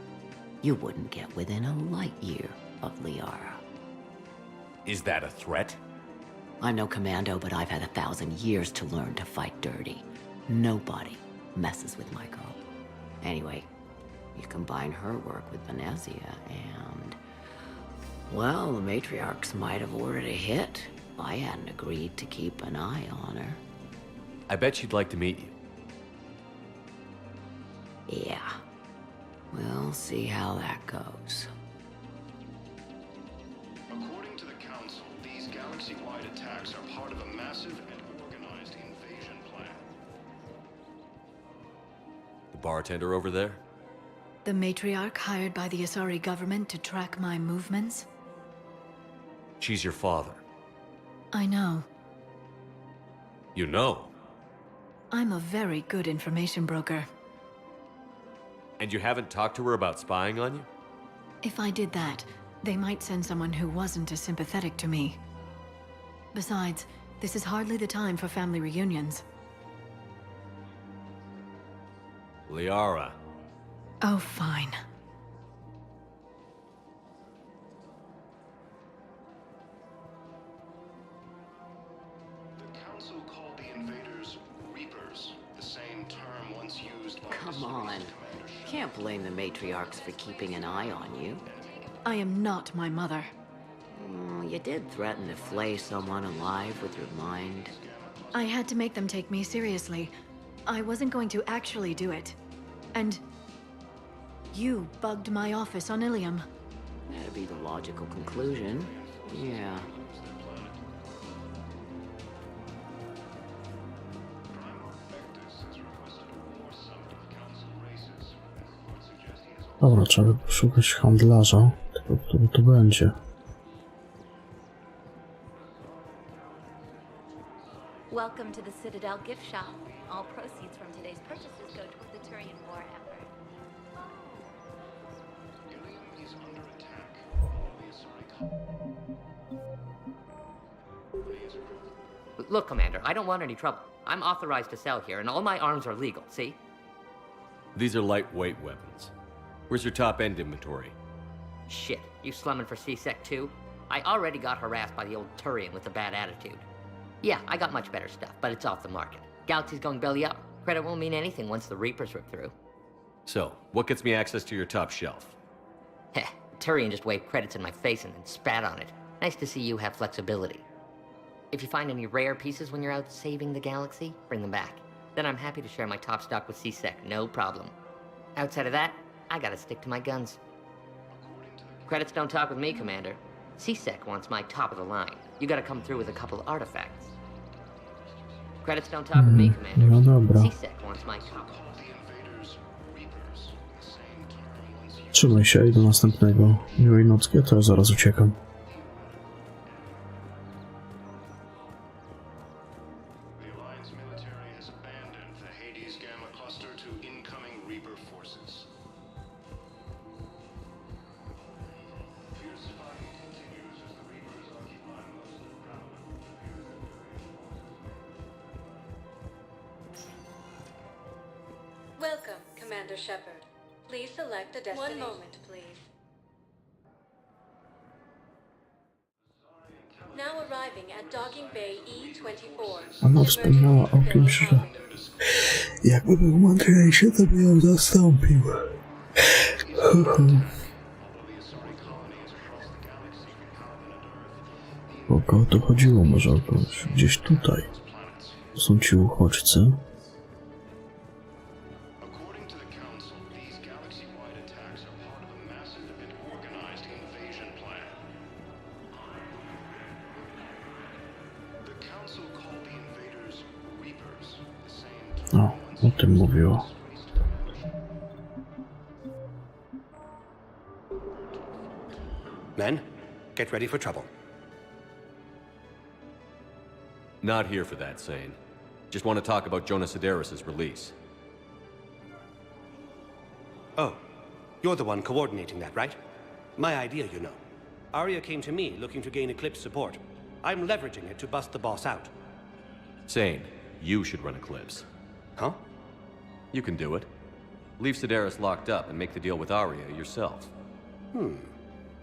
you wouldn't get within a light year of Liara. Is that a threat? I'm no commando, but I've had 1,000 years to learn to fight dirty. Nobody messes with my girl. Anyway, you combine her work with Benazia and... well, the matriarchs might have ordered a hit. I hadn't agreed to keep an eye on her. I bet she'd like to meet you. Yeah. We'll see how that goes. According to the Council, these galaxy-wide attacks are part of a massive and organized invasion plan. The bartender over there? The matriarch hired by the Asari government to track my movements? She's your father. I know. You know? I'm a very good information broker. And you haven't talked to her about spying on you? If I did that, they might send someone who wasn't as sympathetic to me. Besides, this is hardly the time for family reunions. Liara. Oh, fine. The Council called the invaders Reapers, the same term once used by Come on. Can't blame the matriarchs for keeping an eye on you. I am not my mother. You did threaten to flay someone alive with your mind. I had to make them take me seriously. I wasn't going to actually do it. And you bugged my office on Ilium. That'd be the logical conclusion. Yeah. Dobra, trzeba poszukać handlarza, tego, który tu będzie. Welcome to the Citadel gift shop. All proceeds from today's purchases go toward the Turian war effort. Ilium is under attack. Look, Commander, I don't want any trouble. I'm authorized to sell here, and all my arms are legal, see? These are lightweight weapons. Where's your top-end inventory? Shit, you slumming for C-Sec too? I already got harassed by the old Turian with a bad attitude. Yeah, I got much better stuff, but it's off the market. Galaxy's going belly up. Credit won't mean anything once the Reapers rip through. So, what gets me access to your top shelf? Heh, Turian just waved credits in my face and then spat on it. Nice to see you have flexibility. If you find any rare pieces when you're out saving the galaxy, bring them back. Then I'm happy to share my top stock with C-Sec, no problem. Outside of that, I gotta stick to my guns. Credits don't talk with me, Commander. C-Sec wants my top of the line. You gotta come through with a couple artifacts. Credits don't talk with me, Commander. No dobra. C-Sec wants my top. Trzymaj się i do następnego. Miłej nocki, a teraz zaraz uciekam. Welcome, Commander Shepard. Please select a destination. 1 moment, please. Now arriving at Docking Bay E24. Ona wspomniała o kimś, że jakby był mądrzejszy, to by ją zastąpił. O kogo to chodziło? Może o kogoś gdzieś tutaj. To są ci uchodźcy. O, o tym mówiło. Men, get ready for trouble. Not here for that, Sane. Just want to talk about Jonas Sedaris' release. Oh, you're the one coordinating that, right? My idea, you know. Arya came to me looking to gain Eclipse support. I'm leveraging it to bust the boss out. Sane, you should run Eclipse. Huh? You can do it. Leave Sedaris locked up and make the deal with Arya yourself.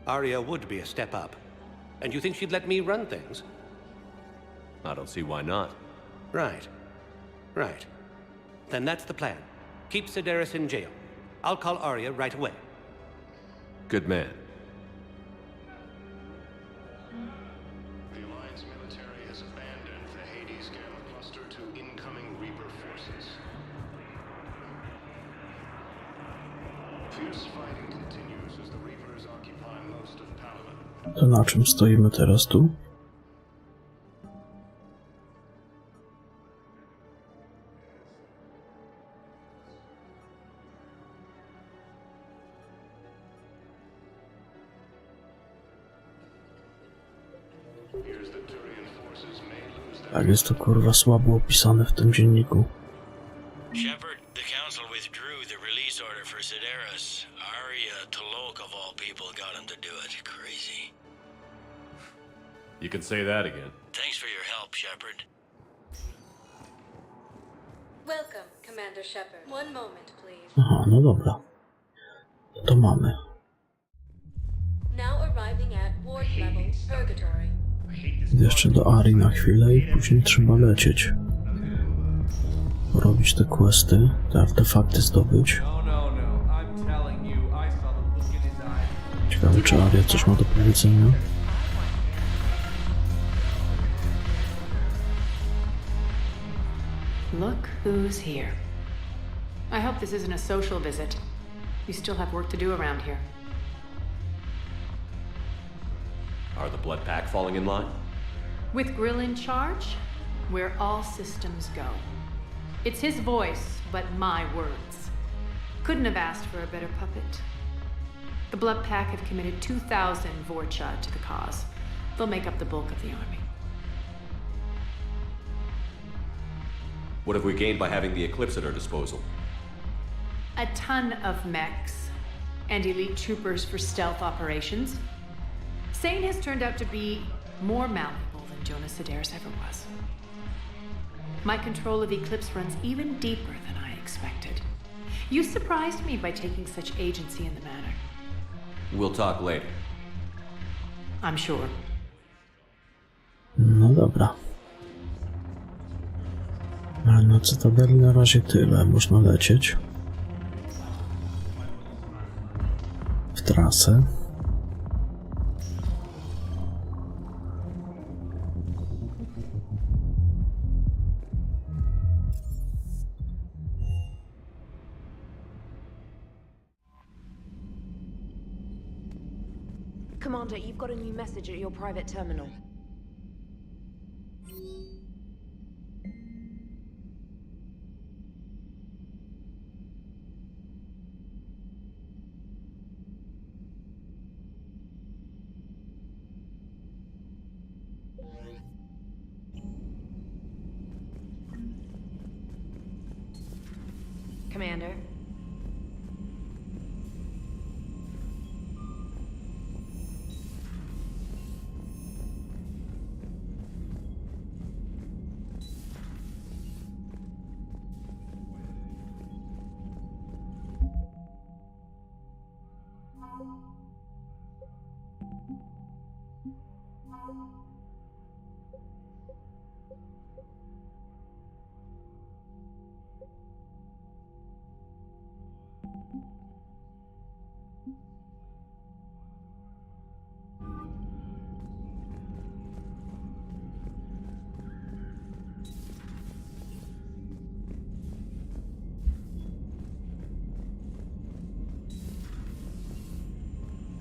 Arya would be a step up. And you think she'd let me run things? I don't see why not. Right. Right. Then that's the plan. Keep Sedaris in jail. I'll call Arya right away. Good man. The Alliance military To na czym stoimy teraz tu? Tak, jest to kurwa słabo opisane w tym dzienniku. Shepard, the council withdrew the release order for Sideris. Arya Talok of all people got him to do it. Crazy. You can say that again. Thanks for your help, Shepard. Welcome, Commander Shepard. One moment, please. Aha, no dobra. To mamy. Now arriving at ward level, Purgatory. Jeszcze do Ari na chwilę i później trzeba lecieć. Robić te questy, te artefakty zdobyć. Ciekawe, czy Aria coś ma do powiedzenia. Look who's here. I hope this isn't a social visit. You still have work to do around here. Are the Blood Pack falling in line? With Grill in charge, where all systems go. It's his voice, but my words. Couldn't have asked for a better puppet. The Blood Pack have committed 2,000 Vorcha to the cause. They'll make up the bulk of the army. What have we gained by having the Eclipse at our disposal? A ton of mechs and elite troopers for stealth operations. Sane has turned out to be more malleable than Jonas Sideris ever was. My control of Eclipse runs even deeper than I expected. You surprised me by taking such agency in the matter. We'll talk later. I'm sure. No dobra. Ale na Cytadeli na razie tyle. Można lecieć w trasę. Commander, you've got a new message at your private terminal. Commander?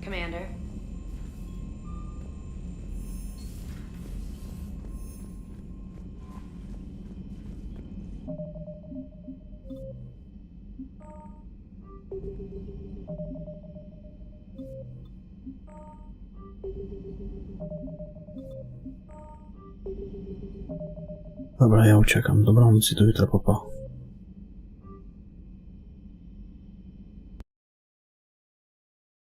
Commander? Dobra, ja uciekam. Dobranoc i do jutra, papa.